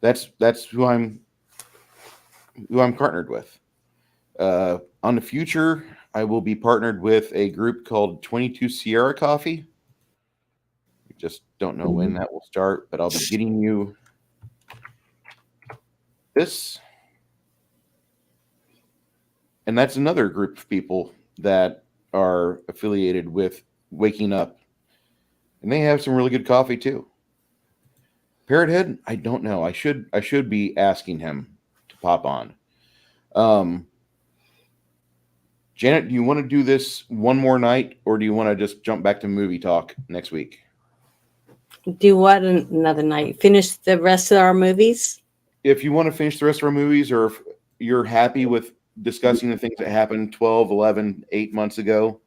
that's who I'm partnered with. On the future, I will be partnered with a group called 22 Sierra Coffee. We just don't know when that will start, but I'll be getting you this. And that's another group of people that are affiliated with Waking Up. And they have some really good coffee too. Parrothead, I don't know. I should be asking him to pop on. Janet, do you want to do this one more night, or do you want to just jump back to movie talk next week? Do what another night? Finish the rest of our movies? If you want to finish the rest of our movies, or if you're happy with discussing the things that happened 12, 11, 8 months ago.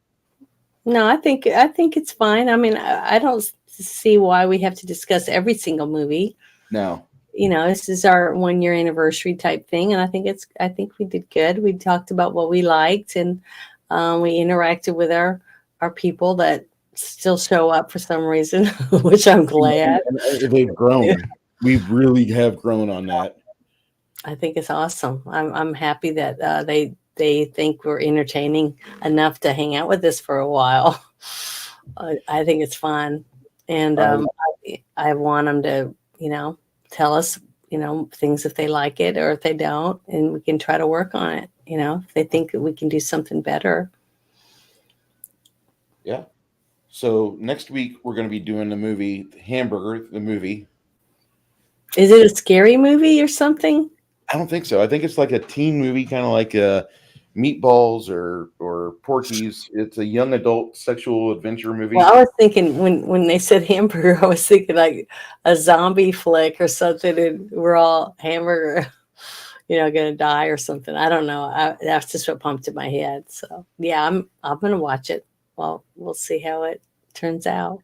No, I think it's fine. I mean, I don't see why we have to discuss every single movie. No. You know, this is our 1-year anniversary type thing, and I think we did good. We talked about what we liked, and we interacted with our people that still show up for some reason, which I'm glad. They've grown. We really have grown on that. I think it's awesome. I'm happy that they think we're entertaining enough to hang out with us for a while. I think it's fun, and I want them to, tell us, things if they like it or if they don't, and we can try to work on it. If they think that we can do something better. Yeah. So next week we're going to be doing the movie Hamburger, the movie. Is it a scary movie or something? I don't think so. I think it's like a teen movie, kind of like Meatballs or Porky's. It's a young adult sexual adventure movie. Well, I was thinking when they said hamburger, I was thinking like a zombie flick or something, and we're all hamburger, going to die or something. I don't know. That's just what pumped in my head. So yeah, I'm going to watch it. Well, we'll see how it turns out.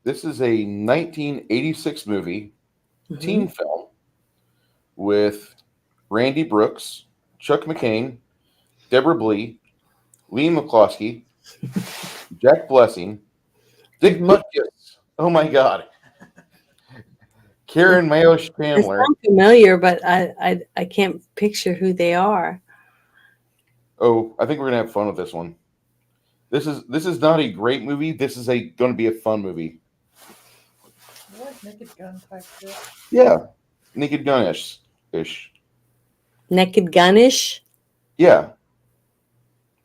This is a 1986 movie, teen film, with Randy Brooks, Chuck McCain, Deborah Blee, Lee McCloskey, Jack Blessing, Dick Butkus. Oh my God. Karen Mayo Chandler. It sounds familiar, but I can't picture who they are. Oh, I think we're gonna have fun with this one. This is not a great movie. This is going to be a fun movie. What Naked Gun type shit? Yeah, Naked Gun-ish. Naked Gun-ish? Yeah.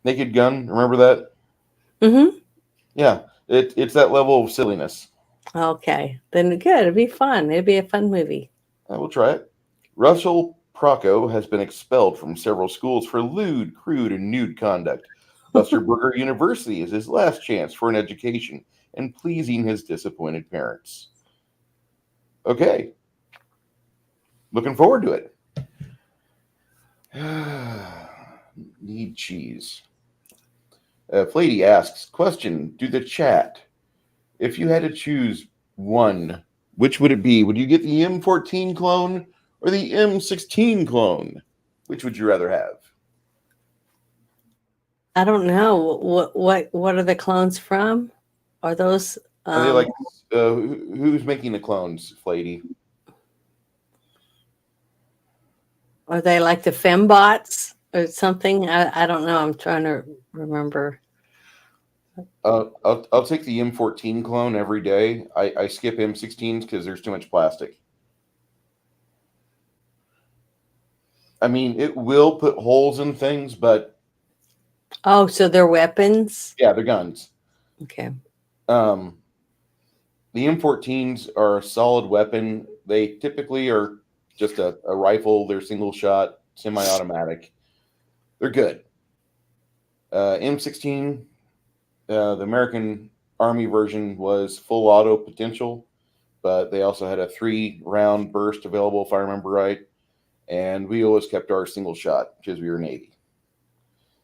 Naked Gun, remember that? Mm-hmm. Yeah, it's that level of silliness. Okay, then good. It'll be fun. It'll be a fun movie. We'll try it. Russell Procco has been expelled from several schools for lewd, crude, and nude conduct. Buster Burger University is his last chance for an education and pleasing his disappointed parents. Okay. Looking forward to it. Need cheese. Flady asks, question to the chat. If you had to choose one, which would it be? Would you get the M14 clone or the M16 clone? Which would you rather have? I don't know. What are the clones from? Are those? Are they like who's making the clones, Flady? Are they like the fembots or something? I don't know. I'm trying to remember. I'll take the M14 clone every day. I skip M16s because there's too much plastic. I mean, it will put holes in things, but oh, so they're weapons? Yeah, they're guns. Okay. The M14s are a solid weapon. They typically are just a rifle. They're single shot, semi-automatic. They're good. M16, the American Army version was full auto potential, but they also had a 3-round burst available, if I remember right. And we always kept our single shot because we were Navy.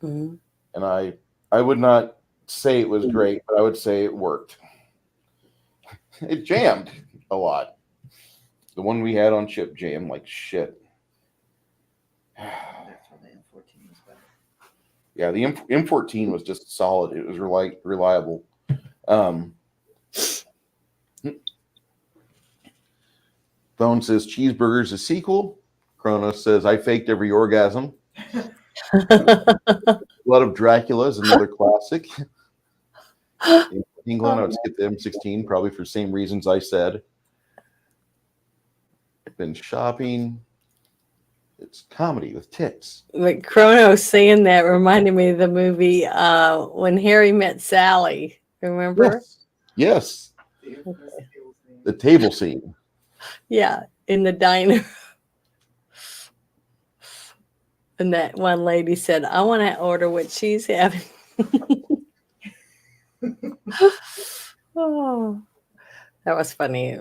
Mm-hmm. And I would not say it was great, but I would say it worked. It jammed a lot. The one we had on ship jammed like shit. That's why the M14 was better. Yeah, the M14 was just solid. It was reliable. Bone says Cheeseburgers a sequel. Kronos says I faked every orgasm. Blood of Dracula is another classic. In England, I would skip the M16 probably for the same reasons I said. Been shopping. It's comedy with tits. But Kronos saying that reminded me of the movie When Harry Met Sally. Remember? Yes. The The table scene. Yeah, in the diner. And that one lady said, I want to order what she's having. Oh, that was funny.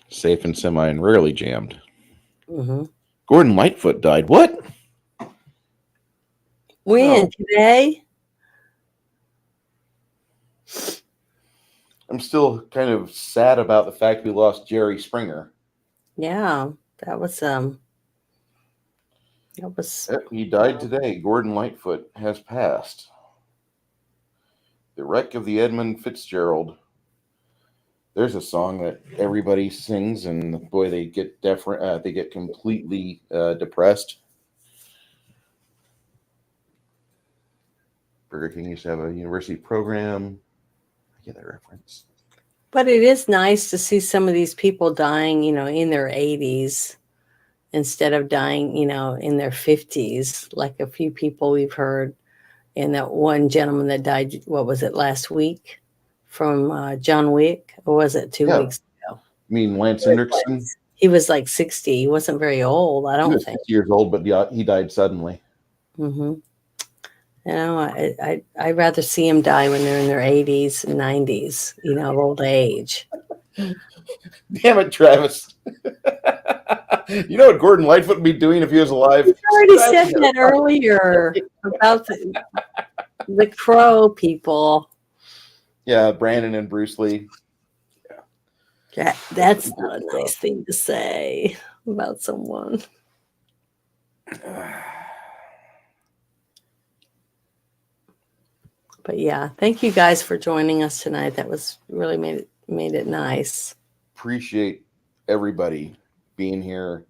Safe and semi and rarely jammed. Mm-hmm. Gordon Lightfoot died. What? When? No. Today? I'm still kind of sad about the fact we lost Jerry Springer. Yeah, that was He died today. Gordon Lightfoot has passed. The Wreck of the Edmund Fitzgerald. There's a song that everybody sings, and boy, they get they get completely depressed. Burger King used to have a university program. I get that reference. But it is nice to see some of these people dying, in their 80s instead of dying, in their 50s, like a few people we've heard. And that one gentleman that died, what was it, last week from John Wick? Or was it 2 weeks ago? I mean, Lance Hendrickson? He was like 60. He wasn't very old, I don't He was think. 60 years old, but he died suddenly. Mm-hmm. I'd rather see them die when they're in their 80s and 90s, of old age. Damn it, Travis. You know what Gordon Lightfoot would be doing if he was alive? You already said that earlier about the Crow people. Yeah, Brandon and Bruce Lee. That's not a nice thing to say about someone. But yeah, thank you guys for joining us tonight. That was really made it nice. Appreciate everybody being here,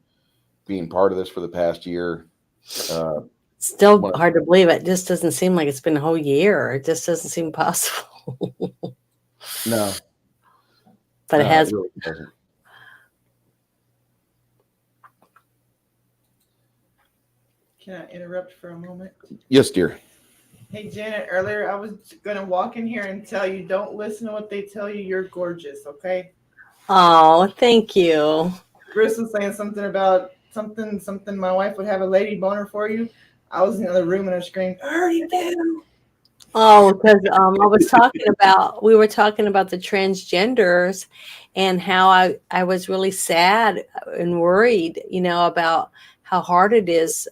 being part of this for the past year. Still hard to believe. It just doesn't seem like it's been a whole year. It just doesn't seem possible. No. But it has. It really doesn't. Can I interrupt for a moment? Yes, dear. Hey, Janet, earlier I was going to walk in here and tell you, don't listen to what they tell you. You're gorgeous, okay? Oh, thank you. Bruce was saying something about something. My wife would have a lady boner for you. I was in the other room and I screamed, hurry down. Oh, because we were talking about the transgenders and how I was really sad and worried, about how hard it is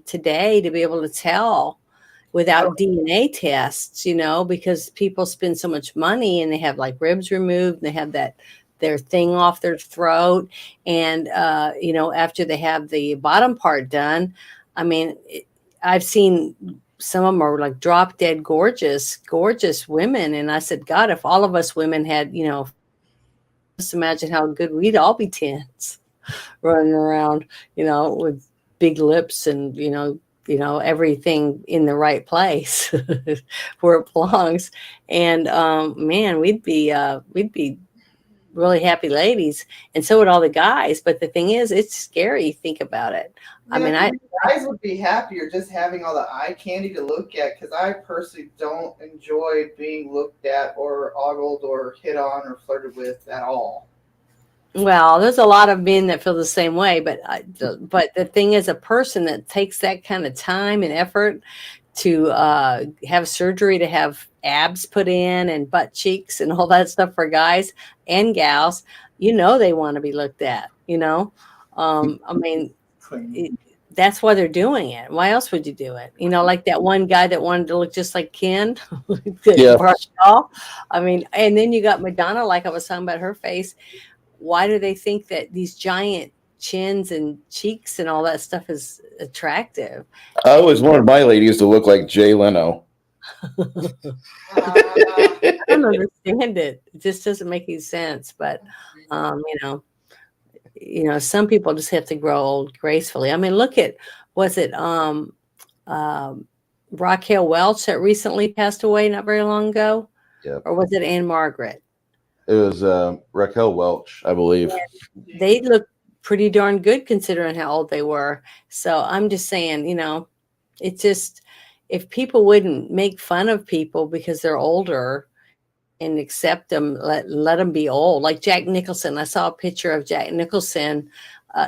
today to be able to tell without DNA tests, because people spend so much money and they have like ribs removed, and they have their thing off their throat. And, after they have the bottom part done, I mean, I've seen some of them are like drop dead gorgeous women. And I said, God, if all of us women had, just imagine how good we'd all be tens running around, with big lips and, everything in the right place where it belongs. And man, we'd be really happy ladies, and so would all the guys. But the thing is, it's scary. Think about it. I Yeah, mean, I think guys would be happier just having all the eye candy to look at because I personally don't enjoy being looked at or ogled or hit on or flirted with at all. well, there's a lot of men that feel the same way, but the thing is, a person that takes that kind of time and effort to have surgery to have abs put in and butt cheeks and all that stuff for guys and gals, they want to be looked at. I mean, Clean. it, that's why they're doing it. Why else would you do it? Like that one guy that wanted to look just like Ken, that Yeah. brushed off. I mean, and then you got Madonna, like I was talking about her face. Why do they think that these giant chins and cheeks and all that stuff is attractive? I And always wanted my ladies to look like Jay Leno. Uh, I don't understand it. It just doesn't make any sense. But um, you know, some people just have to grow old gracefully. I mean, look at was it um, Raquel Welch that recently passed away not very long ago, Yep. or was it Anne Margaret? It was Raquel Welch, I believe. They look pretty darn good considering how old they were. So I'm just saying, it's just if people wouldn't make fun of people because they're older and accept them, let them be old. Like Jack Nicholson, I saw a picture of Jack Nicholson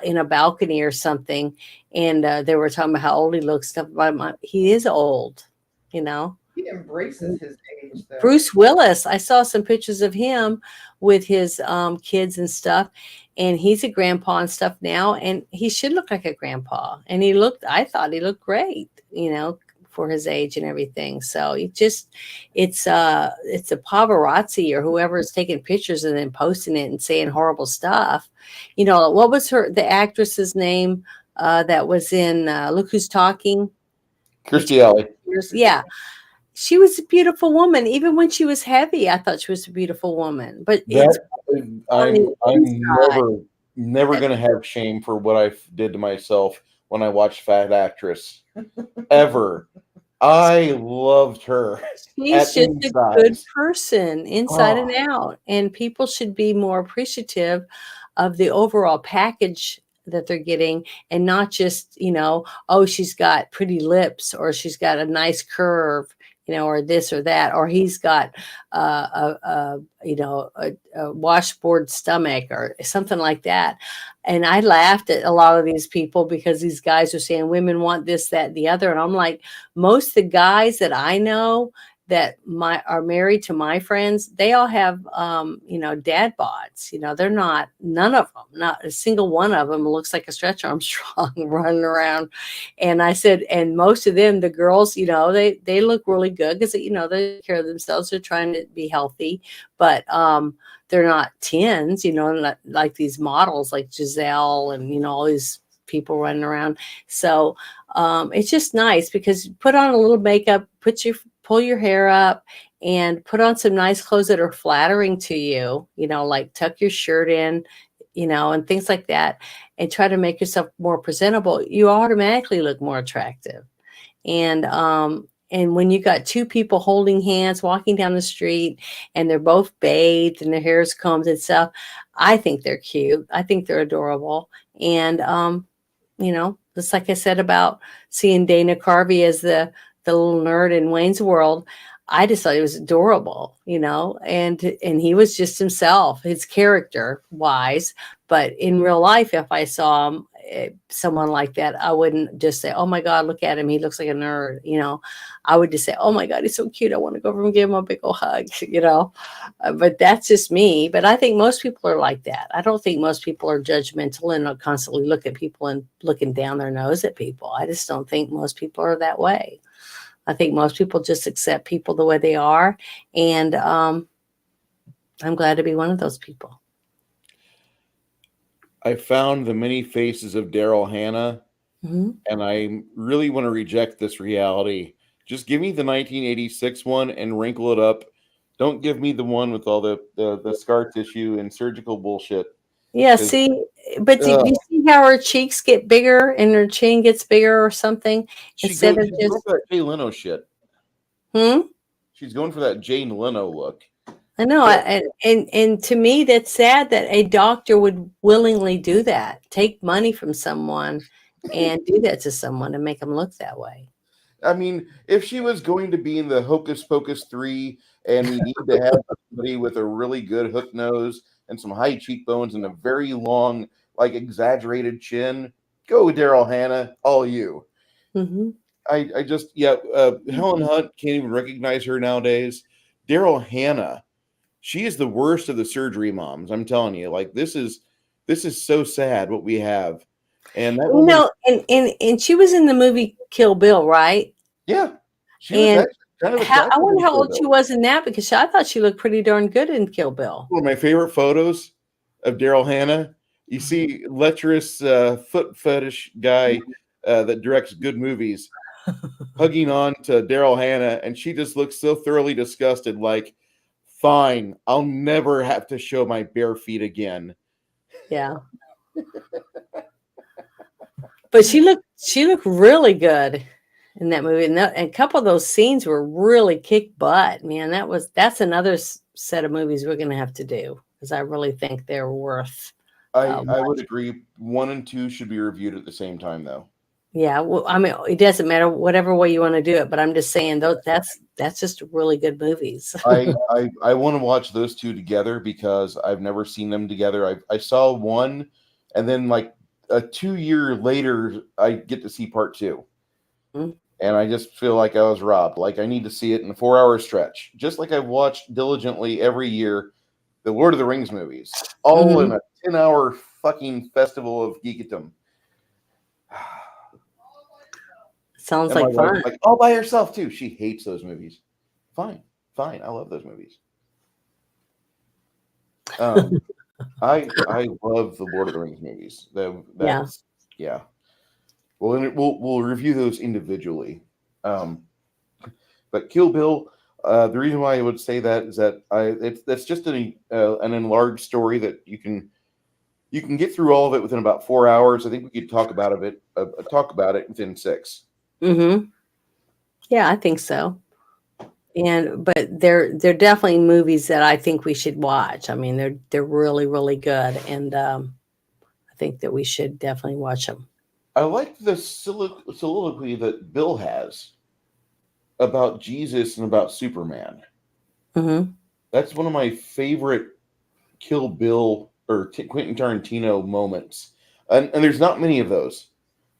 in a balcony or something, and they were talking about how old he looks. Stuff about him. He is old, you know. he embraces his age, though. Bruce Willis, I saw some pictures of him with his kids and stuff, and he's a grandpa and stuff now, and he should look like a grandpa. And I thought he looked great, for his age and everything. So it's a paparazzi or whoever is taking pictures and then posting it and saying horrible stuff. What was the actress's name that was in Look Who's Talking? Kirstie Alley. Yeah, she was a beautiful woman. Even when she was heavy, I thought she was a beautiful woman. But it's That on the I'm inside. never gonna have shame for what I did to myself when I watched Fat Actress. Ever. I loved her She's at just any a good size. person inside and Oh, out. And people should be more appreciative of the overall package that they're getting and not just, oh, she's got pretty lips or she's got a nice curve, or this or that, or he's got a washboard stomach or something like that. And I laughed at a lot of these people because these guys are saying women want this, that, the other. And I'm like, most of the guys that I know that are married to my friends, they all have dad bods. They're not, none of them, not a single one of them looks like a Stretch Armstrong running around. And I said, and most of them, the girls, they look really good because they take care of themselves. They're trying to be healthy, but they're not tens, not like these models like Giselle and all these people running around. So it's just nice because put on a little makeup, pull your hair up and put on some nice clothes that are flattering to you, like tuck your shirt in, and things like that, and try to make yourself more presentable. You automatically look more attractive. And when you got two people holding hands walking down the street and they're both bathed and their hair's combed and stuff, I think they're cute. I think they're adorable. And just like I said about seeing Dana Carvey as the little nerd in Wayne's World, I just thought he was adorable, and he was just himself, his character wise. But in real life, if I saw him, someone like that, I wouldn't just say, "Oh my God, look at him, he looks like a nerd." I would just say, "Oh my God, he's so cute. I want to go over and give him a big old hug." But that's just me. But I think most people are like that. I don't think most people are judgmental and constantly look at people and looking down their nose at people. I just don't think most people are that way. I think most people just accept people the way they are. And I'm glad to be one of those people. I found the many faces of Daryl Hannah, Hmm. and I really want to reject this reality. Just give me the 1986 one and wrinkle it up. Don't give me the one with all the scar tissue and surgical bullshit. Yeah, 'Cause, see, but do ugh, you see how her cheeks get bigger and her chin gets bigger or something instead of she's going just, for that Jay Leno shit. hmm? She's going for that Jane Leno look. I know, But and to me, that's sad that a doctor would willingly do that, take money from someone, and do that to someone and make them look that way. I mean, if she was going to be in the Hocus Pocus 3 and we need to have somebody with a really good hook nose and some high cheekbones and a very long, like exaggerated chin, go Daryl Hannah, all you. Hmm. I just, yeah, Helen Hunt can't even recognize her nowadays. Daryl Hannah, she is the worst of the surgery moms. I'm telling you, like this is so sad what we have. And that You woman, know, and she was in the movie Kill Bill, right? yeah, she was And actually kind of how I attractive wonder in how Kill old she Bill. was in that because I thought she looked pretty darn good in Kill Bill. One of my favorite photos of Daryl Hannah. You see lecherous foot fetish guy that directs good movies hugging on to Daryl Hannah, and she just looks so thoroughly disgusted, like, fine, I'll never have to show my bare feet again. Yeah, but she looked really good in that movie, and a couple of those scenes were really kick butt. Man, that's another set of movies we're gonna have to do because I really think they're worth. I would agree. 1 and 2 should be reviewed at the same time, though. Yeah, well, I mean, it doesn't matter whatever way you want to do it, but I'm just saying though that's just really good movies. I want to watch those two together because I've never seen them together. I saw one, and then like a 2 year later, I get to see part two. Mhm. And I just feel like I was robbed. Like I need to see it in a 4 hour stretch, just like I've watched diligently every year the Lord of the Rings movies, all in Mhm. a 10 hour fucking festival of geekdom. Sounds And my like wife's fun. like, all by herself too. She hates those movies. Fine, fine. I love those movies. Um, I love the Lord of the Rings movies. Yeah. That's yeah. Well, and we'll review those individually. Um, but Kill Bill, the reason why I would say that is that that's just an enlarged story that you can get through all of it within about 4 hours. I think we could talk about it within 6. Mhm. Yeah, I think so. But they're definitely movies that I think we should watch. I mean, they're really really good, and I think that we should definitely watch them. I like the soliloquy that Bill has about Jesus and about Superman. Hmm. That's one of my favorite Kill Bill or Quentin Tarantino moments, and there's not many of those.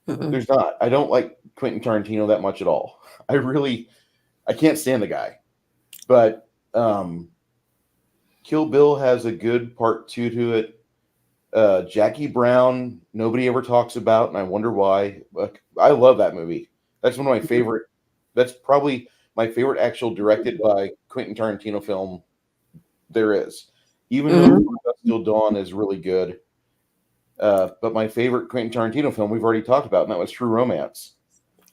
Hmm. There's not. I don't like Quentin Tarantino that much at all. I can't stand the guy. But Kill Bill has a good part two to it. Jackie Brown, nobody ever talks about, and I wonder why. I love that movie. That's one of my favorite. That's probably my favorite actual directed by Quentin Tarantino film there is. Even though Hmm. Before Dusk Till Dawn is really good, but my favorite Quentin Tarantino film we've already talked about, and that was True Romance.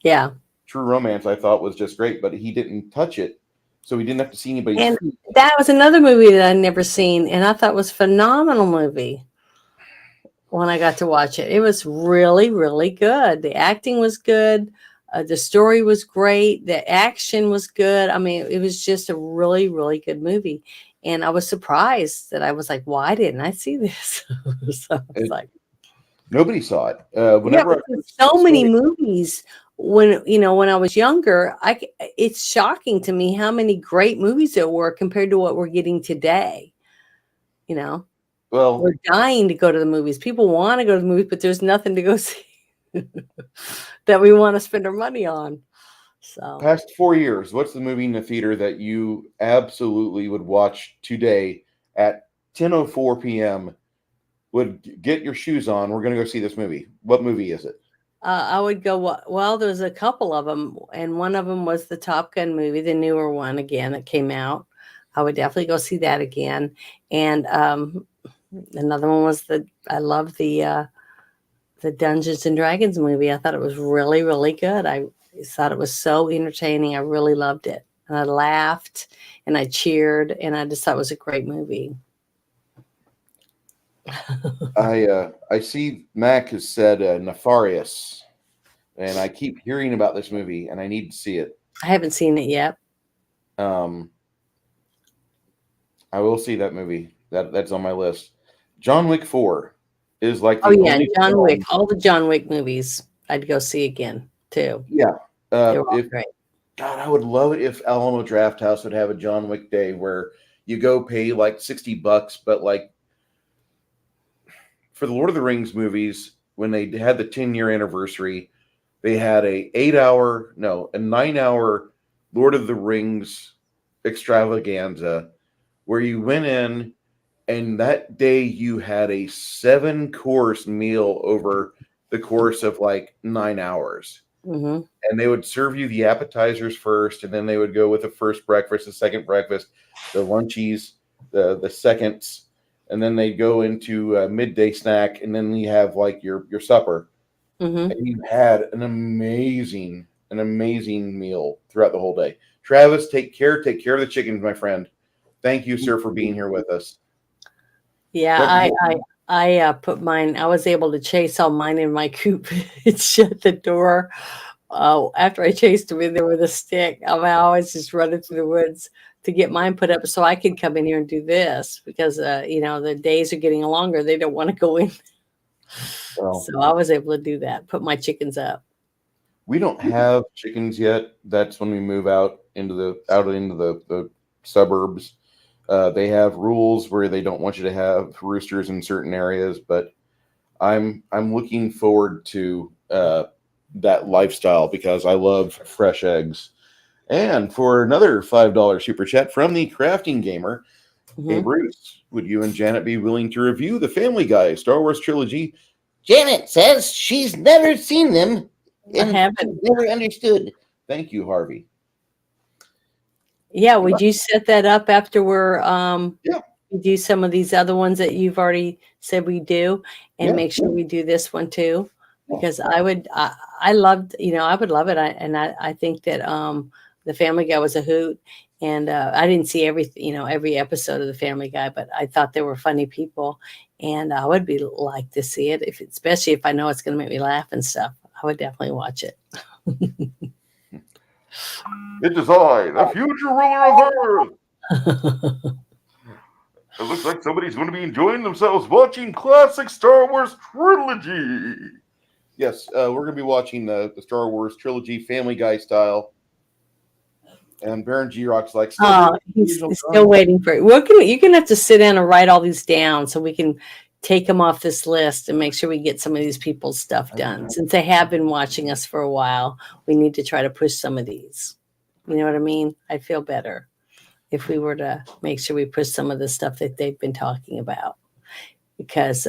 Yeah, True Romance I thought was just great, but he didn't touch it, so we didn't have to see anybody's and feet. that was another movie that I'd never seen, and I thought was phenomenal movie when I got to watch it. It was really really good. The acting was good. The story was great. The action was good. I mean, it was just a really, really good movie. And I was surprised that I was like, why didn't I see this? So it's It, like, nobody saw it. yeah, Whenever I because first so saw many it, movies when I was younger, it's shocking to me how many great movies there were compared to what we're getting today. You know, well, we're dying to go to the movies. People want to go to the movies, but there's nothing to go see that we want to spend our money on. So, past 4 years, what's the movie in the theater that you absolutely would watch today at 10:04 p.m.? Would get your shoes on. We're going to go see this movie. What movie is it? I would go. Well, there's a couple of them, and one of them was the Top Gun movie, the newer one again that came out. I would definitely go see that again. And another one was I love the Dungeons and Dragons movie. I thought it was really really good. I thought it was so entertaining. I really loved it, and I laughed and I cheered, and I just thought it was a great movie. I see Mac has said Nefarious, and I keep hearing about this movie, and I need to see it. I haven't seen it yet. Um, I will see that movie. That's on my list. John Wick 4 is like Oh the yeah, only John Wick. film. All the John Wick movies, I'd go see again too. Yeah. They were all If great. God, I would love it if Alamo Draft House would have a John Wick day where you go pay like $60, but like for the Lord of the Rings movies, when they had the 10-year anniversary, they had a 9-hour Lord of the Rings extravaganza where you went in and that day you had a 7-course meal over the course of like 9 hours. Hmm. And they would serve you the appetizers first, and then they would go with the first breakfast, the second breakfast, the lunchies, the seconds, and then they go into a midday snack, and then you have like your supper. Hmm. And you had an amazing meal throughout the whole day. Travis, take care of the chickens, my friend. Thank you, sir, for being here with us. Yeah, Don't I put mine. I was able to chase all mine in my coop and shut the door. After I chased them in there with a stick, I always just running through the woods to get mine put up so I could come in here and do this because the days are getting longer. They don't want to go in, well, so I was able to do that. Put my chickens up. we don't have chickens yet. That's when we move out into the suburbs. They have rules where they don't want you to have roosters in certain areas, but I'm looking forward to that lifestyle because I love fresh eggs. And for another $5 super chat from the crafting gamer, hey Hmm. Bruce, would you and Janet be willing to review the Family Guy Star Wars trilogy? Janet says she's never seen them I and haven't. never understood. Thank you, Harvey. Yeah, would you set that up after Yeah. we do some of these other ones that you've already said we do, and Yeah. make sure we do this one too? Yeah. Because I loved, I would love it. I think that the Family Guy was a hoot, and I didn't see every episode of the Family Guy, but I thought they were funny people, and I would be like to see it especially if I know it's going to make me laugh and stuff. I would definitely watch it. It is I, the future ruler of Earth. It looks like somebody's going to be enjoying themselves watching classic Star Wars trilogy. Yes, we're going to be watching the Star Wars trilogy, Family Guy style. And Baron G Rock's like, still Oh, waiting for the he's original still drawing. waiting for it. You're gonna have to sit down and write all these down so we can take them off this list and make sure we get some of these people's stuff done. Since they have been watching us for a while, we need to try to push some of these. You know what I mean? I'd feel better if we were to make sure we push some of the stuff that they've been talking about. Because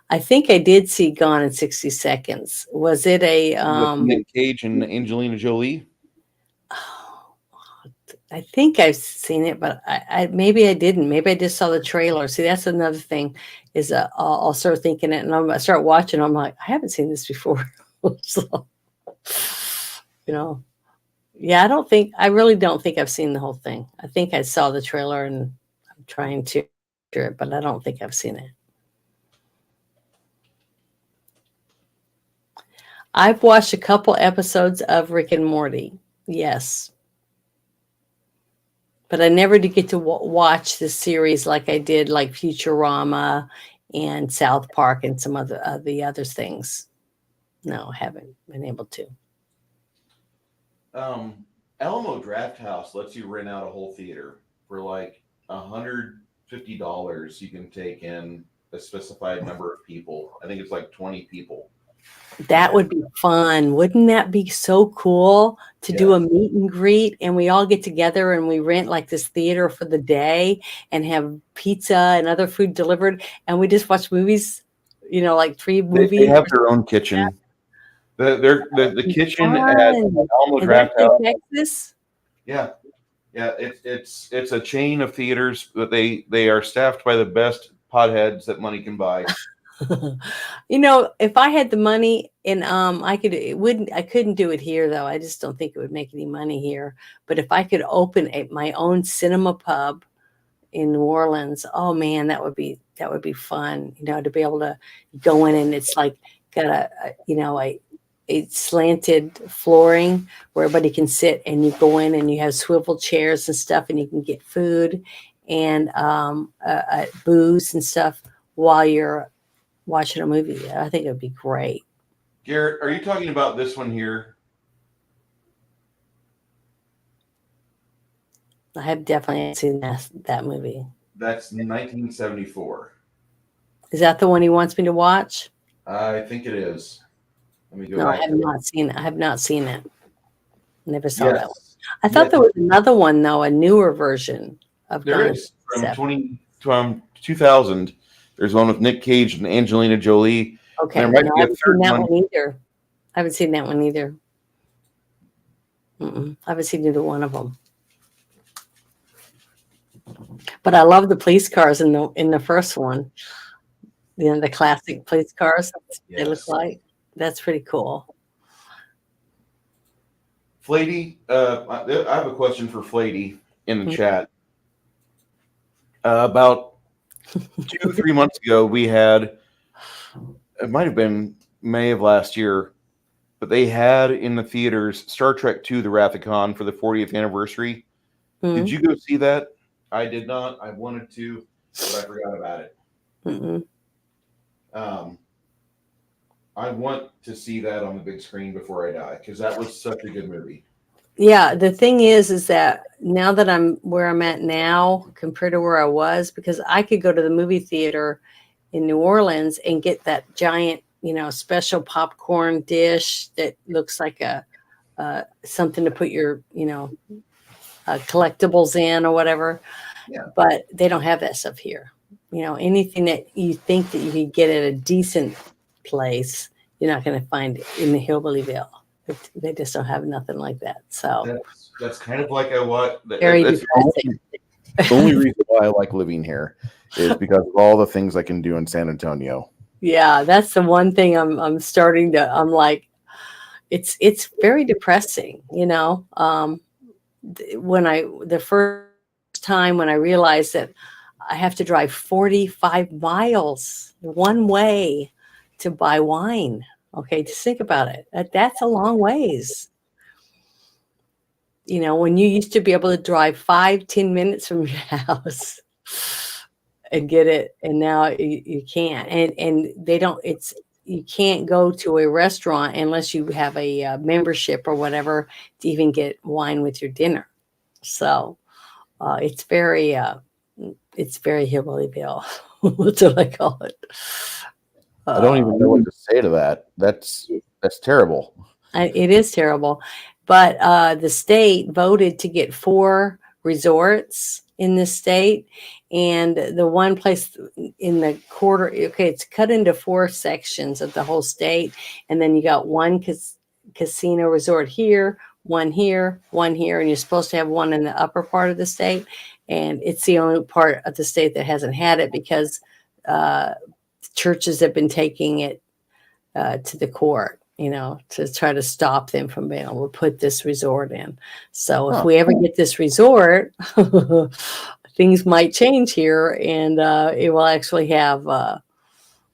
I think I did see Gone in 60 Seconds. Was it a With Nick Cage and Angelina Jolie. I think I've seen it, but I maybe I didn't. Maybe I just saw the trailer. See, that's another thing is I'll start thinking it and I start watching. I'm like, I haven't seen this before. So, yeah, I really don't think I've seen the whole thing. I think I saw the trailer and I'm trying to hear it, but I don't think I've seen it. I've watched a couple episodes of Rick and Morty. Yes. But I never did get to watch the series like I did, like Futurama and South Park and some other the other things. No, I haven't been able to. Alamo Draft House lets you rent out a whole theater for like $150. You can take in a specified number of people. I think it's like 20 people. That would be fun. Wouldn't that be so cool to do a meet and greet and we all get together and we rent like this theater for the day and have pizza and other food delivered and we just watch movies, like 3 movies. They have their own kitchen. The kitchen at Alamo Draft House. Texas? Yeah. Yeah, it's a chain of theaters, but they are staffed by the best potheads that money can buy. If I had the money and I couldn't do it here though. I just don't think it would make any money here. But if I could open my own cinema pub in New Orleans, oh man, that would be fun, to be able to go in and it's like got a slanted flooring where everybody can sit and you go in and you have swivel chairs and stuff and you can get food and booze and stuff while you're watching a movie. I think it would be great. Garrett, are you talking about this one here? I have definitely seen that movie. That's 1974. Is that the one he wants me to watch? I think it is. Let me go No, I back have to it. not seen it. I have not seen it. Never saw that one. Yes. I thought Yes, there was another one though, a newer version of there Gone in is. From 67. 2000. There's one with Nick Cage and Angelina Jolie. Okay, And there might no, be I a haven't seen third that one. one either. I haven't seen that one either. I haven't seen either one of them. But I love the police cars in the first one. You know, the classic police cars. They look Yes. like. That's pretty cool. Flady, I have a question for Flady in the Mhm. chat. About 2-3 months ago, we had, it might have been May of last year, but they had in the theaters Star Trek II: The Wrath of Khan for the 40th anniversary. Did Mhm. you go see that? I did not. I wanted to, but I forgot about it. Mhm. Um, I want to see that on the big screen before I die because that was such a good movie. Yeah, the thing is that now that I'm where I'm at now compared to where I was, because I could go to the movie theater in New Orleans and get that giant, special popcorn dish that looks like a something to put your, collectibles in or whatever. Yeah. But they don't have that stuff here. Anything that you think that you could get at a decent place, you're not going to find in the Hillbillyville. They just don't have nothing like that. So That's kind of like what very that's depressing. the only reason why I like living here is because of all the things I can do in San Antonio. Yeah, that's the one thing I'm starting to. I'm like, it's very depressing. The first time when I realized that I have to drive 45 miles one way to buy wine. Okay, just think about it. That's a long ways. When you used to be able to drive 5-10 minutes from your house and get it, and now you can't. And they don't. You can't go to a restaurant unless you have a membership or whatever to even get wine with your dinner. So it's very Hillbillyville. That's what I call it. I don't even know what to say to that. That's terrible. It is terrible. But the state voted to get 4 resorts in the state. And the one place in the quarter, okay, it's cut into 4 sections of the whole state. And then you got one casino resort here, one here, one here. And you're supposed to have one in the upper part of the state. And it's the only part of the state that hasn't had it because churches have been taking it to the court, to try to stop them from being able to put this resort in. So if we ever get this resort, things might change here, and it will actually have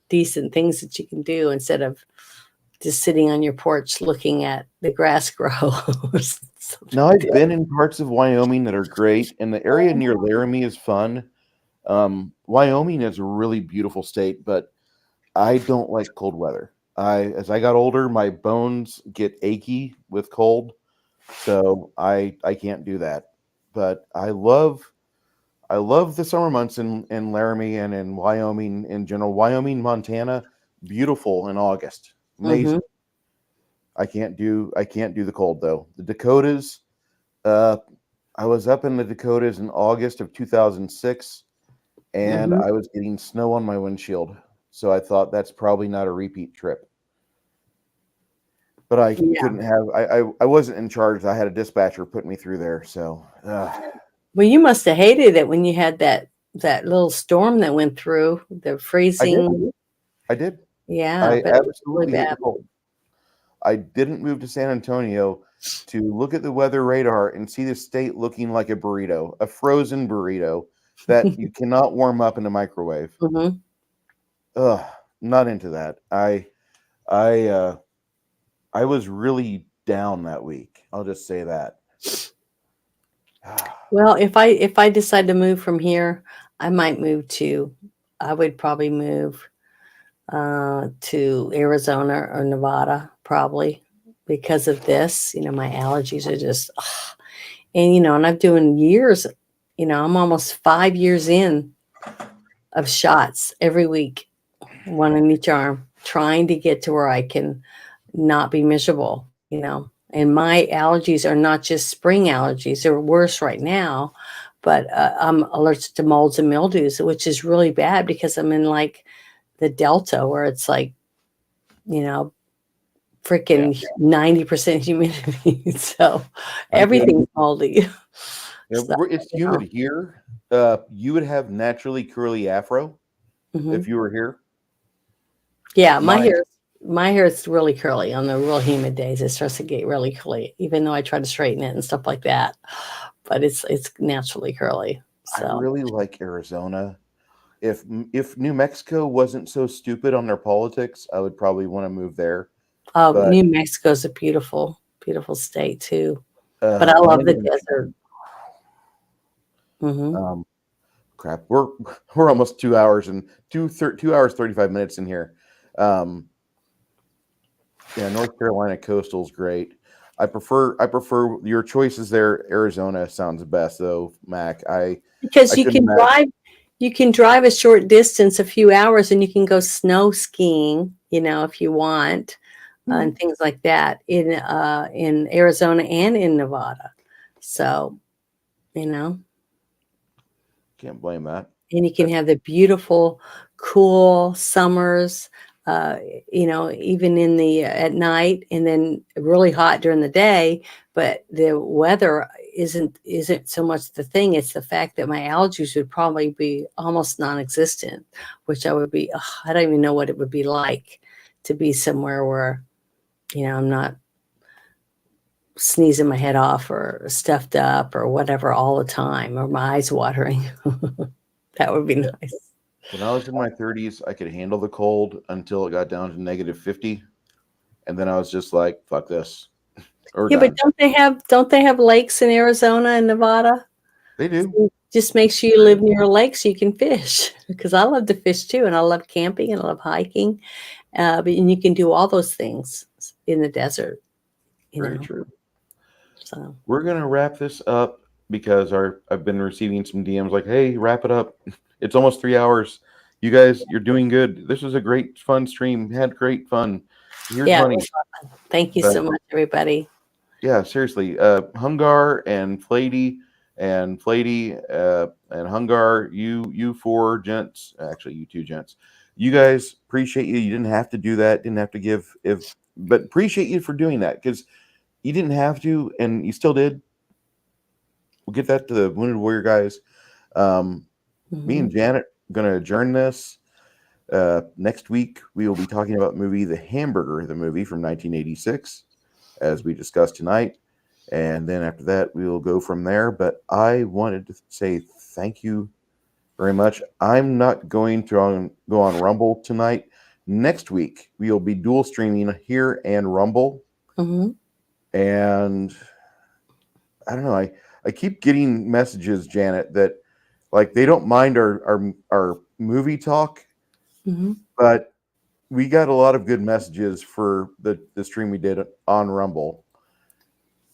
decent things that you can do instead of just sitting on your porch looking at the grass grow. Now, I've been in parts of Wyoming that are great, and the area near Laramie is fun. Wyoming is a really beautiful state, but I don't like cold weather. As I got older, my bones get achy with cold, so I can't do that. But I love the summer months in Laramie and in Wyoming in general. Wyoming, Montana, beautiful in August, amazing. I can't do the cold though. The Dakotas, I was up in the Dakotas in August of 2006, and I was getting snow on my windshield. So I thought that's probably not a repeat trip. But I couldn't have. I wasn't in charge. I had a dispatcher put me through there. So. Well, you must have hated it when you had that little storm that went through the freezing. I did. Yeah, I but it was really absolutely hate the bad. cold. I didn't move to San Antonio to look at the weather radar and see the state looking like a burrito, a frozen burrito that you cannot warm up in a microwave. Ugh, not into that. I was really down that week. I'll just say that. Well, if I decide to move from here, I might move to. I would probably move to Arizona or Nevada, probably because of this. My allergies are just, ugh. And I'm doing years. I'm almost 5 years in of shots every week, one in each arm, trying to get to where I can not be miserable. And my allergies are not just spring allergies; they're worse right now. But I'm allergic to molds and mildews, which is really bad because I'm in like the Delta, where it's like you know Yeah. freaking 90% humidity. So I get it. everything's moldy. Yeah, So, it's humid here. You would have naturally curly afro mhm. if you were here. Yeah, Mine, my hair is really curly on the real humid days. It starts to get really curly, even though I try to straighten it and stuff like that. But it's naturally curly. I So, really like Arizona. If New Mexico wasn't so stupid on their politics, I would probably want to move there. But New Mexico's a beautiful, beautiful state too. But I love the Landon, desert. Hmm. um, crap, we're almost 2 hours and 2 hours 35 minutes in here. Um, yeah, North Carolina coastal's great. I prefer your choices there. Arizona sounds best though, Mac. I Because you couldn't can imagine. drive a short distance, a few hours, and you can go snow skiing, if you want, and things like that in Arizona and in Nevada. So, you know, Can't blame that. and you can That's have the beautiful, cool summers, uh, even in the at night, and then really hot during the day. But the weather isn't so much the thing; it's the fact that my allergies would probably be almost non-existent, which I would be. Ugh, I don't even know what it would be like to be somewhere where I'm not sneezing my head off or stuffed up or whatever all the time, or my eyes watering. That would be nice. when I was in my 30s, I could handle the cold until it got down to -50, and then I was just like, "Fuck this, we're Yeah, but done." don't they have lakes in Arizona and Nevada? They do. So just make sure you live near a lake so you can fish. Because I love to fish too, and I love camping and I love hiking. And you can do all those things in the desert, you Very know. true. So We're gonna wrap this up because I've been receiving some DMs like, "Hey, wrap it up. It's almost 3 hours. You guys, you're doing good. This was a great, fun stream. Had great fun. Here's yeah, it money." was fun. Thank you But so much, everybody. yeah, seriously, Hungar and Flady and Hungar, you four gents, actually you two gents, you guys appreciate you. You didn't have to do that. Didn't have to give but appreciate you for doing that because you didn't have to, and you still did. We'll get that to the Wounded Warrior guys. Um, Me Hmm. and Janet going to adjourn this. Next week, we will be talking about the movie The Hamburger, the movie from 1986, as we discussed tonight. And then after that, we will go from there. But I wanted to say thank you very much. I'm not going to go on Rumble tonight. Next week, we will be dual streaming here and Rumble. Hmm. And I don't know. I keep getting messages, Janet, that like they don't mind our movie talk, Hmm. but we got a lot of good messages for the stream we did on Rumble.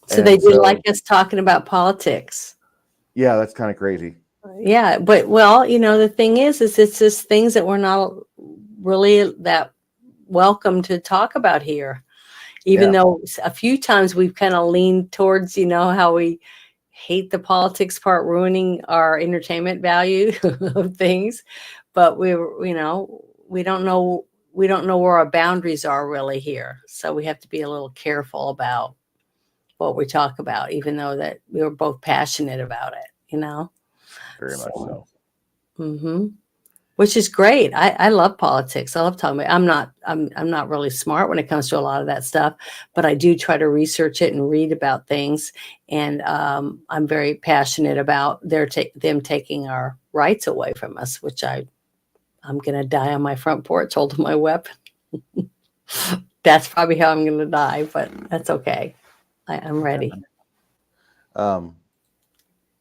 So they And did like so us talking about politics. yeah, that's kind of crazy. Yeah, but well, the thing is it's just things that we're not really that welcome to talk about here. Even Yeah, though a few times we've kind of leaned towards, how we hate the politics part ruining our entertainment value of things, but we don't know where our boundaries are really here. So we have to be a little careful about what we talk about, even though that we were both passionate about it. very much So, so. hmm which is great. I love politics. I love talking about. I'm not really smart when it comes to a lot of that stuff, but I do try to research it and read about things. And I'm very passionate about them taking our rights away from us, which I'm gonna die on my front porch holding my weapon. That's probably how I'm gonna die, but that's okay. I'm ready. Um,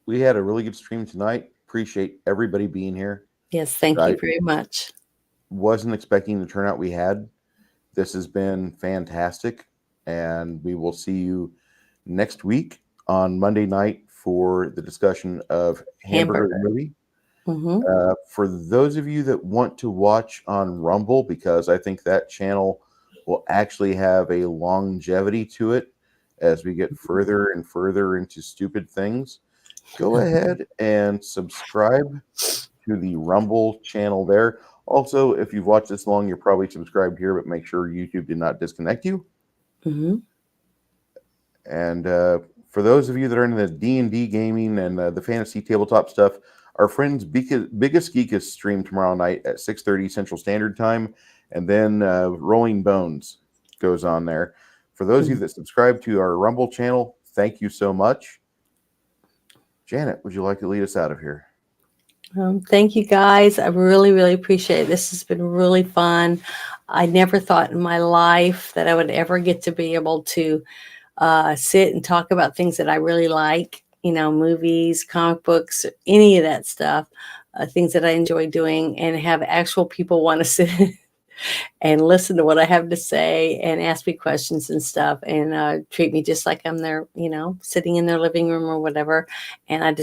we had a really good stream tonight. Appreciate everybody being here. Yes, thank I you very much. wasn't expecting the turnout we had. This has been fantastic, and we will see you next week on Monday night for the discussion of Hamburger the movie. Hmm. For those of you that want to watch on Rumble, because I think that channel will actually have a longevity to it as we get further and further into stupid things, go ahead and subscribe to the Rumble channel there. Also, if you've watched this long, you're probably subscribed here, but make sure YouTube did not disconnect you. Hmm. And for those of you that are into the D&D gaming and the fantasy tabletop stuff, our friends Biggest Geek is streamed tomorrow night at 6:30 Central Standard Time, and then Rolling Bones goes on there. For those of you that subscribe to our Rumble channel, thank you so much. Janet, would you like to lead us out of here? Thank you, guys. I really, really appreciate it. This has been really fun. I never thought in my life that I would ever get to be able to sit and talk about things that I really like, movies, comic books, any of that stuff, things that I enjoy doing, and have actual people want to sit and listen to what I have to say and ask me questions and stuff, and treat me just like I'm there, sitting in their living room or whatever. And I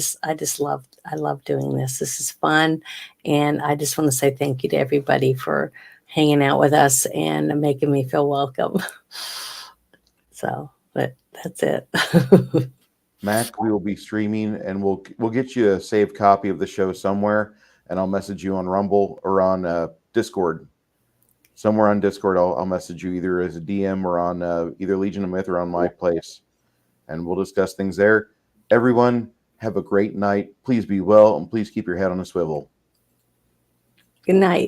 love doing this. This is fun. And I just want to say thank you to everybody for hanging out with us and making me feel welcome. So, but that's it. Mac, we will be streaming, and we'll get you a saved copy of the show somewhere, and I'll message you on Rumble or on Discord. Somewhere on Discord, I'll message you either as a DM or on either Legion of Myth or on my place, and we'll discuss things there. Everyone, have a great night. Please be well, and please keep your head on a swivel. Good night.